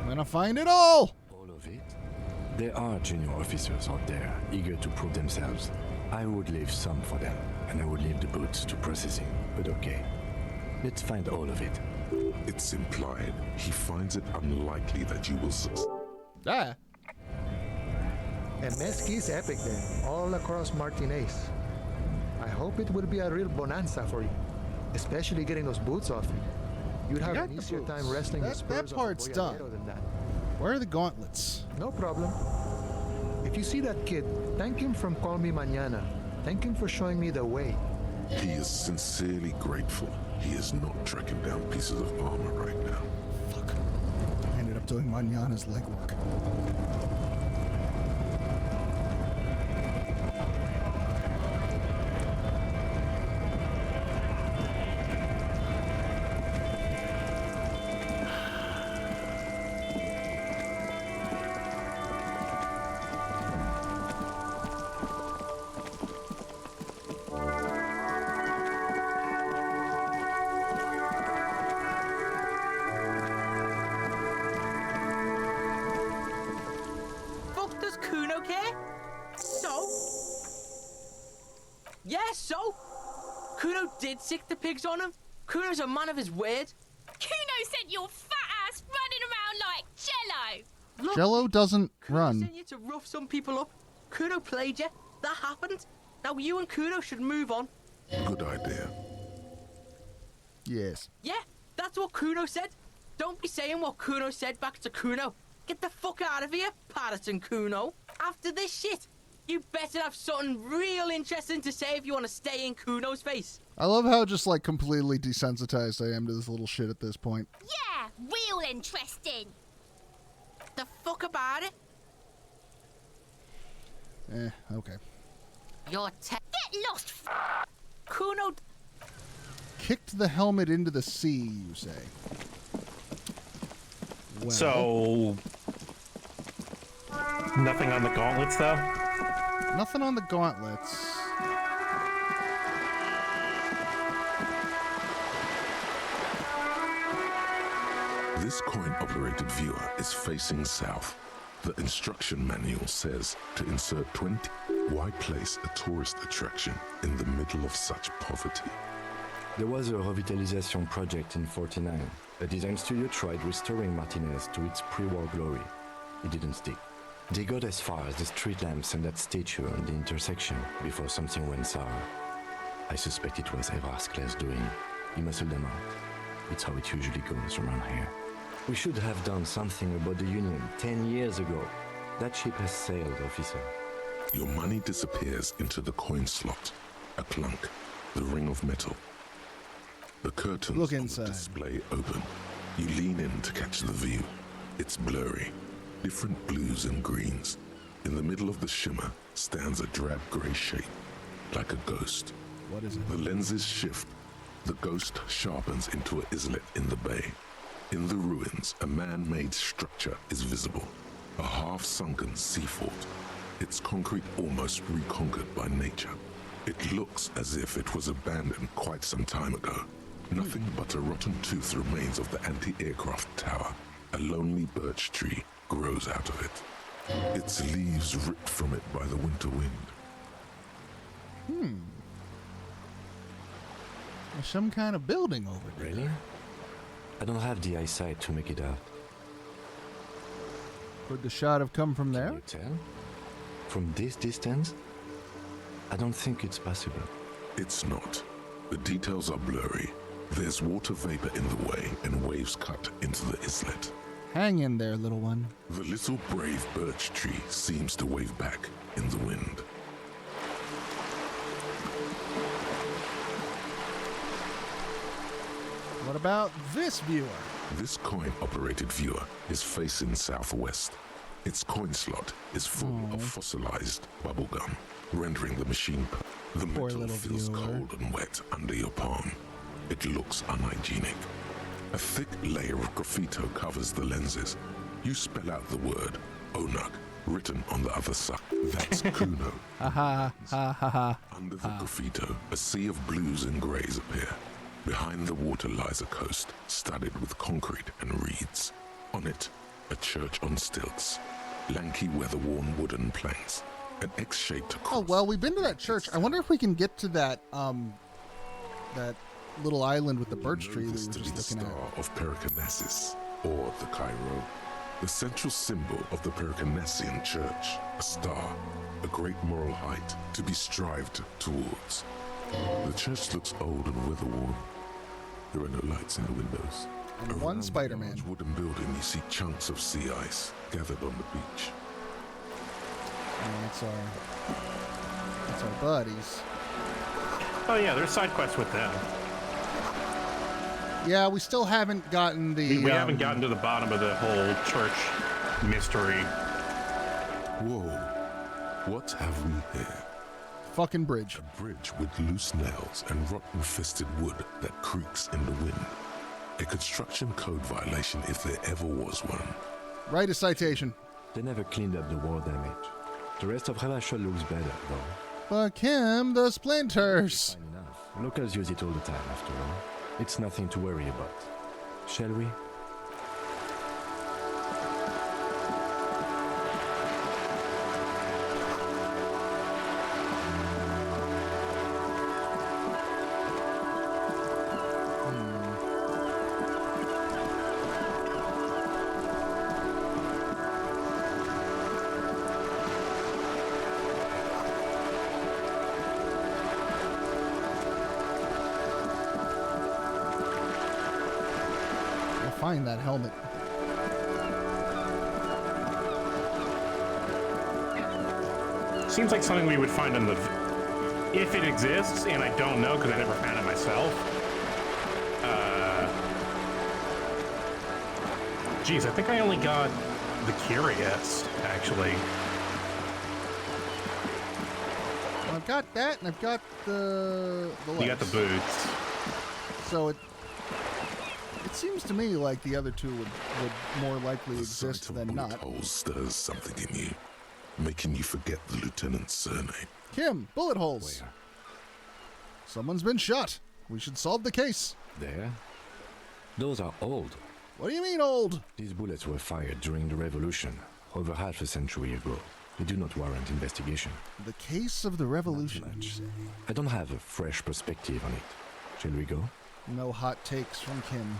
I'm gonna find it all! All of it? There are junior officers out there, eager to prove themselves. I would leave some for them, and I would leave the boots to processing, but okay. Let's find all of it. It's implied he finds it unlikely that you will succeed. Ah. A mesqui's epic then, all across Martinez. I hope it will be a real bonanza for you, especially getting those boots off you. You'd have an easier time wrestling the Spurs that part's off done. Boyadero than that. Where are the gauntlets? No problem. If you see that kid, thank him from Call Me Mañana. Thank him for showing me the way. He is sincerely grateful he is not tracking down pieces of armor right now. Fuck. I ended up doing Mañana's legwork. Did sick the pigs on him? Kuno's a man of his word. Kuno sent your fat ass running around like Jello. Look, Jello doesn't Kuno run. sent you to rough some people up. Kuno played you. That happened. Now you and Kuno should move on. Good idea. Yes. Yeah, that's what Kuno said. Don't be saying what Kuno said back to Kuno. Get the fuck out of here, Patterson Kuno. After this shit, you better have something real interesting to say if you want to stay in Kuno's face. I love how just like completely desensitized I am to this little shit at this point. Yeah, real interesting. The fuck about it? Okay. You're get lost. Kuno Kicked the helmet into the sea, you say? Well, So, nothing on the gauntlets, though? Nothing on the gauntlets. This coin-operated viewer is facing south. The instruction manual says to insert 20. Why place a tourist attraction in the middle of such poverty? There was a revitalization project in 49. A design studio tried restoring Martinez to its pre-war glory. It didn't stick. They got as far as the street lamps and that statue on the intersection before something went sour. I suspect it was Raqus' doing. He muscled them out. It's how it usually goes around here. We should have done something about the Union 10 years ago. That ship has sailed, officer. Your money disappears into the coin slot. A clunk. The ring of metal. The curtains Look on inside. the display open. You lean in to catch the view. It's blurry. different blues and greens. In the middle of the shimmer stands a drab grey shape, like a ghost. What is it? The lenses shift. The ghost sharpens into an islet in the bay. In the ruins, a man-made structure is visible, a half-sunken sea fort, its concrete almost reconquered by nature. It looks as if it was abandoned quite some time ago. Nothing but a rotten tooth remains of the anti-aircraft tower. A lonely birch tree grows out of it, its leaves ripped from it by the winter wind. There's some kind of building over there. Really? I don't have the eyesight to make it out. Could the shot have come from there? Can you tell? From this distance? I don't think it's possible. It's not. The details are blurry. There's water vapor in the way and waves cut into the islet. Hang in there, little one. The little brave birch tree seems to wave back in the wind. What about this viewer? This coin-operated viewer is facing southwest. Its coin slot is full of fossilized bubblegum, rendering the machine the Poor metal little feels viewer. cold and wet under your palm. It looks unhygienic. A thick layer of graffito covers the lenses. You spell out the word Onuk written on the other side. That's Kuno. Ha ha ha ha ha. Under the graffito, a sea of blues and greys appear. Behind the water lies a coast studded with concrete and reeds. On it, a church on stilts, lanky weather-worn wooden planks, an X-shaped cross. Oh, well, we've been to that church. I wonder if we can get to that, that little island with the birch tree that we were This to be the just looking star at. of Periconesus, or the Cairo, the central symbol of the Periconesian church, a star, a great moral height to be strived towards. The church looks old and weather-worn. There are no lights in the windows. And Around one the Spider-Man. large wooden building, you see chunks of sea ice gathered on the beach. And that's our buddies. Oh yeah, there's side quests with them. Yeah, we still haven't gotten the. We haven't gotten to the bottom of the whole church mystery. Whoa, what have we here? Fucking bridge. A bridge with loose nails and rotten-fisted wood that creaks in the wind. A construction code violation if there ever was one. Write a citation. They never cleaned up the war damage. The rest of Revachol looks better, though. But Kim, the splinters. Fine enough. Locals use it all the time, after all. It's nothing to worry about. Shall we? Find that helmet. Seems like something we would find in the... If it exists, and I don't know because I never found it myself. Geez, I think I only got the Curious, actually. Well, I've got that, and I've got the You got the legs. boots. So it seems to me like the other two would more likely The exist sight of than bullet not. holes stirs something in you, making you forget the lieutenant's surname. Kim, bullet holes. Someone's been shot. We should solve the case. There? Those are old. What do you mean old? These bullets were fired during the Revolution, over half a century ago. They do not warrant investigation. The case of the revolution. you say? I don't have a fresh perspective on it. Shall we go? No hot takes from Kim.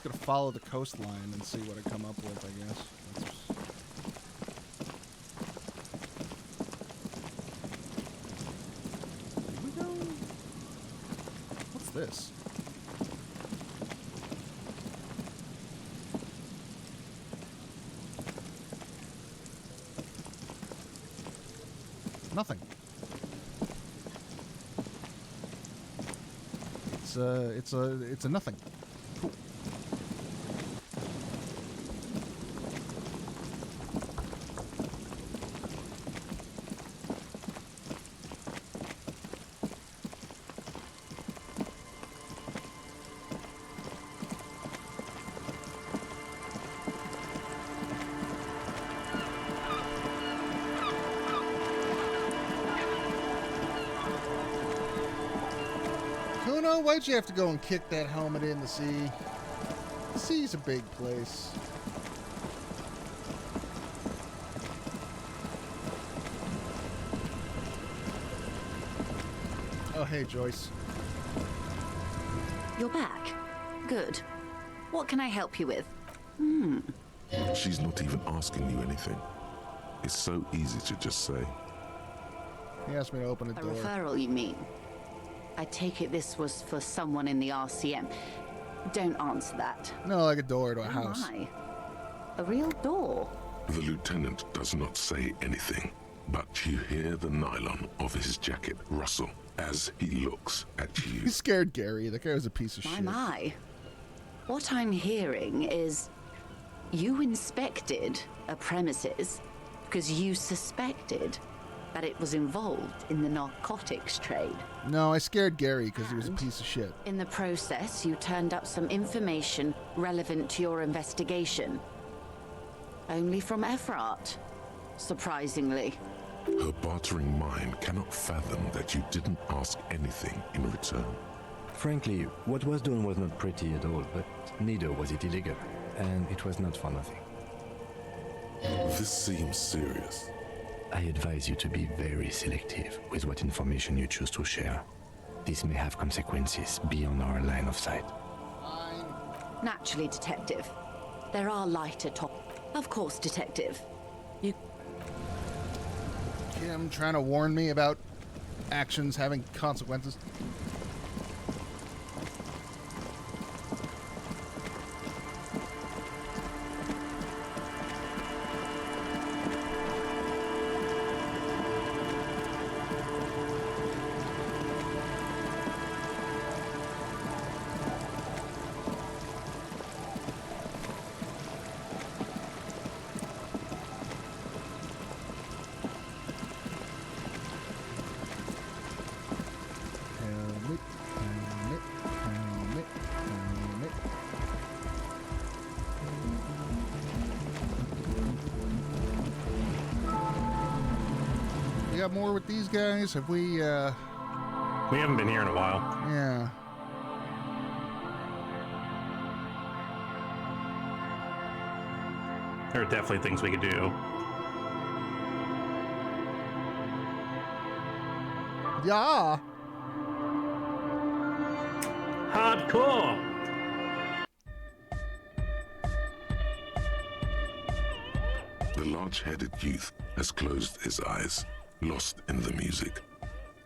gonna follow the coastline and see what I come up with, I guess. Here we go. What's this? Nothing. It's a nothing. Cool. Kuno, why'd you have to go and kick that helmet in the sea? The sea's a big place. Oh, hey, Joyce. You're back. Good. What can I help you with? She's not even asking you anything. It's so easy to just say. He asked me to open a A door. referral, you mean? I take it this was for someone in the RCM. Don't answer that. No, like a door to a house. My. A real door? The lieutenant does not say anything, but you hear the nylon of his jacket rustle as he looks at you. He scared Gary. That guy was a piece of shit. My. What I'm hearing is you inspected a premises because you suspected that it was involved in the narcotics trade. No, I scared Gary because he was a piece of shit. In the process, you turned up some information relevant to your investigation. Only from Ephrat, surprisingly. Her bartering mind cannot fathom that you didn't ask anything in return. Frankly, what was done was not pretty at all, but neither was it illegal, and it was not for nothing. This seems serious. I advise you to be very selective with what information you choose to share. This may have consequences beyond our line of sight. Naturally, Detective. There are lighter topics. Of course, Detective. You... Kim trying to warn me about actions having consequences. We got more with these guys? Have we, We haven't been here in a while. Yeah. There are definitely things we could do. Yeah. Hardcore. The large-headed youth has closed his eyes, lost in the music.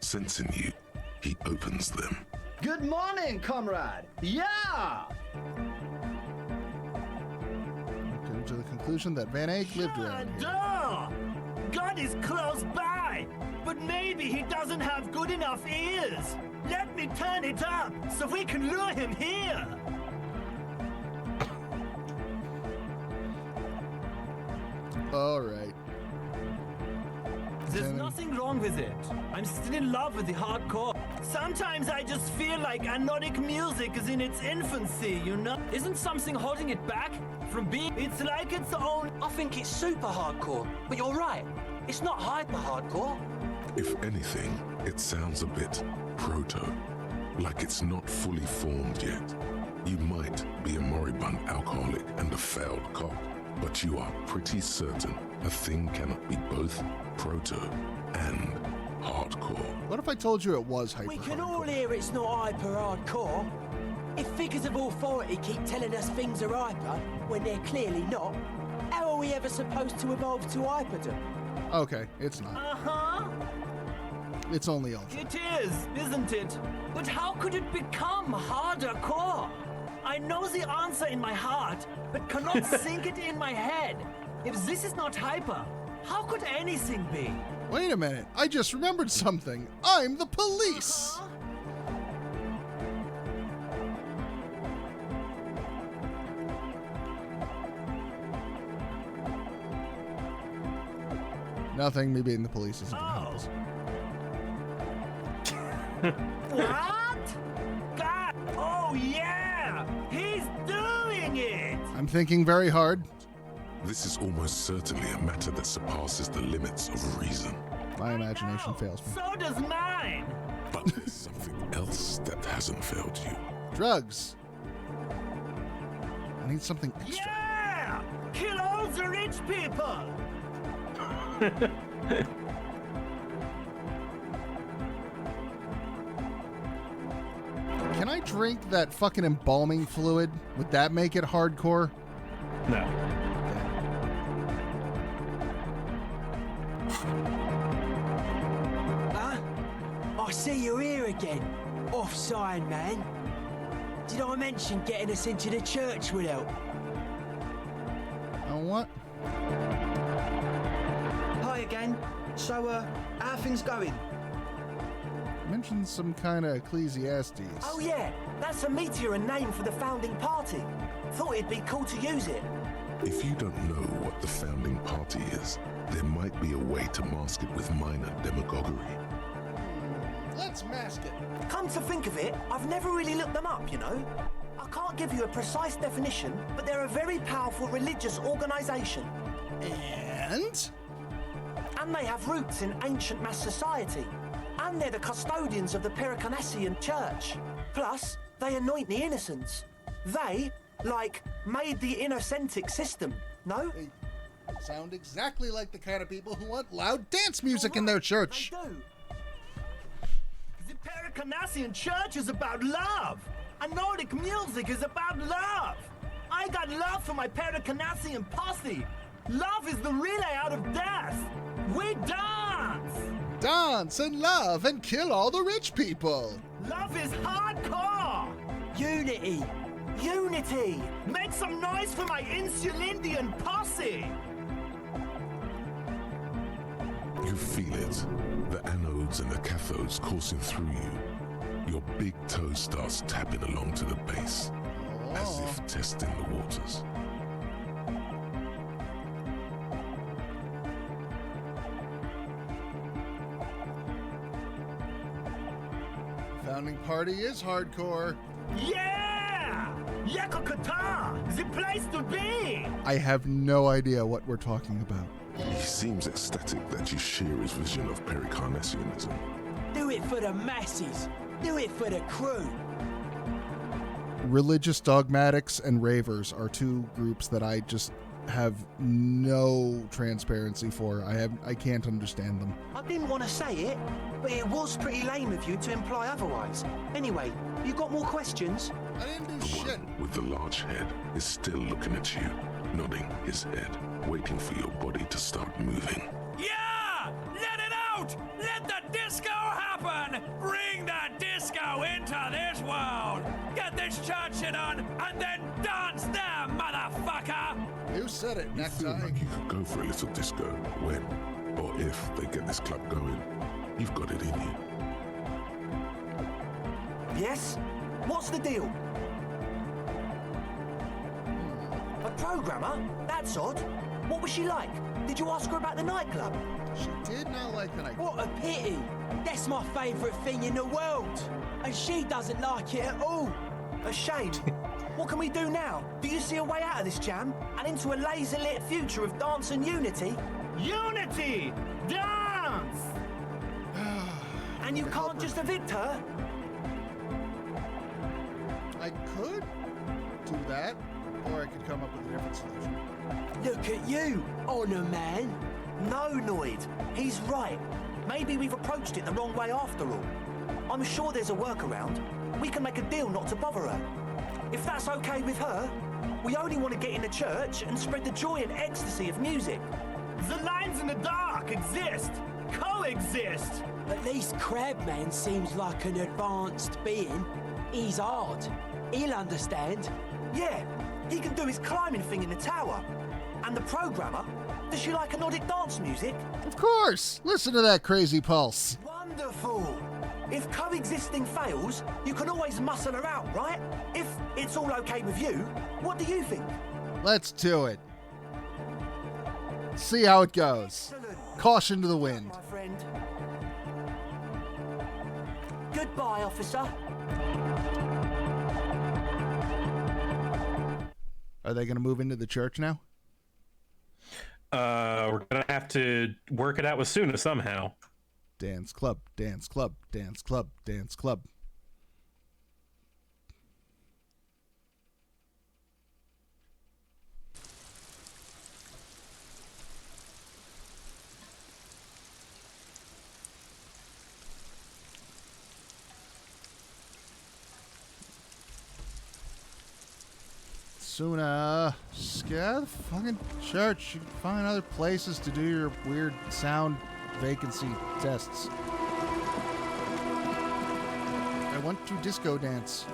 Sensing you, he opens them. Good morning, comrade. Yeah! Came to the conclusion that Van Eyck lived around here. Duh! God is close by, but maybe he doesn't have good enough ears. Let me turn it up so we can lure him here. All right. There's nothing wrong with it. I'm still in love with the hardcore. Sometimes I just feel like anodic music is in its infancy, you know? Isn't something holding it back from being... It's like its own... I think it's super hardcore, but you're right. It's not hyper hardcore. If anything, it sounds a bit proto, like it's not fully formed yet. You might be a moribund alcoholic and a failed cop, but you are pretty certain a thing cannot be both proto and hardcore. What if I told you it was hyper We can hardcore? all hear it's not hyper hardcore. It figures of authority keep telling us things are hyper when they're clearly not, how are we ever supposed to evolve to hyperdom? Okay, it's not. Uh-huh. It's only ultra. It is, isn't it? But how could it become harder core? I know the answer in my heart, but cannot sink it in my head. If this is not hyper, how could anything be? Wait a minute, I just remembered something. I'm the police! Uh-huh. Nothing, me being the police isn't gonna help us. What? God! Oh yeah! He's doing it! I'm thinking very hard. This is almost certainly a matter that surpasses the limits of reason. My imagination fails me. So does mine! But there's something else that hasn't failed you. Drugs. I need something extra. Yeah! Kill all the rich people! Can I drink that fucking embalming fluid? Would that make it hardcore? No. Huh? I see you're here again. Off-sign, man. Did I mention getting us into the church would help? Oh, what? Hi again. So, how are things going? Mentioned some kind of Ecclesiastes. Oh yeah, that's a meteor and name for the founding party. Thought it'd be cool to use it. If you don't know what the founding party is, there might be a way to mask it with minor demagoguery. Let's mask it. Come to think of it, I've never really looked them up, you know. I can't give you a precise definition, but they're a very powerful religious organization. And they have roots in ancient mass society. And they're the custodians of the Pericarnassian Church. Plus, they anoint the innocents. They, like, made the innocentic system, no? They sound exactly like the kind of people who want loud dance music in their church. They do. The Pericarnassian Church is about love. And Nordic music is about love. I got love for my Pericarnassian posse. Love is the relay out of death. We dance. Dance and love and kill all the rich people. Love is hardcore. Unity. Unity. Make some noise for my Insulindian posse. You feel it. The anodes and the cathodes coursing through you. Your big toe starts tapping along to the base, as if testing the waters. Founding party is hardcore. Yeah! Yakokata! The place to be! I have no idea what we're talking about. He seems ecstatic that you share his vision of Pericarnassianism. Do it for the masses. Do it for the crew. Religious dogmatics and ravers are two groups that I just have no transparency for. I can't understand them. I didn't want to say it, but it was pretty lame of you to imply otherwise. Anyway, you got more questions? I didn't do shit. One with the large head is still looking at you, nodding his head, waiting for your body to start moving. Yeah! Let it out! Let the disco happen! Bring the disco into this world! Get this church shit on, and then dance there, motherfucker! You said it, You feel necktie. like you could go for a little disco when, or if they get this club going. You've got it in you. Yes? What's the deal? A programmer? That's odd. What was she like? Did you ask her about the nightclub? She did not like the nightclub. What a pity. That's my favourite thing in the world. And she doesn't like it at all. A shame. What can we do now? Do you see a way out of this jam? And into a laser-lit future of dance and unity? Unity! Dance! And you can't just evict her? I could do that, or I could come up with a different solution. Look at you, Honor Man. No, Noid. He's right. Maybe we've approached it the wrong way after all. I'm sure there's a workaround. We can make a deal not to bother her. If that's okay with her, we only want to get in the church and spread the joy and ecstasy of music. The lines in the dark exist, coexist. At least Crabman seems like an advanced being. He's hard. He'll understand. Yeah, he can do his climbing thing in the tower. And the programmer, does she like Nordic dance music? Of course! Listen to that crazy pulse. Wonderful! If coexisting fails, you can always muscle her out, right? If it's all okay with you, what do you think? Let's do it. See how it goes. Caution to the wind. My friend. Goodbye, officer. Are they going to move into the church now? We're gonna have to work it out with Suna somehow. Dance club, dance club, dance club, dance club. Suna, just get out of the fucking church. You can find other places to do your weird sound vacancy tests. I want to disco dance.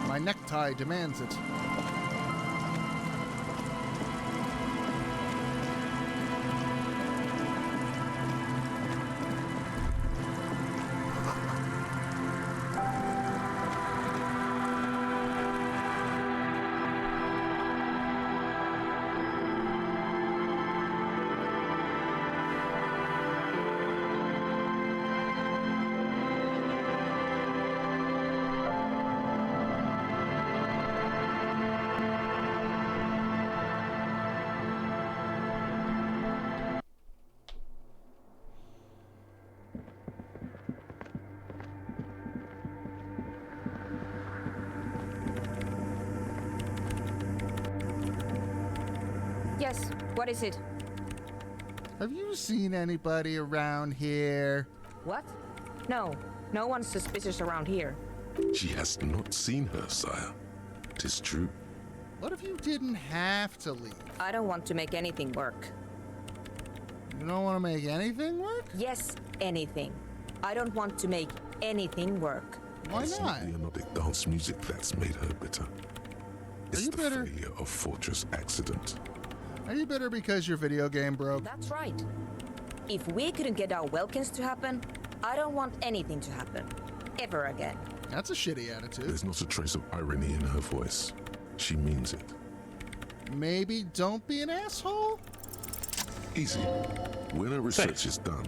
My necktie demands it. Yes, what is it? Have you seen anybody around here? What? No, no one's suspicious around here. She has not seen her, sire. 'Tis true. What if you didn't have to leave? I don't want to make anything work. You don't want to make anything work? Yes, anything. I don't want to make anything work. Why It's not? the melodic dance music that's made her bitter. It's you the bitter? failure of Fortress accident. Are you bitter because your video game broke? That's right. If we couldn't get our Welkins to happen, I don't want anything to happen. Ever again. That's a shitty attitude. There's not a trace of irony in her voice. She means it. Maybe don't be an asshole? Easy. When her research is done,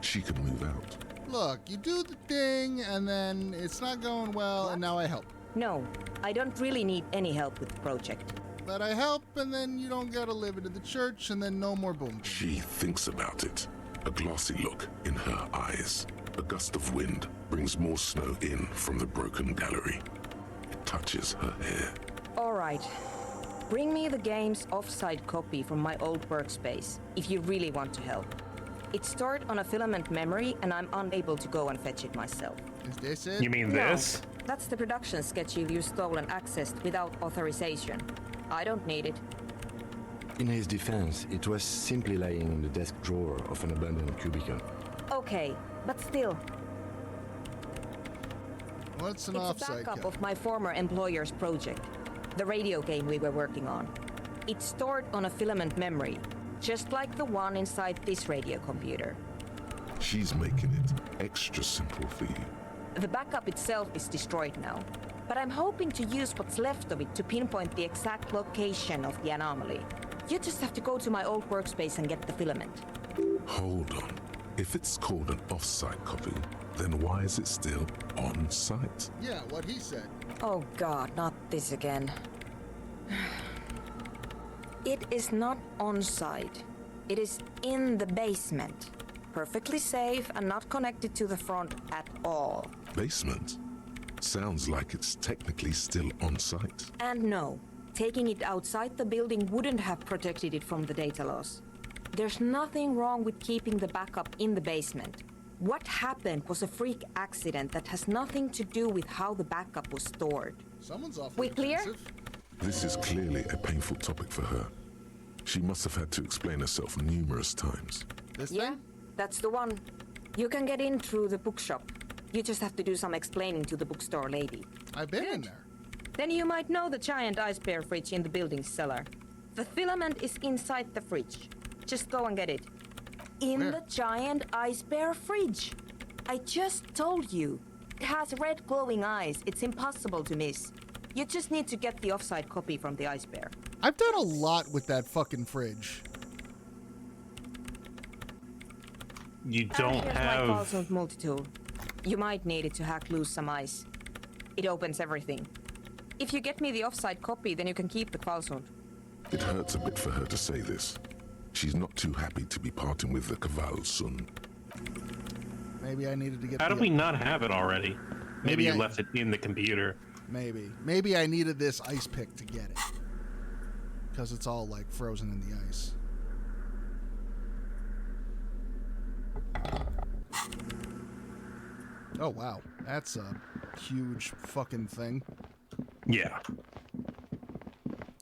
she can move out. Look, you do the thing, and then it's not going well, and now I help. No, I don't really need any help with the project. But I help, and then you don't gotta live into the church, and then no more boom. She thinks about it. A glassy look in her eyes. A gust of wind brings more snow in from the broken gallery. It touches her hair. All right. Bring me the game's offsite copy from my old workspace, if you really want to help. It's stored on a filament memory, and I'm unable to go and fetch it myself. Is this it? You mean this? That's the production schedule you stole and accessed without authorization. I don't need it. In his defense, it was simply lying in the desk drawer of an abandoned cubicle. Okay, but still. What's an It's a offsite backup copy? of my former employer's project, the radio game we were working on. It's stored on a filament memory, just like the one inside this radio computer. She's making it extra simple for you. The backup itself is destroyed now, but I'm hoping to use what's left of it to pinpoint the exact location of the anomaly. You just have to go to my old workspace and get the filament. Hold on. If it's called an off-site copy, then why is it still on-site? Yeah, what he said. Oh god, not this again. It is not on site. It is in the basement. Perfectly safe and not connected to the front at all. Basement? Sounds like it's technically still on-site. And no, Taking it outside the building wouldn't have protected it from the data loss. There's nothing wrong with keeping the backup in the basement. What happened was a freak accident that has nothing to do with how the backup was stored. Someone's awfully We clear? defensive. This is clearly a painful topic for her. She must have had to explain herself numerous times. Yeah, that's the one. You can get in through the bookshop. You just have to do some explaining to the bookstore lady. I've been in there. Then you might know the giant ice bear fridge in the building's cellar. The filament is inside the fridge. Just go and get it. In the giant ice bear fridge. I just told you. It has red glowing eyes. It's impossible to miss. You just need to get the offside copy from the ice bear. I've done a lot with that fucking fridge. You don't Here's have... my Falsound multi-tool. You might need it to hack loose some ice. It opens everything. If you get me the offside copy, then you can keep the Falsound. It hurts a bit for her to say this. She's not too happy to be parting with the Kvalsund. Maybe I needed to get. How did we not have it already? Maybe you I left it in the computer. Maybe I needed this ice pick to get it. Because it's all like frozen in the ice. Oh wow, that's a huge fucking thing. Yeah.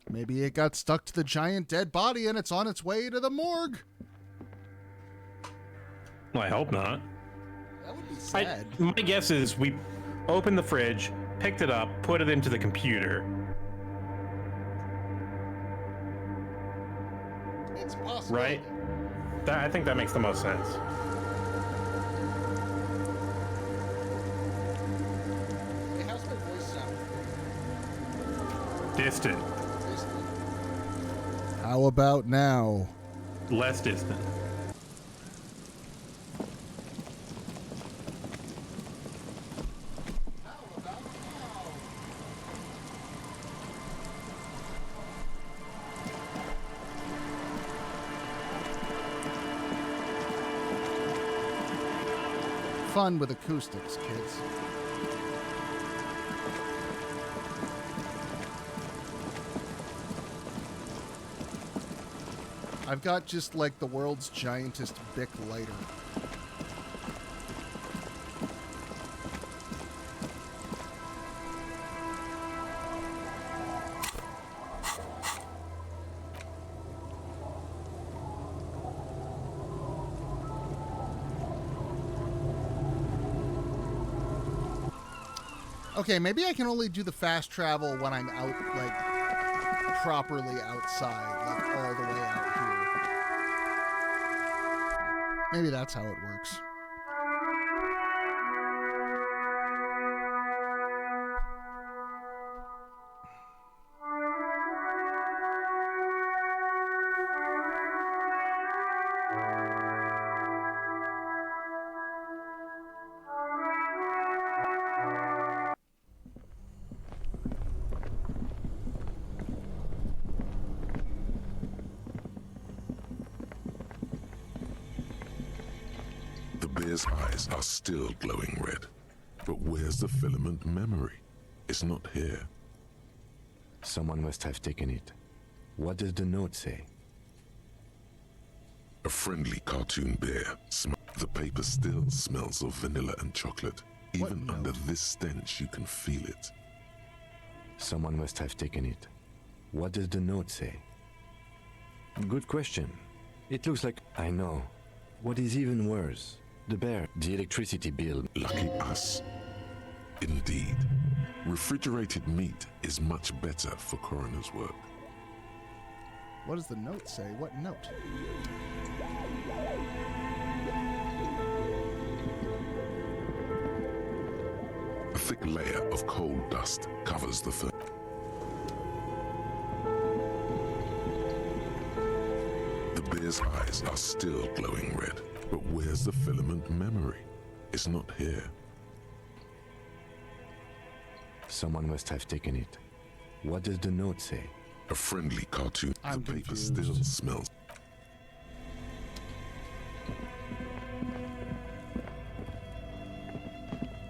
Maybe it got stuck to the giant dead body and it's on its way to the morgue. Well, I hope not. That would be sad. My guess is we opened the fridge, picked it up, put it into the computer. It's possible. Right? I think that makes the most sense. Hey, how's my voice sound? Distant. How about now? Less distant. Fun with acoustics, kids. I've got just like the world's giantest Bic lighter. Okay, maybe I can only do the fast travel when I'm out, like, properly outside, like, all the way out here. Maybe that's how it works. The bear's eyes are still glowing red. But where's the filament memory? It's not here. Someone must have taken it. What does the note say? A friendly cartoon bear. The paper still smells of vanilla and chocolate. Even under this stench, you can feel it. Someone must have taken it. What does the note say? Good question. It looks like... I know. What is even worse? The bear, the electricity bill. Lucky us. Indeed. Refrigerated meat is much better for coroner's work. What does the note say? What note? A thick layer of coal dust covers the fur. The bear's eyes are still glowing red. But where's the filament memory? It's not here. Someone must have taken it. What does the note say? A friendly cartoon. I'm the paper confused. still smells.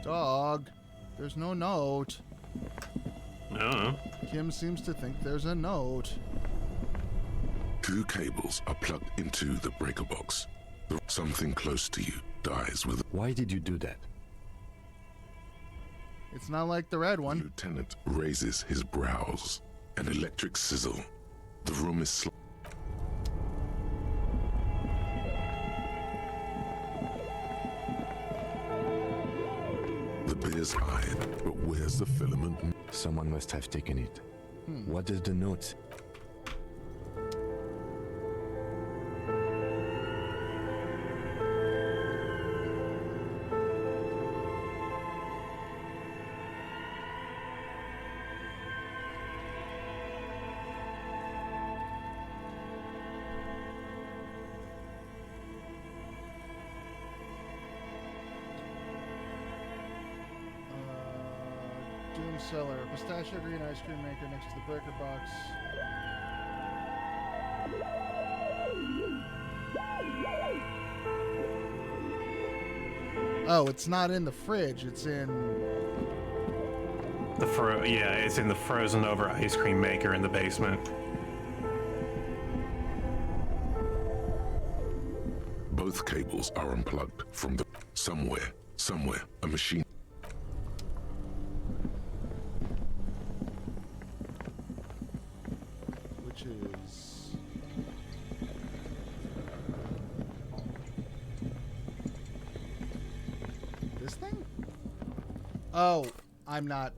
Dog, there's no note. No. Kim seems to think there's a note. 2 cables are plugged into the breaker box. Something close to you dies with... Why did you do that? It's not like the red one. The lieutenant raises his brows. An electric sizzle. The room is... The bear's eye, but where's the filament? Someone must have taken it. What does the note say? Doom Cellar, pistachio green ice cream maker next to the breaker box. Oh, it's not in the fridge. It's in the it's in the frozen over ice cream maker in the basement. Both cables are unplugged from the... Somewhere, a machine... Which is... This thing? Oh, I'm not...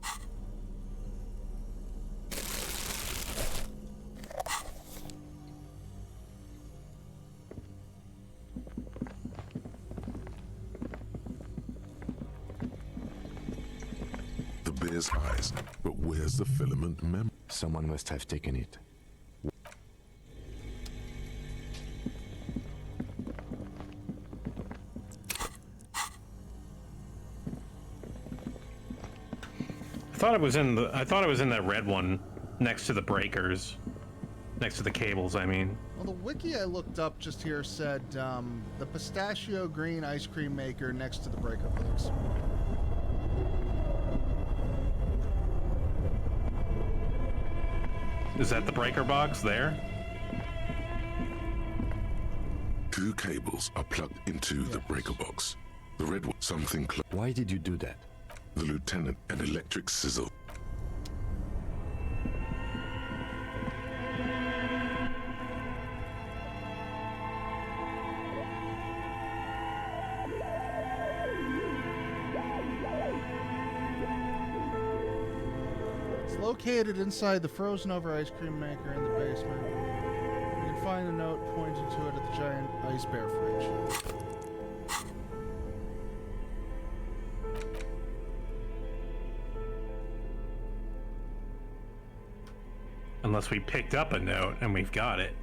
Bear's eyes, but where's the filament mem? Someone must have taken it. I thought it was in that red one next to the breakers, next to the cables. I mean. Well, the wiki I looked up just here said the pistachio green ice cream maker next to the breaker box. Is that the breaker box there? 2 cables are plugged into the breaker box. The red one, something close. Why did you do that? The lieutenant, an electric sizzle. Located inside the frozen over ice cream maker in the basement. You can find a note pointing to it at the giant ice bear fridge. Unless we picked up a note and we've got it.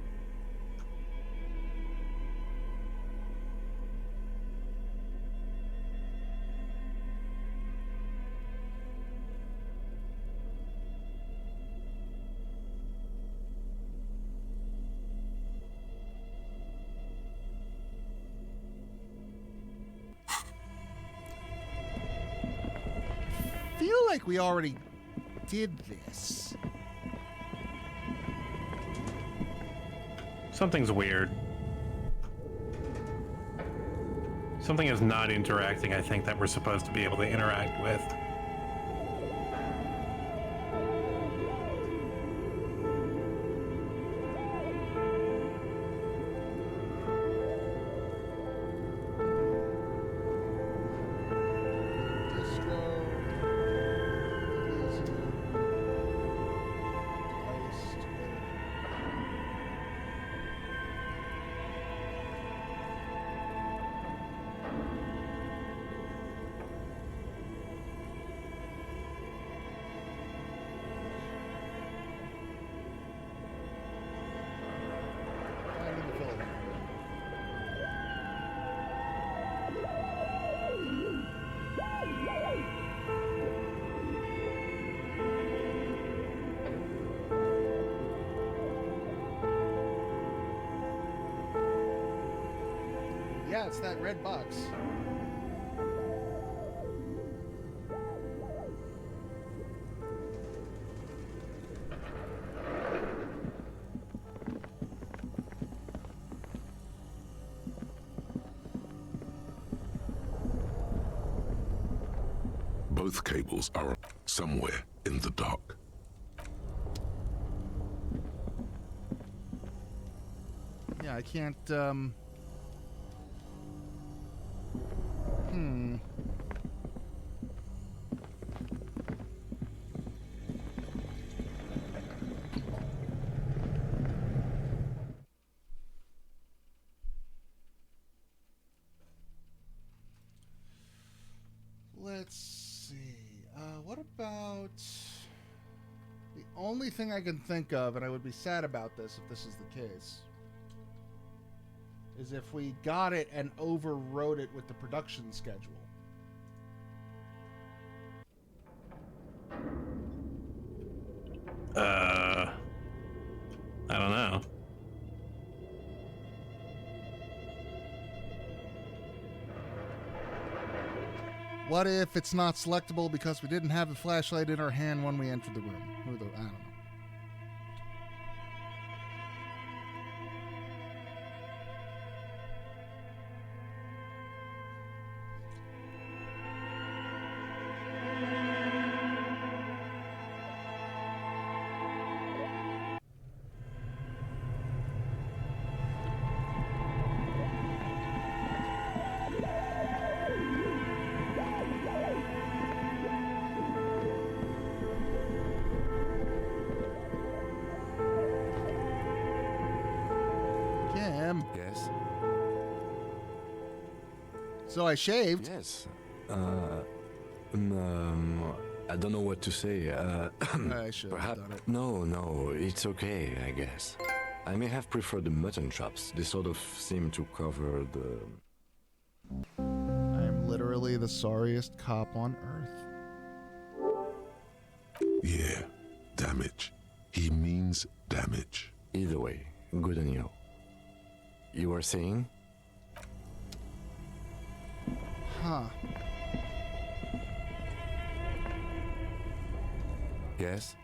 Feel like we already did this. Something's weird. Something is not interacting, I think, that we're supposed to be able to interact with. Yeah, it's that red box. Both cables are somewhere in the dock. Yeah, I can't, Let's see. What about... The only thing I can think of, and I would be sad about this if this is the case, is if we got it and overrode it with the production schedule. I don't know. What if it's not selectable because we didn't have the flashlight in our hand when we entered the room? I don't know. Yes. So I shaved. Yes. I don't know what to say. I should have perhaps. done it. No, it's okay, I guess. I may have preferred the mutton chops. They sort of seem to cover the... I'm literally the sorriest cop on earth. Yeah, damage. He means damage. Either way, good on you. You were saying? Huh. Yes?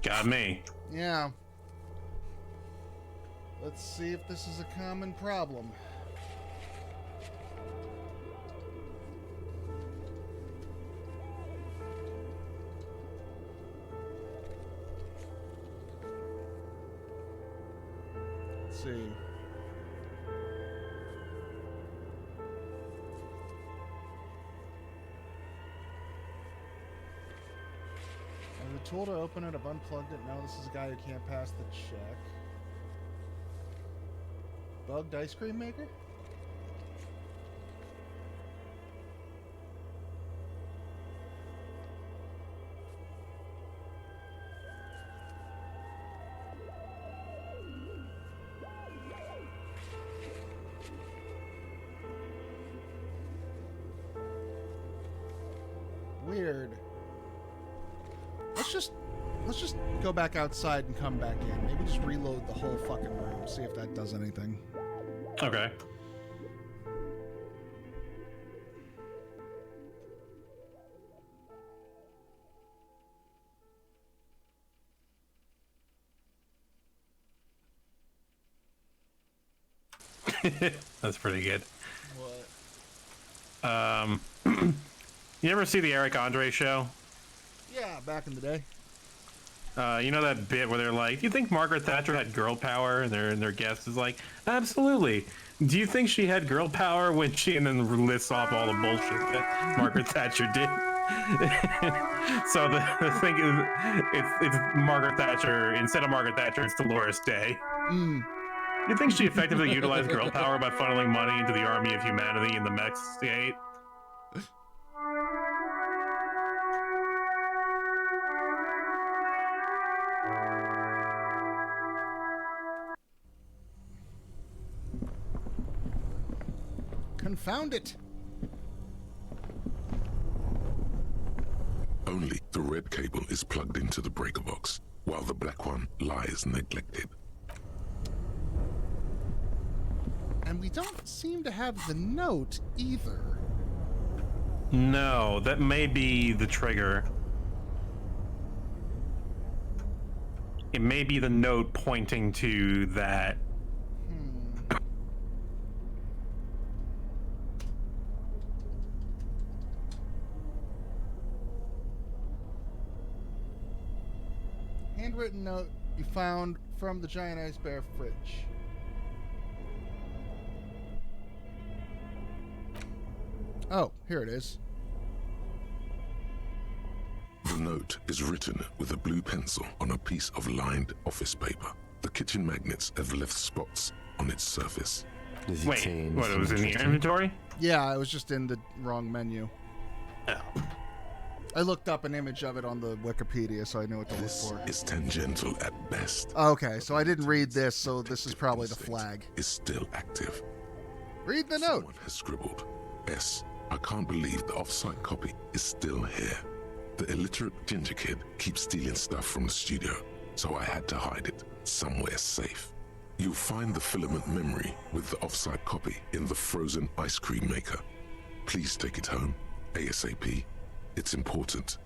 Got me. Yeah. Let's see if this is a common problem. Let's see. I was told to open it, I've unplugged it. Now this is a guy who can't pass the check. Bugged ice cream maker? Weird. Let's just go back outside and come back in. Maybe just reload the whole fucking room, see if that does anything. Okay. That's pretty good. What? You ever see the Eric Andre show? Yeah, back in the day. You know that bit where they're like, "Do you think Margaret Thatcher had girl power?" And their guest is like, "Absolutely." Do you think she had girl power when she, and then lists off all the bullshit that Margaret Thatcher did? So the thing is, it's Margaret Thatcher, instead of Margaret Thatcher, it's Dolores Day. You think she effectively utilized girl power by funneling money into the army of humanity in the mech state? Confound it! Only the red cable is plugged into the breaker box, while the black one lies neglected. And we don't seem to have the note either. No, that may be the trigger. It may be the note pointing to that. handwritten note you found from the giant ice bear fridge. Oh, here it is. The note is written with a blue pencil on a piece of lined office paper. The kitchen magnets have left spots on its surface. Wait, what, it was in the inventory? Yeah, it was just in the wrong menu. Oh. I looked up an image of it on the Wikipedia, so I knew what to look for. It's tangential at best. Okay, so I didn't read this, so this is probably the flag. Is still active. Read the note. Someone has scribbled. S. I can't believe the off-site copy is still here. The illiterate ginger kid keeps stealing stuff from the studio, so I had to hide it somewhere safe. You'll find the filament memory with the off-site copy in the frozen ice cream maker. Please take it home, ASAP. It's important.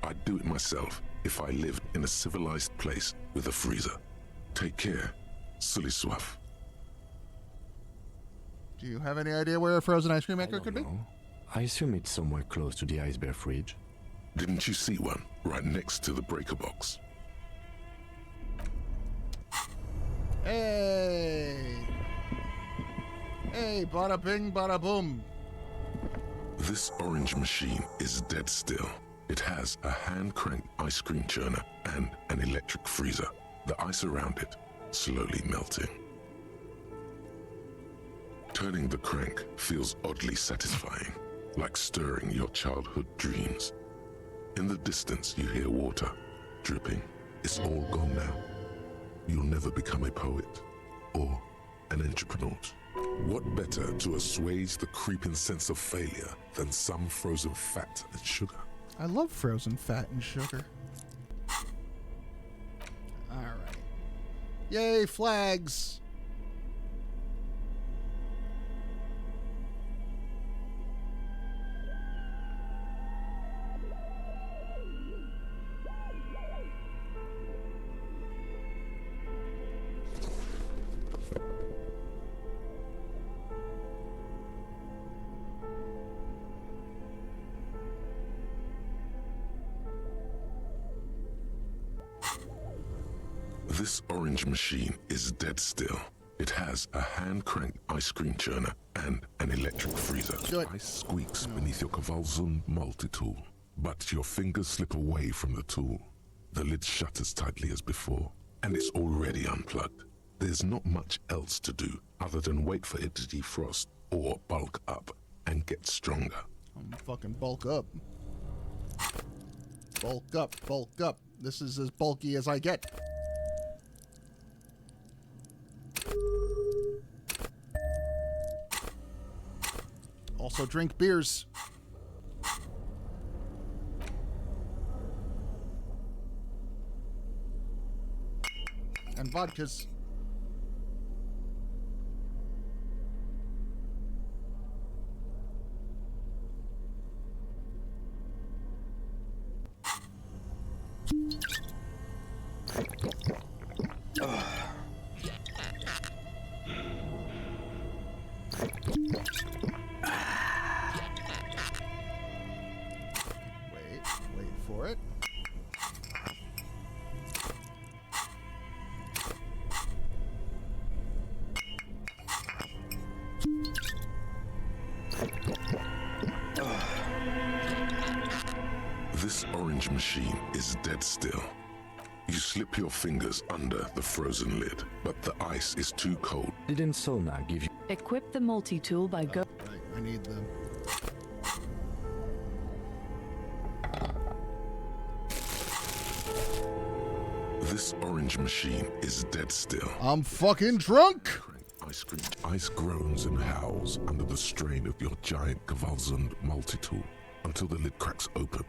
I'd do it myself if I lived in a civilized place with a freezer. Take care. Sully Swaff. Do you have any idea where a frozen ice cream maker could be? I assume it's somewhere close to the ice bear fridge. Didn't you see one right next to the breaker box? Hey! Hey, bada bing, bada boom. This orange machine is dead still. It has a hand-cranked ice cream churner and an electric freezer. The ice around it slowly melting. Turning the crank feels oddly satisfying, like stirring your childhood dreams. In the distance, you hear water dripping. It's all gone now. You'll never become a poet or an entrepreneur. What better to assuage the creeping sense of failure than some frozen fat and sugar? I love frozen fat and sugar. Alright. Yay, flags! This orange machine is dead still. It has a hand-cranked ice cream churner and an electric freezer. Ice squeaks beneath your Kavalzun multi-tool, but your fingers slip away from the tool. The lid shutters tightly as before, and it's already unplugged. There's not much else to do other than wait for it to defrost or bulk up and get stronger. Fucking bulk up. Bulk up, bulk up. This is as bulky as I get. Also drink beers. And vodkas. Wait for it. This orange machine is dead still. You slip your fingers under the frozen lid, but the ice is too cold. Didn't Solna give you... Equip the multi-tool by go... Right, I need them. This orange machine is dead still. I'm fucking drunk! Ice cream. Ice groans and howls under the strain of your giant Kavalzund multi-tool until the lid cracks open.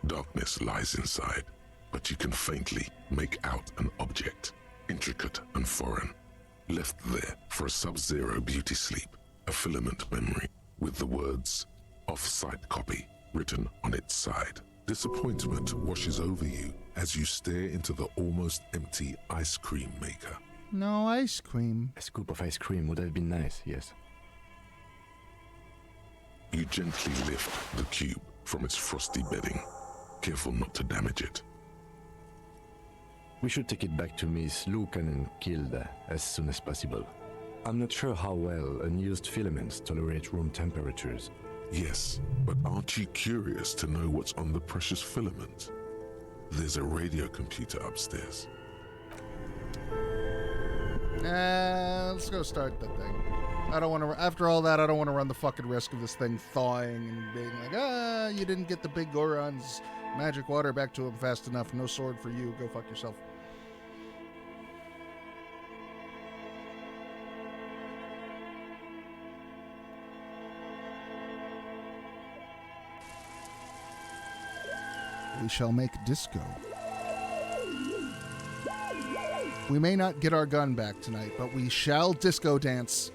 Darkness lies inside, but you can faintly make out an object, intricate and foreign, left there for a sub-zero beauty sleep, a filament memory with the words "off-site copy" written on its side. Disappointment washes over you as you stare into the almost empty ice cream maker. No ice cream. A scoop of ice cream would have been nice, yes. You gently lift the cube from its frosty bedding. careful not to damage it. We should take it back to Miss Lukanen Kilda as soon as possible. I'm not sure how well unused filaments tolerate room temperatures. Yes, but aren't you curious to know what's on the precious filament? There's a radio computer upstairs. Let's go start the thing. I don't want to. After all that, I don't want to run the fucking risk of this thing thawing and being like, you didn't get the big Goron's magic water back to him fast enough. No sword for you. Go fuck yourself. We shall make disco. We may not get our gun back tonight, but we shall disco dance.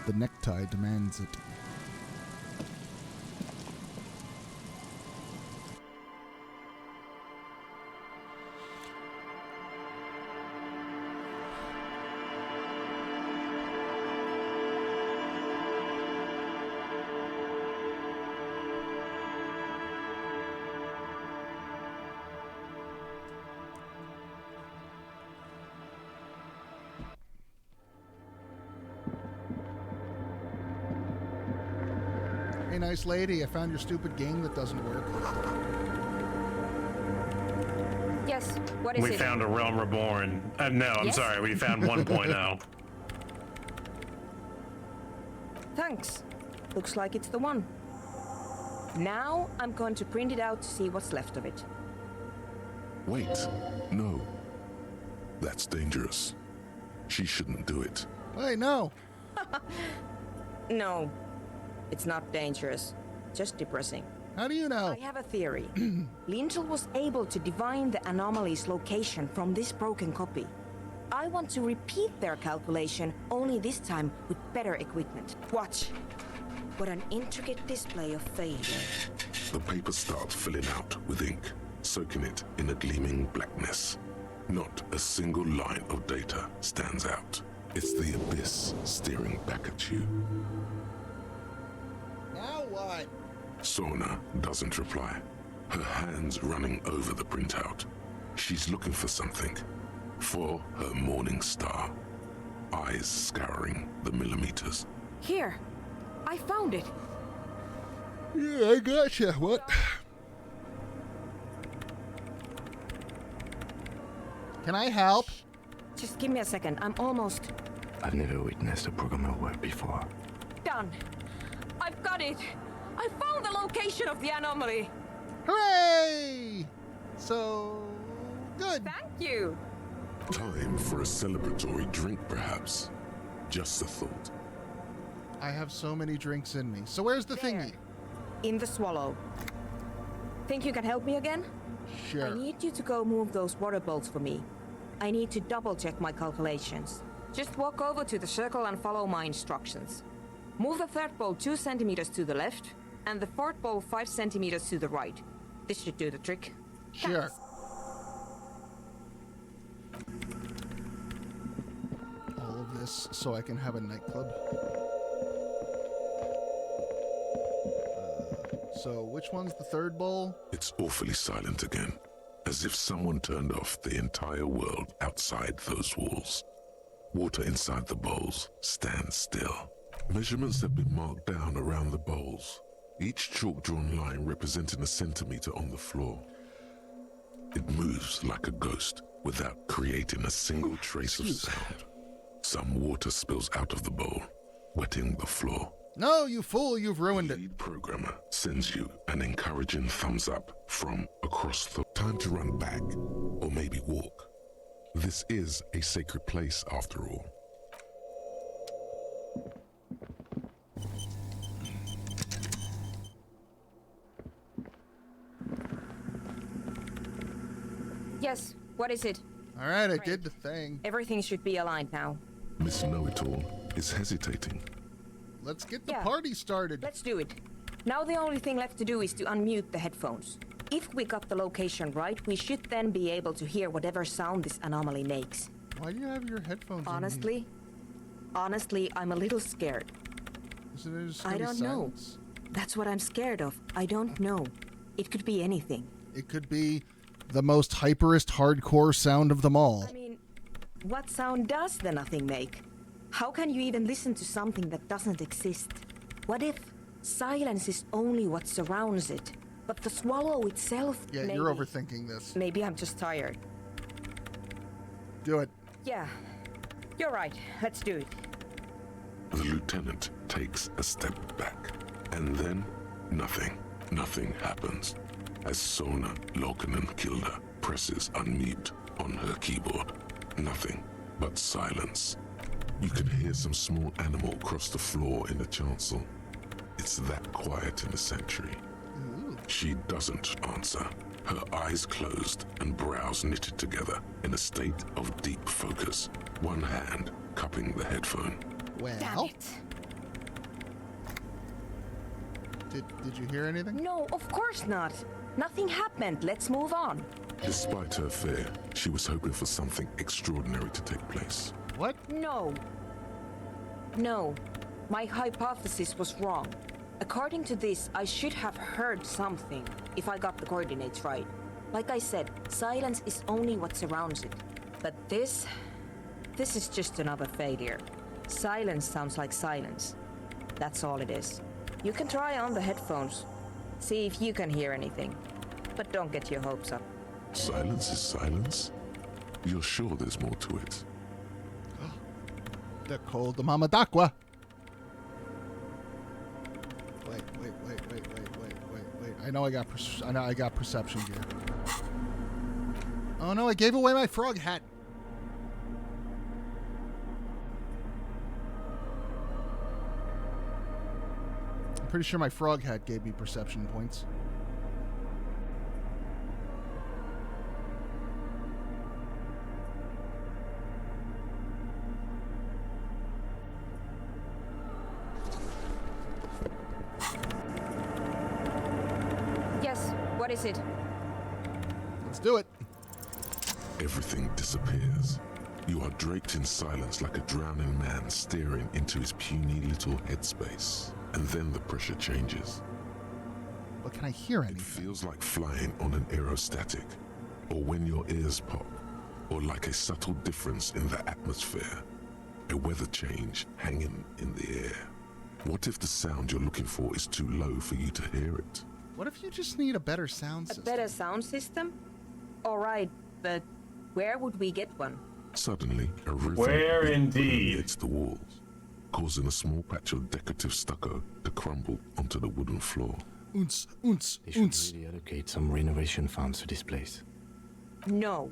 The necktie demands it. Hey, nice lady, I found your stupid game that doesn't work. Yes, what is it? We found a Realm Reborn. No, I'm Yes? sorry, we found 1.0. Thanks. Looks like it's the one. Now I'm going to print it out to see what's left of it. Wait, no. That's dangerous. She shouldn't do it. Hey, no. No, it's not dangerous. Just depressing. How do you know? I have a theory. Lintel was able to divine the anomaly's location from this broken copy. I want to repeat their calculation, only this time with better equipment. Watch. What an intricate display of failure. The paper starts filling out with ink, soaking it in a gleaming blackness. Not a single line of data stands out. It's the abyss staring back at you. Now what? Sorna doesn't reply, her hands running over the printout. She's looking for something, for her morning star, eyes scouring the millimeters. Here, I found it. Yeah, I gotcha. What? Can I help? Just give me a second. I'm almost I've never witnessed a programmer work before. done. I've got it. I found the location of the anomaly. Hooray! So good. Thank you. Time for a celebratory drink, perhaps. Just a thought. I have so many drinks in me. So where's the thingy? In the swallow. Think you can help me again? Sure. I need you to go move those water bolts for me. I need to double check my calculations. Just walk over to the circle and follow my instructions. Move the third bolt 2 centimeters to the left, and the fourth bolt 5 centimeters to the right. This should do the trick. Sure. All of this so I can have a nightclub. So which one's the third bowl? It's awfully silent again, as if someone turned off the entire world outside those walls. Water inside the bowls stands still. Measurements have been marked down around the bowls, each chalk-drawn line representing a centimeter on the floor. It moves like a ghost without creating a single trace of sound. Some water spills out of the bowl, wetting the floor. No, you fool, you've ruined it. The lead programmer sends you an encouraging thumbs up from across the... Time to run back, or maybe walk. This is a sacred place, after all. Yes, what is it? All right, I did the thing. Everything should be aligned now. Miss Know-It-All is hesitating. Let's get the party started. Let's do it. Now the only thing left to do is to unmute the headphones. If we got the location right, we should then be able to hear whatever sound this anomaly makes. Why do you have your headphones Honestly, I'm a little scared. I don't know. That's what I'm scared of. I don't know. It could be anything. It could be the most hyperest hardcore sound of them all. I mean, what sound does the nothing make? How can you even listen to something that doesn't exist? What if silence is only what surrounds it, but the swallow itself? Yeah, maybe. you're overthinking this. Maybe I'm just tired. Do it. Yeah, you're right. Let's do it. The lieutenant takes a step back, and then nothing. Nothing happens. As Sona Lokenenkilda presses unmute on her keyboard. Nothing but silence. You can hear some small animal cross the floor in the chancel. It's that quiet in the sanctuary. She doesn't answer. Her eyes closed and brows knitted together in a state of deep focus. One hand cupping the headphone. Well, damn it. Did you hear anything? No, of course not. Nothing happened. Let's move on. Despite her fear, she was hoping for something extraordinary to take place. What? No. No. My hypothesis was wrong. According to this, I should have heard something, if I got the coordinates right. Like I said, silence is only what surrounds it. But this is just another failure. Silence sounds like silence. That's all it is. You can try on the headphones. See if you can hear anything. But don't get your hopes up. Silence is silence? You're sure there's more to it? The cold Mama d'Aqua. Wait. I know I got perception gear. Oh no, I gave away my frog hat. I'm pretty sure my frog hat gave me perception points. What is it? Let's do it. Everything disappears. You are draped in silence like a drowning man staring into his puny little headspace. And then the pressure changes. But can I hear anything? It feels like flying on an aerostatic, or when your ears pop, or like a subtle difference in the atmosphere. A weather change hanging in the air. What if the sound you're looking for is too low for you to hear it? What if you just need a better sound system? A better sound system? Alright, but where would we get one? Suddenly, a rhythm Where indeed? hits the walls, causing a small patch of decorative stucco to crumble onto the wooden floor. They should really allocate some renovation funds to this place. No.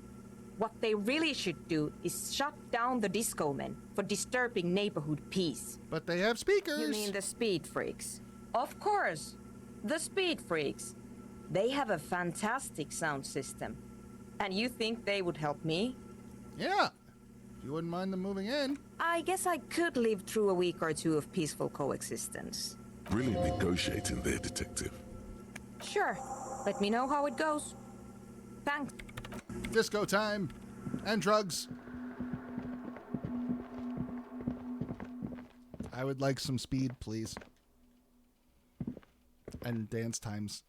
What they really should do is shut down the disco men for disturbing neighborhood peace. But they have speakers. You mean the speed freaks? Of course. The speed freaks. They have a fantastic sound system. And you think they would help me? Yeah. If you wouldn't mind them moving in. I guess I could live through a week or two of peaceful coexistence. Brilliant negotiating there, detective. Sure. Let me know how it goes. Thanks. Disco time. And drugs. I would like some speed, please. And dance times.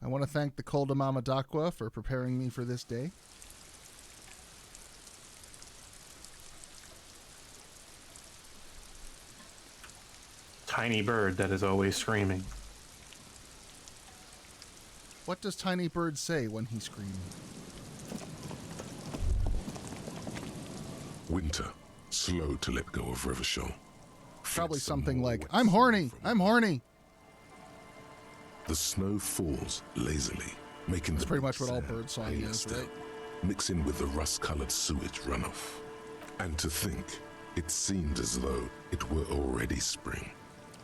I want to thank the Col de Mama d'Aqua for preparing me for this day. Tiny bird that is always screaming. What does Tiny Bird say when he screams? Winter, slow to let go of Revachol. Probably something like, I'm horny, I'm horny. The snow falls lazily, making That's pretty much what all bird song is, right? Mixing with the rust-colored sewage runoff. And to think, it seemed as though it were already spring.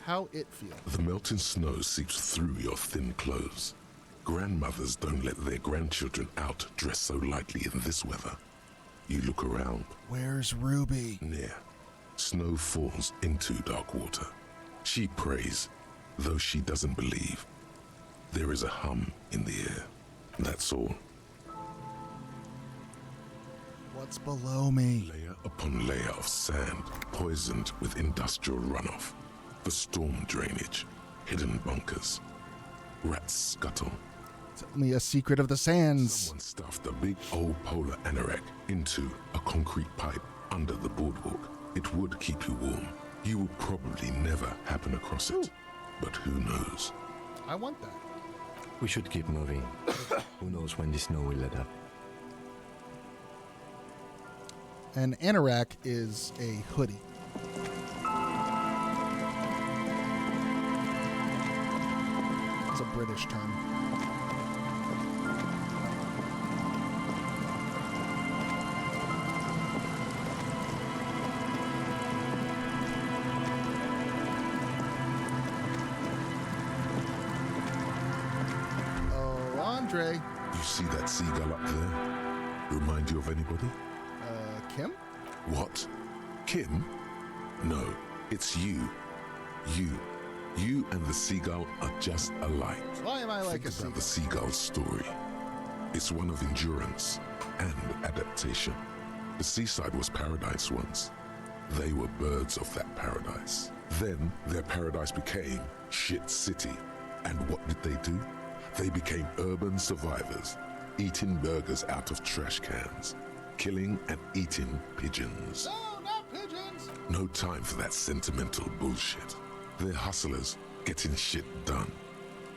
How it feels. The melting snow seeps through your thin clothes. Grandmothers don't let their grandchildren out dressed so lightly in this weather. You look around. Where's Ruby? Near. Snow falls into dark water. She prays, though she doesn't believe. There is a hum in the air. That's all. What's below me? Layer upon layer of sand, poisoned with industrial runoff. The storm drainage, hidden bunkers. Rats scuttle. Tell me a secret of the sands. Someone stuffed a big old polar anorak into a concrete pipe under the boardwalk. It would keep you warm. You will probably never happen across it. But who knows? I want that. We should keep moving. Who knows when the snow will let up. An anorak is a hoodie. It's a British term. Oh, Andre. You see that seagull up there? Remind you of anybody? Kim? What? Kim? No, it's you. You and the seagull are just alike. Why am I like Think a seagull? about the seagull's story. It's one of endurance and adaptation. The seaside was paradise once. They were birds of that paradise. Then their paradise became shit city. And what did they do? They became urban survivors, eating burgers out of trash cans, killing and eating pigeons. No, not pigeons! No time for that sentimental bullshit. They're hustlers, getting shit done.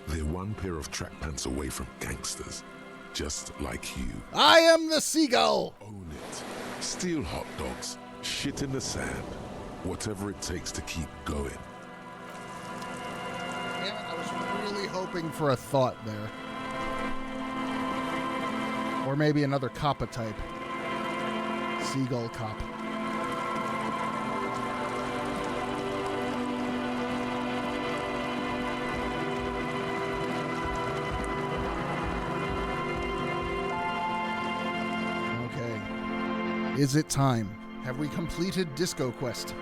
They're one pair of track pants away from gangsters, just like you. I am the seagull! Own it. Steal hot dogs, shit in the sand, whatever it takes to keep going. Damn it, I was really hoping for a thought there. Or maybe another Kappa type. Seagull cop. Okay. Is it time? Have we completed Disco Quest?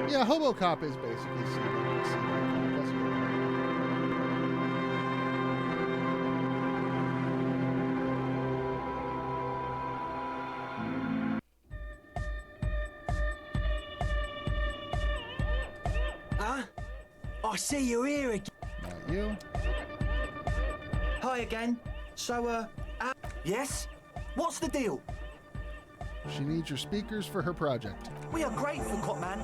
Yeah, Hobo Cop is basically Seagull Cop. That's good. Huh? I see you're here again. Not you. Hi again. So, yes? What's the deal? She needs your speakers for her project. We are grateful, Copman.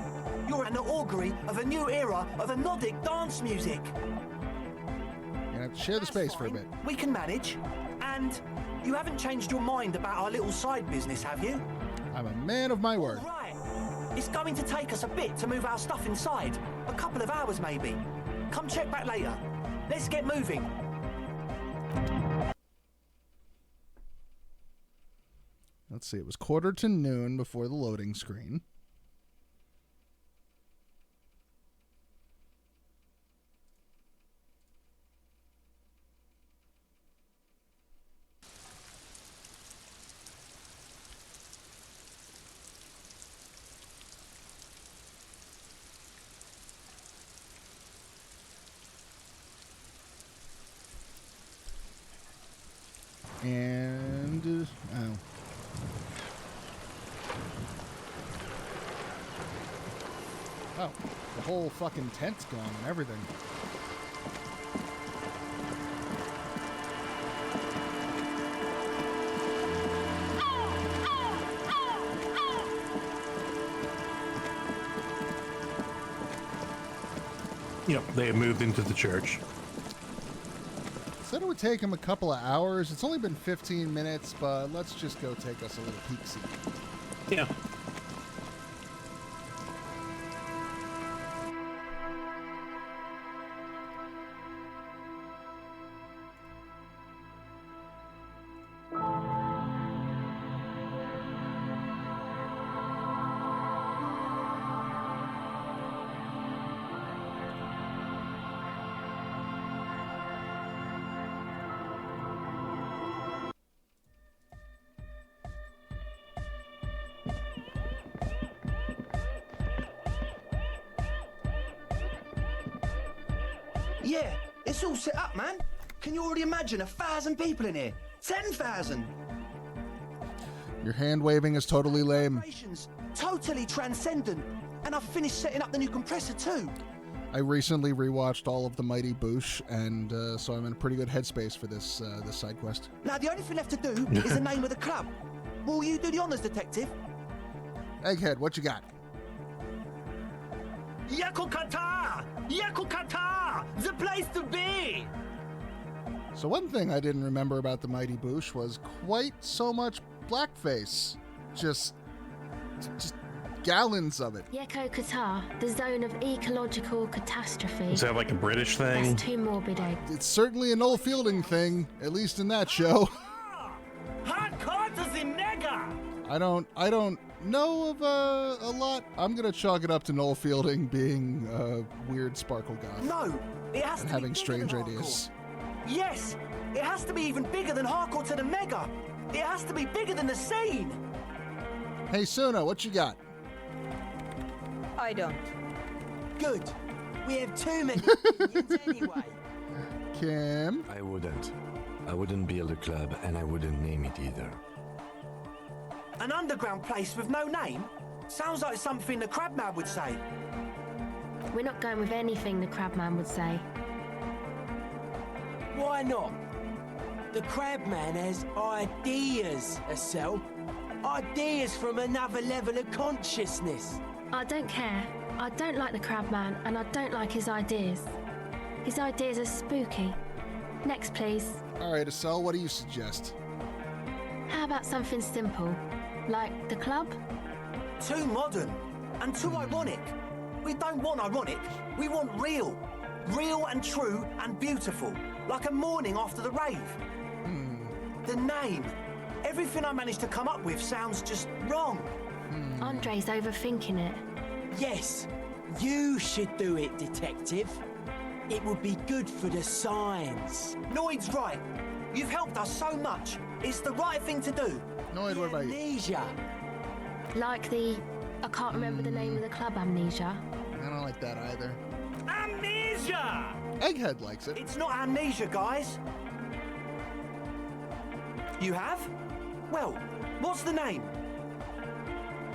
You're an augury of a new era of Nordic dance music. You're gonna have to share the space for a bit. We can manage. And you haven't changed your mind about our little side business, have you? I'm a man of my word. Right. It's going to take us a bit to move our stuff inside. A couple of hours, maybe. Come check back later. Let's get moving. Let's see, it was 12:45 before the loading screen. And, oh. Oh, the whole fucking tent's gone and everything. Yep, they moved into the church. Said it would take him a couple of hours. It's only been 15 minutes, but let's just go take us a little peek-see. Yeah. Yeah, it's all set up, man. Can you already imagine 1,000 people in here? 10,000. Your hand waving is totally lame. Totally transcendent. And I've finished setting up the new compressor too. I recently rewatched all of the Mighty Boosh, and so I'm in a pretty good headspace for this this side quest. Now the only thing left to do is the name of the club. Will you do the honors, detective? Egghead, what you got? Yakukata! Yakukata! The place to be! So one thing I didn't remember about the Mighty Boosh was quite so much blackface. Just gallons of it. Yeko Qatar, the zone of ecological catastrophe. Is that like a British thing? That's too morbid, Egg. It's certainly a Noel Fielding thing, at least in that show. Hardcore to the nega! I don't know of a lot. I'm gonna chalk it up to Noel Fielding being a weird sparkle goth. No, it has and to having be strange bigger than ideas. hardcore. Yes, it has to be even bigger than hardcore to the mega. It has to be bigger than the scene. Hey Suna, what you got? I don't. Good. We have too many anyway. Kim? I wouldn't build a club, and I wouldn't name it either. An underground place with no name? Sounds like something the Crabman would say. We're not going with anything the Crabman would say. Why not? The Crabman has ideas, Estelle. Ideas from another level of consciousness. I don't care. I don't like the Crabman, and I don't like his ideas. His ideas are spooky. Next, please. All right, Estelle, what do you suggest? How about something simple, like the club? Too modern and too ironic. We don't want ironic. We want real. Real and true and beautiful. Like a morning after the rave. The name. Everything I managed to come up with sounds just wrong. Andre's overthinking it. Yes, you should do it, detective. It would be good for the signs. Noid's right. You've helped us so much. It's the right thing to do. Noid, what about you? Amnesia. Like I can't remember the name of the club, Amnesia. I don't like that either. Amnesia! Egghead likes it. It's not amnesia, guys. You have? Well, what's the name?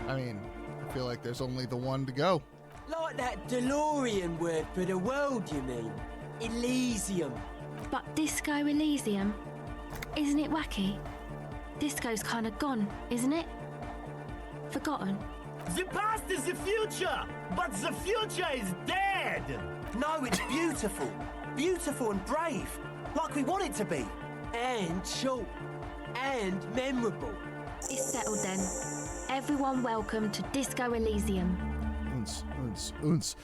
I mean, I feel like there's only the one to go. Like that DeLorean word for the world, you mean? Elysium. But Disco Elysium? Isn't it wacky? Disco's kind of gone, isn't it? Forgotten. The past is the future, but the future is dead! No, it's beautiful. Beautiful and brave. Like we want it to be. And short. And memorable. It's settled then. Everyone welcome to Disco Elysium. Unce.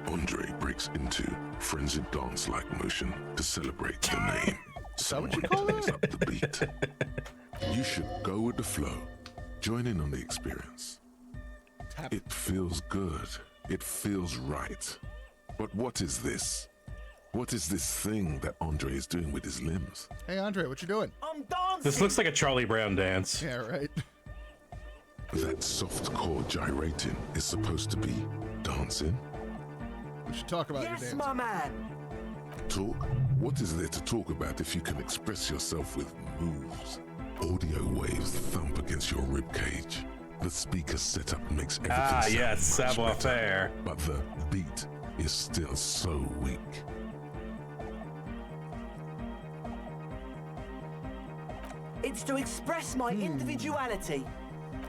Andre breaks into frenzied dance-like motion to celebrate the name. Someone plays up the beat. You should go with the flow. Join in on the experience. It feels good. It feels right. But what is this? What is this thing that Andre is doing with his limbs? Hey Andre, what you doing? I'm dancing. This looks like a Charlie Brown dance. Yeah, right. That soft core gyrating is supposed to be dancing? We should talk about your dance. Yes, my man. Talk? What is there to talk about if you can express yourself with moves? Audio waves thump against your ribcage. The speaker setup makes everything sound yes, much savoir-faire. better, but the beat is still so weak. It's to express my individuality.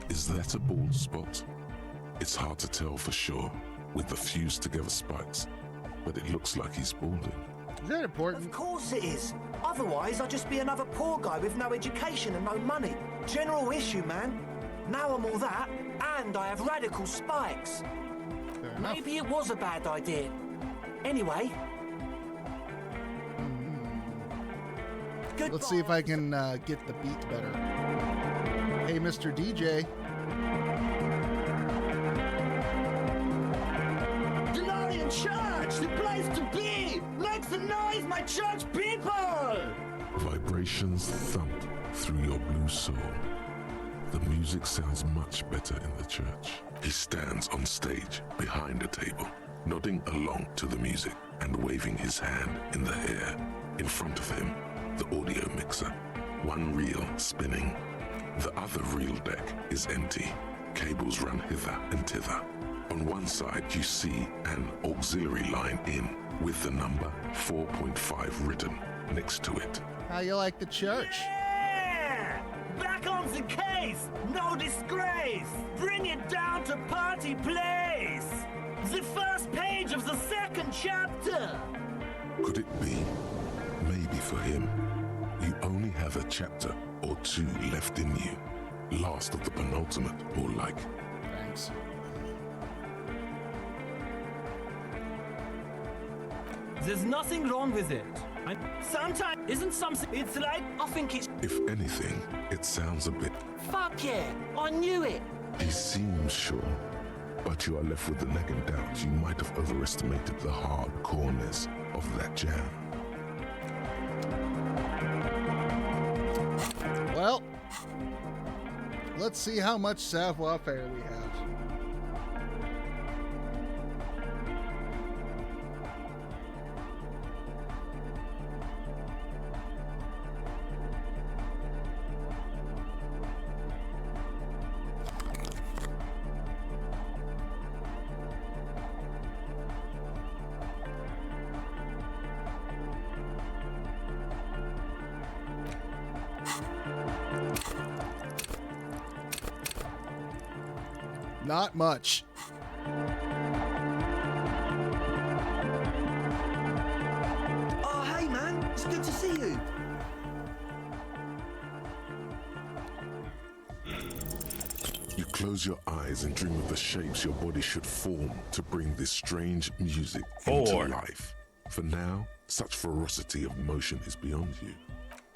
Is that a bald spot? It's hard to tell for sure with the fused together spikes, but it looks like he's balding. Is that important? Of course it is. Otherwise, I'd just be another poor guy with no education and no money. General issue, man. Now I'm all that, and I have radical spikes. Maybe it was a bad idea. Anyway. Let's see if I can get the beat better. Hey, Mr. DJ. Glorian Church, the place to be! Make the noise, my church people! Vibrations thump through your blue soul. The music sounds much better in the church. He stands on stage behind a table, nodding along to the music and waving his hand in the air. In front of him, the audio mixer, one reel spinning. The other reel deck is empty. Cables run hither and thither. On one side, you see an auxiliary line in with the number 4.5 written next to it. How you like the church? Yeah! Back on the case! No disgrace! Bring it down to party place! The first page of the second chapter! Could it be? Maybe for him, you only have a chapter or two left in you. Last of the penultimate, more like. Thanks. There's nothing wrong with it. Sometimes isn't something. It's like I think it's. If anything, it sounds a bit. Fuck yeah! I knew it. He seems sure, but you are left with the nagging doubt you might have overestimated the hardcoreness of that jam. Well, let's see how much savoir-faire we have. Not much. Oh, hey, man. It's good to see you. You close your eyes and dream of the shapes your body should form to bring this strange music into life. For now, such ferocity of motion is beyond you.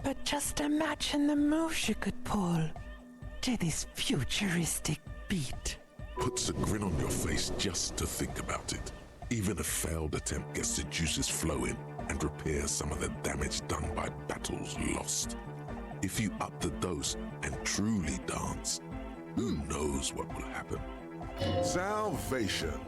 But just imagine the moves you could pull to this futuristic beat. Puts a grin on your face just to think about it. Even a failed attempt gets the juices flowing and repairs some of the damage done by battles lost. If you up the dose and truly dance, who knows what will happen? Salvation.